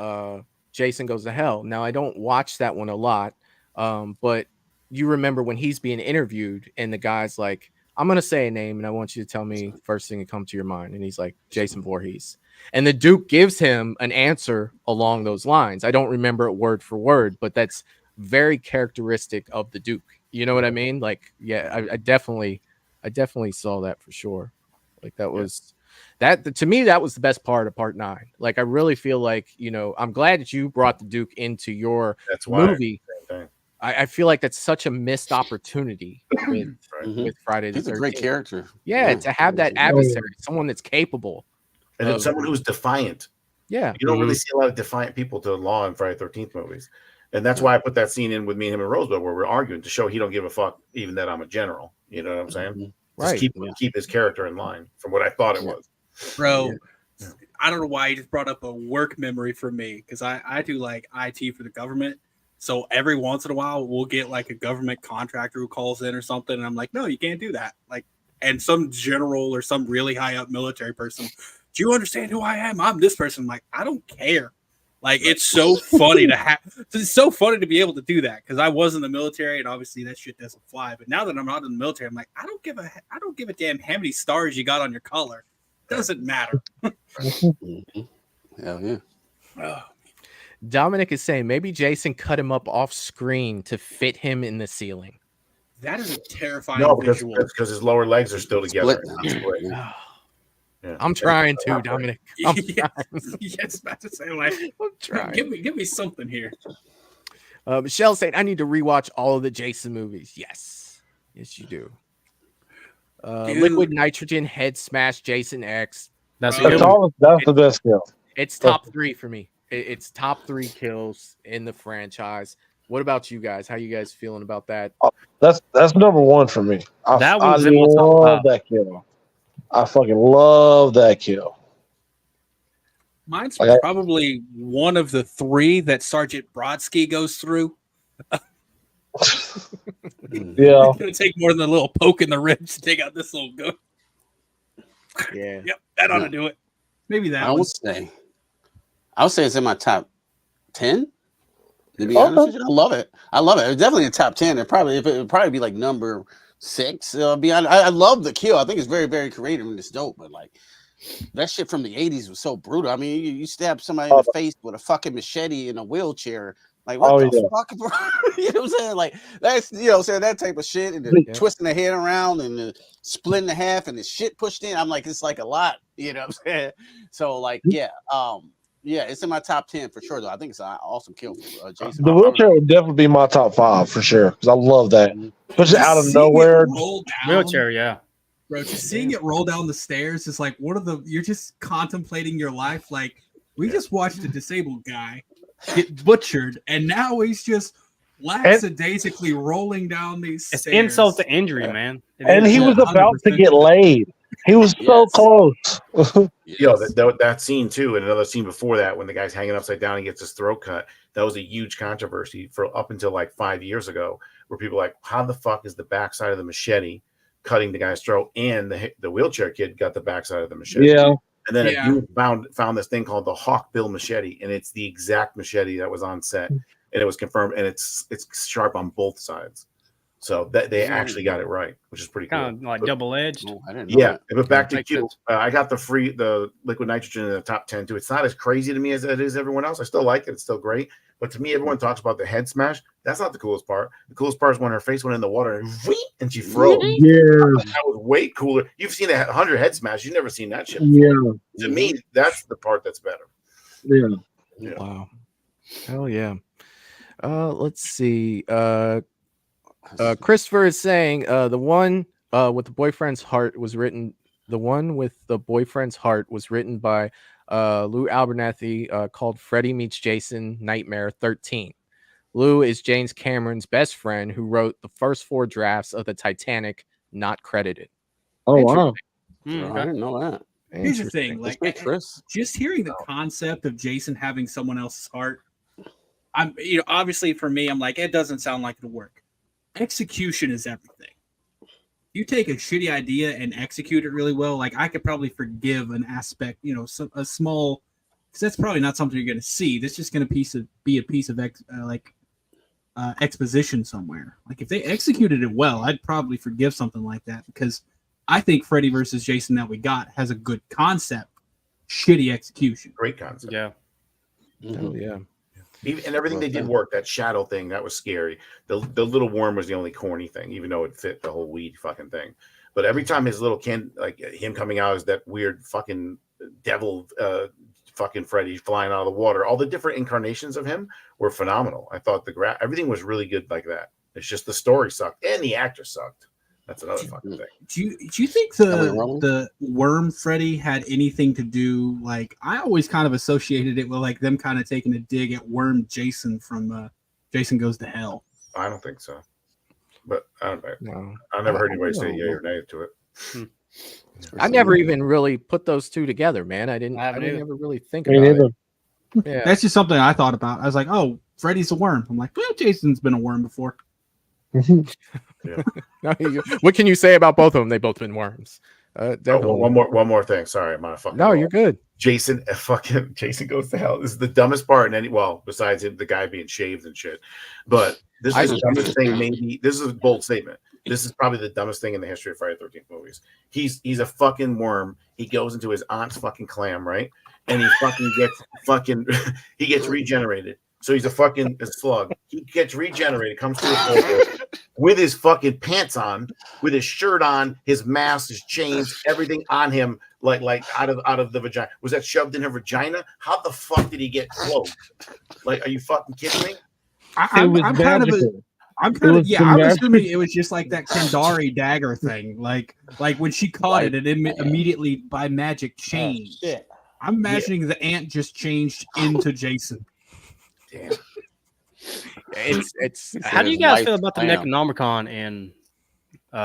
B: Jason Goes to Hell. Now I don't watch that one a lot, but you remember when he's being interviewed and the guy's like, I'm gonna say a name, and I want you to tell me first thing that comes to your mind. And he's like, Jason Voorhees. And the Duke gives him an answer along those lines. I don't remember it word for word, but that's very characteristic of the Duke. You know what I mean? Like, yeah, I definitely saw that for sure. Like that was that to me, that was the best part of part 9. Like, I really feel like, you know, I'm glad that you brought the Duke into your movie. I feel like that's such a missed opportunity with Friday the 13th.
J: He's a great character.
B: Yeah, to have that adversary, someone that's capable.
I: And it's someone who's defiant.
B: Yeah.
I: You don't really see a lot of defiant people to the law in Friday the 13th movies. And that's why I put that scene in with me and him and Rosebud where we're arguing to show he don't give a fuck even that I'm a general. You know what I'm saying? Just keep his character in line from what I thought it was.
K: Bro, I don't know why you just brought up a work memory for me, because I do like IT for the government. So every once in a while we'll get like a government contractor who calls in or something, and I'm like, no, you can't do that. Like, and some general or some really high up military person, do you understand who I am? I'm this person. I'm like, I don't care. Like, it's so funny to have. It's so funny to be able to do that, because I was in the military, and obviously that shit doesn't fly. But now that I'm not in the military, I'm like, I don't give a damn how many stars you got on your collar. Doesn't matter.
J: Hell yeah.
K: Oh.
B: Dominic is saying maybe Jason cut him up off screen to fit him in the ceiling.
K: That is a terrifying
I: visual. Because his lower legs are still together.
B: Yeah. I'm trying to, Dominic. I'm trying.
K: Yes, about to say, like,
B: I'm trying.
K: Give me something here.
B: Michelle saying I need to rewatch all of the Jason movies. Yes, you do. Liquid Nitrogen, Head Smash, Jason X.
G: That's the best kill.
B: It's top 3 for me. It's top 3 kills in the franchise. What about you guys? How you guys feeling about that?
G: That's number 1 for me. I love that kill. I fucking love that kill.
K: Mine's probably one of the 3 that Sergeant Brodsky goes through.
G: Yeah,
K: it's gonna take more than a little poke in the ribs to take out this little gun.
B: Yeah,
K: yep, that ought to do it. Maybe that.
J: I would say it's in my top 10. To be honest with you, I love it. It's definitely in top 10. It would probably be like number 6. I love the kill. I think it's very, very creative and it's dope. But like that shit from the 80s was so brutal. I mean, you stab somebody in the face with a fucking machete in a wheelchair. Like, what the fuck? You know what I'm saying? Like, that's, you know what I'm saying, that type of shit, and then twisting the head around and the splitting the half and the shit pushed in. I'm like, it's like a lot, you know what I'm saying? So, like, yeah, it's in my top 10 for sure, though. I think it's an awesome kill for Jason.
G: The wheelchair would definitely be my top 5 for sure, because I love that. Just out of nowhere.
F: Wheelchair, yeah.
K: Bro, just seeing it roll down the stairs is like you're just contemplating your life. Like, we just watched a disabled guy get butchered, and now he's just lackadaisically rolling down these stairs.
F: It's insult to injury, man.
G: And he was about to get laid. He was so close.
I: Yo, that scene too, and another scene before that, when the guy's hanging upside down and gets his throat cut, that was a huge controversy for up until like 5 years ago, where people were like, how the fuck is the backside of the machete cutting the guy's throat, and the wheelchair kid got the backside of the machete?
G: Yeah.
I: And then you found this thing called the Hawkbill machete, and it's the exact machete that was on set, and it was confirmed, and it's sharp on both sides. So that they actually got it right, which is pretty
F: kind
I: cool.
F: Of like double edged.
J: I didn't know that.
I: But back to Q, I got the liquid nitrogen in the top 10 too. It's not as crazy to me as it is everyone else. I still like it; it's still great. But to me, everyone talks about the head smash. That's not the coolest part. The coolest part is when her face went in the water and she froze.
G: Yeah,
I: that was way cooler. You've seen 100 head smash. You've never seen that shit
G: before. Yeah,
I: to me, that's the part that's better.
G: Yeah.
B: Wow. Hell yeah. Let's see. Christopher is saying the one with the boyfriend's heart was written. The one with the boyfriend's heart was written by Lou Abernathy, called Freddie Meets Jason Nightmare 13. Lou is James Cameron's best friend who wrote the first 4 drafts of the Titanic, not credited.
G: Oh wow!
J: I didn't know that.
K: Here's the thing, like, just hearing the concept of Jason having someone else's heart, obviously for me, I'm like, it doesn't sound like it'll work. Execution is everything. You take a shitty idea and execute it really well. Like, I could probably forgive an aspect, a small, because that's probably not something you're going to see. That's just going to be a piece of exposition somewhere. Like if they executed it well, I'd probably forgive something like that because I think Freddy versus Jason that we got has a good concept, shitty execution.
I: Great concept.
F: Yeah.
B: Oh yeah.
I: And everything they did work. That shadow thing, that was scary. The little worm was the only corny thing, even though it fit the whole weed fucking thing. But every time his little kid, like him coming out as that weird fucking devil, fucking Freddy flying out of the water, all the different incarnations of him were phenomenal. I thought everything was really good like that. It's just the story sucked and the actor sucked. That's another fucking thing.
K: Do you think the worm Freddy had anything to do? Like I always kind of associated it with like them kind of taking a dig at Worm Jason from Jason Goes to Hell.
I: I don't think so, but I don't know.
B: No.
I: I never heard anybody say yay or nay to it.
B: I never even really put those two together, man. I didn't ever really think about it. Yeah.
K: That's just something I thought about. I was like, oh, Freddy's a worm. I'm like, well, Jason's been a worm before.
I: Yeah.
B: What can you say about both of them? They've both been worms.
I: One more thing. Sorry, I'm on a fucking.
B: No, you're good.
I: Jason Goes to Hell. This is the dumbest part in any. Well, besides him, the guy being shaved and shit. But this is the dumbest thing. Maybe this is a bold statement. This is probably the dumbest thing in the history of Friday the 13th movies. He's a fucking worm. He goes into his aunt's fucking clam, right? And he he gets regenerated. So he's a slug. He gets regenerated, comes to a full with his fucking pants on, with his shirt on, his mask, his chains, everything on him, like out of the vagina. Was that shoved in her vagina? How the fuck did he get clothed? Like, are you fucking kidding me?
K: I'm assuming it was just like that Kendari dagger thing. Like when she caught it immediately by magic changed. I'm imagining the ant just changed into Jason.
I: Damn.
B: It's
F: How do you guys feel about the Necronomicon in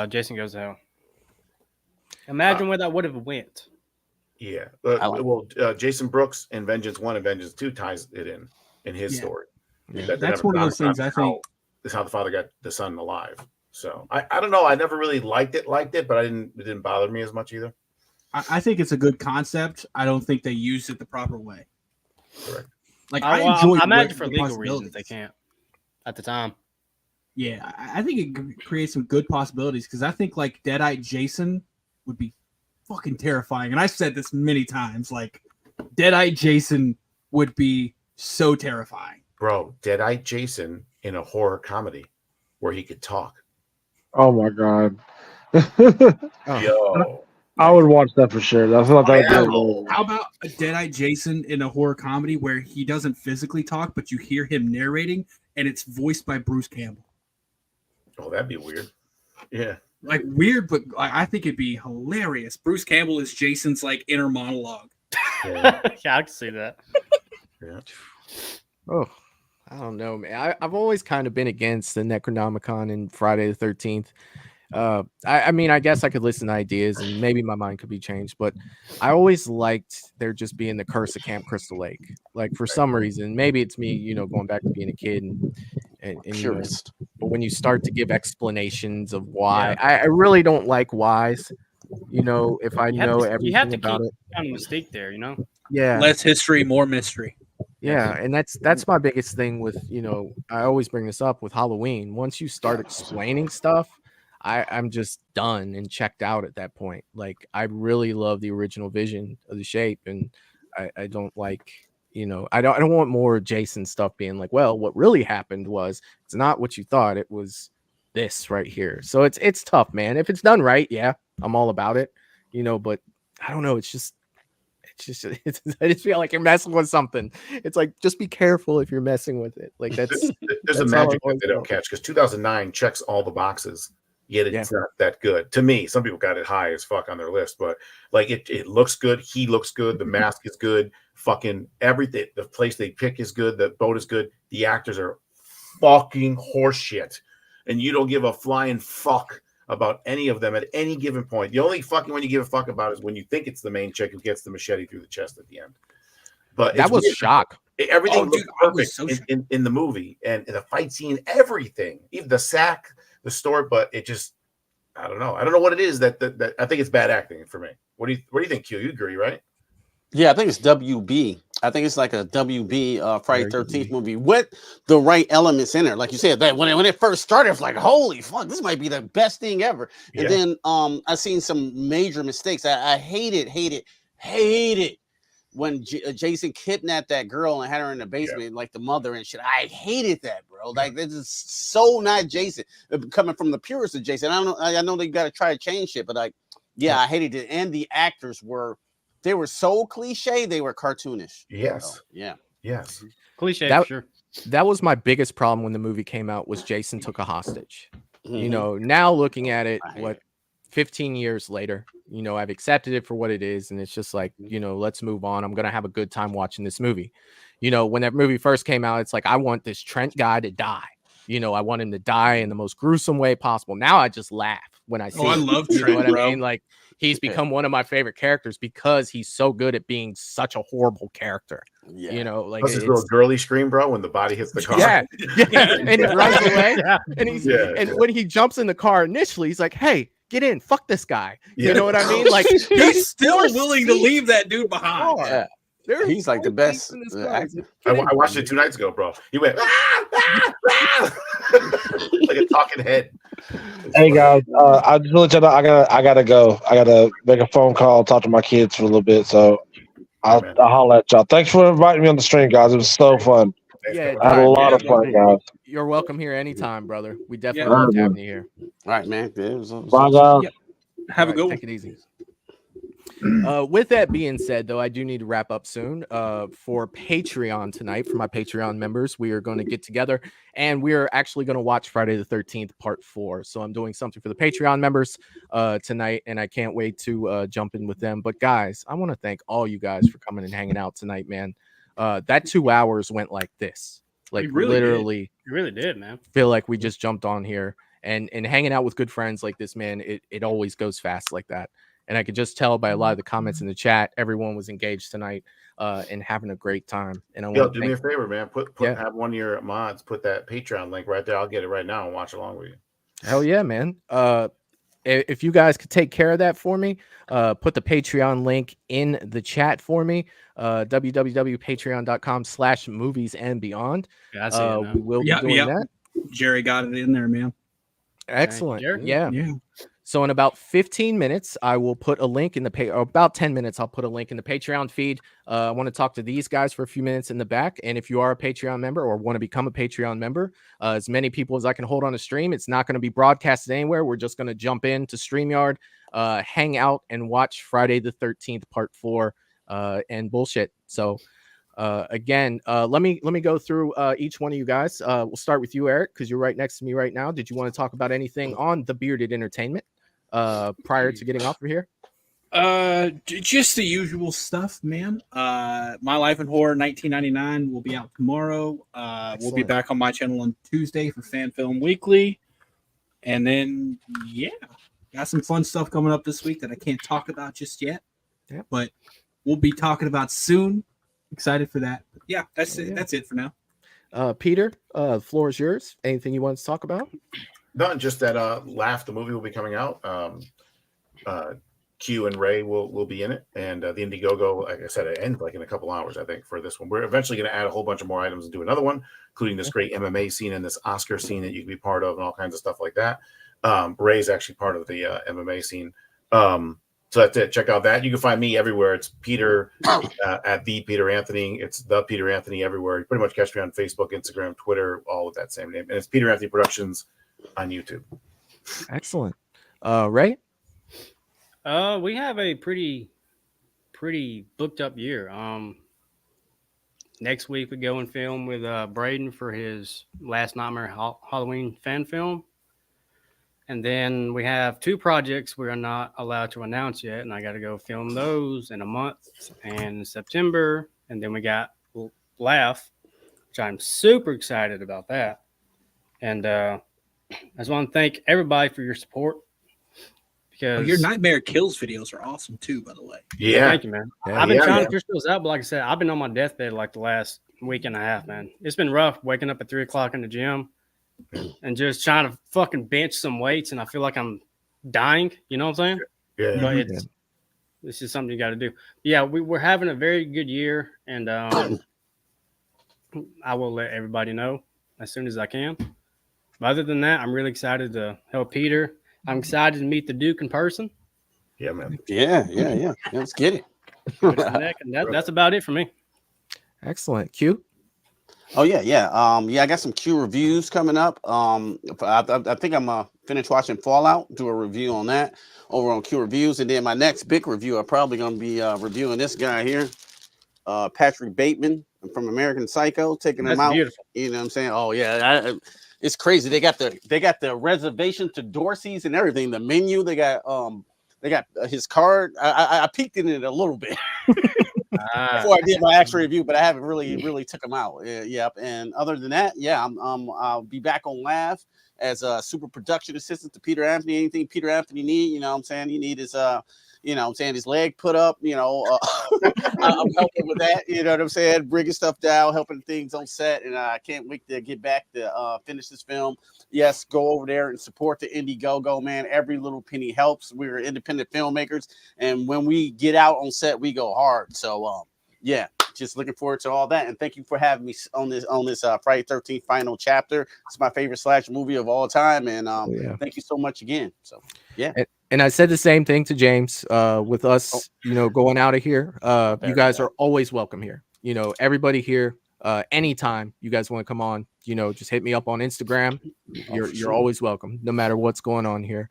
F: Jason Goes to Hell? Imagine where that would have went.
I: Yeah. Jason Brooks in Vengeance 1 and Vengeance 2 ties it in his story.
K: Yeah. That's one of those things I think.
I: This is how the father got the son alive. So I don't know. I never really liked it, but it didn't bother me as much either.
K: I think it's a good concept. I don't think they used it the proper way.
I: Correct.
K: Like I
F: imagine for legal reasons they can't at the time.
K: Yeah, I think it creates some good possibilities because I think like Deadeye Jason would be fucking terrifying. And I've said this many times, like Deadeye Jason would be so terrifying.
I: Bro, Deadeye Jason in a horror comedy where he could talk.
G: Oh my god.
I: Yo.
G: I would watch that for sure. That's not that good.
K: How about a Deadeye Jason in a horror comedy where he doesn't physically talk, but you hear him narrating, and it's voiced by Bruce Campbell?
I: Oh, that'd be weird. Yeah,
K: like weird, but I think it'd be hilarious. Bruce Campbell is Jason's like inner monologue.
F: Yeah, I can see that.
I: Yeah.
B: Oh, I don't know, man. I've always kind of been against the Necronomicon and Friday the 13th. I mean, I guess I could listen to ideas and maybe my mind could be changed, but I always liked there just being the curse of Camp Crystal Lake. Like for some reason, maybe it's me, going back to being a kid and but when you start to give explanations of why, I really don't like whys. If I know everything about it,
F: kind of mistake there,
B: Yeah,
K: less history, more mystery.
B: Yeah, and that's my biggest thing with I always bring this up with Halloween. Once you start explaining stuff, I'm just done and checked out at that point. Like I really love the original vision of the shape, and I don't like I don't want more Jason stuff being like, well, what really happened was it's not what you thought. It was this right here. So it's tough, man. If it's done right, yeah, I'm all about it. But I don't know. I just feel like you're messing with something. It's like, just be careful if you're messing with it. Like
I: there's a magic that they don't catch because 2009 checks all the boxes. Yet it's not that good to me. Some people got it high as fuck on their list, but like it looks good. He looks good. The mask is good. Fucking everything. The place they pick is good. The boat is good. The actors are fucking horseshit, and you don't give a flying fuck about any of them at any given point. The only fucking one you give a fuck about is when you think it's the main chick who gets the machete through the chest at the end. But
B: that was shock.
I: Everything looks perfect in the movie, and the fight scene, everything, even the sack. The story, but it just, I don't know. I don't know what it is that I think it's bad acting for me. What do you think, Q? You agree, right?
J: Yeah, I think it's WB. I think it's like a WB Friday 13th movie with the right elements in there. Like you said, that when it first started, it's like, holy fuck, this might be the best thing ever. And then I've seen some major mistakes. I hate it when Jason kidnapped that girl and had her in the basement, like the mother and shit. I hated that, bro. Like, this is so not Jason. Coming from the purest of Jason. I know they got to try to change shit, but like, I hated it. And the actors were so cliche, they were cartoonish.
I: Yes.
J: So,
I: yes.
F: Cliche,
B: that,
F: sure.
B: That was my biggest problem when the movie came out, was Jason took a hostage. You know, now looking at it, 15 years later, you know, I've accepted it for what it is. And it's just like, you know, let's move on. I'm going to have a good time watching this movie. You know, when that movie first came out, it's like, I want this Trent guy to die. You know, I want him to die in the most gruesome way possible. Now I just laugh when I see
K: I
B: it.
K: love
B: You
K: Trent,
B: know what
K: bro.
B: I mean? Like, he's become one of my favorite characters because he's so good at being such a horrible character. You know, like
I: his little girly scream, bro, when the body hits the car.
B: Yeah, and it runs away. And he's and when he jumps in the car initially, he's like, "Hey, get in, fuck this guy." You know what I mean? Like,
K: he's still willing to leave that dude behind.
J: He's like the best.
I: I watched it 2 nights ago, bro. He went like a talking head.
G: Hey guys, I just let you know I gotta go. I gotta make a phone call, talk to my kids for a little bit. So I'll holler at y'all. Thanks for inviting me on the stream, guys. It was so fun.
B: Yeah,
G: I had a lot of fun, guys.
B: You're welcome here anytime, brother. We definitely love having you here.
J: All right, man.
G: Bye, guys.
K: Have a good one.
B: Take it easy. With that being said, though, I do need to wrap up soon. For Patreon tonight, for my Patreon members, we are going to get together and we are actually going to watch Friday the 13th Part 4. So I'm doing something for the Patreon members tonight, and I can't wait to jump in with them. But guys, I want to thank all you guys for coming and hanging out tonight, man. That 2 hours went like this, like literally.
F: It really did, man.
B: Feel like we just jumped on here and hanging out with good friends like this, man. It always goes fast like that. And I could just tell by a lot of the comments in the chat, everyone was engaged tonight and having a great time. And I want to
I: do me a favor, man. Have one of your mods put that Patreon link right there. I'll get it right now and watch along with you.
B: Hell yeah, man. If you guys could take care of that for me, put the Patreon link in the chat for me. www.patreon.com/moviesandbeyond. We will be doing that.
K: Jerry got it in there, man.
B: Excellent. Yeah. So in about 15 minutes, I will put a link in the or about 10 minutes, I'll put a link in the Patreon feed. I want to talk to these guys for a few minutes in the back. And if you are a Patreon member or want to become a Patreon member, as many people as I can hold on a stream, it's not going to be broadcasted anywhere. We're just going to jump into StreamYard, hang out and watch Friday the 13th Part 4 and bullshit. So again, let me go through each one of you guys. We'll start with you, Eric, because you're right next to me right now. Did you want to talk about anything on the Bearded Entertainment prior to getting off of here?
K: Just the usual stuff, man. My Life in Horror 1999 will be out tomorrow. We'll be back on my channel on Tuesday for Fan Film Weekly. And then got some fun stuff coming up this week that I can't talk about just yet. But we'll be talking about soon. Excited for that. But yeah, that's it. That's it for now.
B: Peter, the floor is yours. Anything you want to talk about?
I: No, just that Laugh, the movie will be coming out. Q and Ray will be in it. And the Indiegogo, like I said, it ends like in a couple hours, I think, for this one. We're eventually going to add a whole bunch of more items and do another one, including this great MMA scene and this Oscar scene that you can be part of and all kinds of stuff like that. Ray's actually part of the MMA scene. So that's it. Check out that. You can find me everywhere. It's Peter at the Peter Anthony. It's the Peter Anthony everywhere. You pretty much catch me on Facebook, Instagram, Twitter, all with that same name. And it's Peter Anthony Productions on YouTube.
B: Excellent. Ray?
F: We have a pretty booked up year. Next week we go and film with Braden for his Last Nightmare Halloween fan film. And then we have 2 projects we are not allowed to announce yet, and I got to go film those in a month and September. And then we got Laugh, which I'm super excited about that. And I just want to thank everybody for your support. Because
K: your Nightmare Kills videos are awesome too, by the way.
F: Yeah, thank you, man. I've been trying to push those out, but like I said, I've been on my deathbed like the last week and a half, man. It's been rough waking up at 3 o'clock in the gym and just trying to fucking bench some weights, and I feel like I'm dying. You know what I'm saying?
I: Yeah.
F: But This is something you got to do. Yeah, we're having a very good year, and I will let everybody know as soon as I can. But other than that, I'm really excited to help Peter. I'm excited to meet the Duke in person.
I: Yeah, man.
J: Yeah. Let's get it.
F: And that's about it for me.
B: Excellent. Q.
J: Oh yeah. I got some Q reviews coming up. I think I'm gonna finish watching Fallout, do a review on that over on Q reviews, and then my next big review, I'm probably gonna be reviewing this guy here, Patrick Bateman from American Psycho, taking him out.
F: Beautiful.
J: You know what I'm saying? Oh yeah, it's crazy. They got the reservation to Dorsey's and everything. The menu, they got his card. I peeked in it a little bit. Before I did my actual review, but I haven't really took them out. Yep. And other than that, I'll be back on Laugh as a super production assistant to Peter Anthony. Anything Peter Anthony need, you know what I'm saying? He need his his leg put up, I'm helping with that, you know what I'm saying? Bringing stuff down, helping things on set, and I can't wait to get back to finish this film. Yes, go over there and support the Indiegogo, man. Every little penny helps. We're independent filmmakers, and when we get out on set, we go hard. So just looking forward to all that, and thank you for having me on this Friday 13th final chapter. It's my favorite slasher movie of all time, and thank you so much again. So
B: and I said the same thing to James with us, going out of here. You guys are always welcome here. Everybody here, anytime you guys want to come on, just hit me up on Instagram. You're always welcome, no matter what's going on here.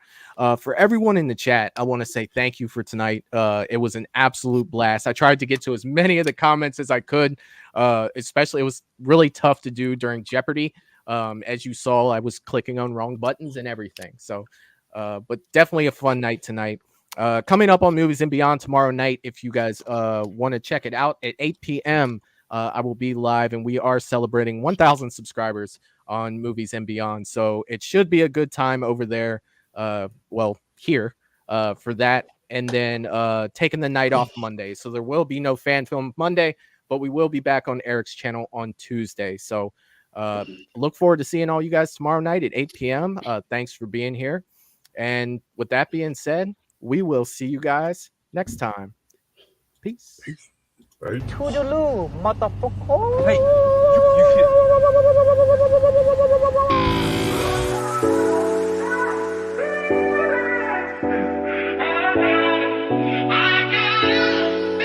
B: For everyone in the chat, I want to say thank you for tonight. It was an absolute blast. I tried to get to as many of the comments as I could. Especially, it was really tough to do during Jeopardy. As you saw, I was clicking on wrong buttons and everything. So, but definitely a fun night tonight. Coming up on Movies and Beyond tomorrow night, if you guys want to check it out at 8 p.m., I will be live, and we are celebrating 1,000 subscribers on Movies and Beyond. So it should be a good time over there. Here for that. And then taking the night off Monday. So there will be no fan film Monday, but we will be back on Eric's channel on Tuesday. So look forward to seeing all you guys tomorrow night at 8 p.m. Thanks for being here. And with that being said, we will see you guys next time. Peace.
I: Right.
L: Toodaloo, motherfucker. Hey, you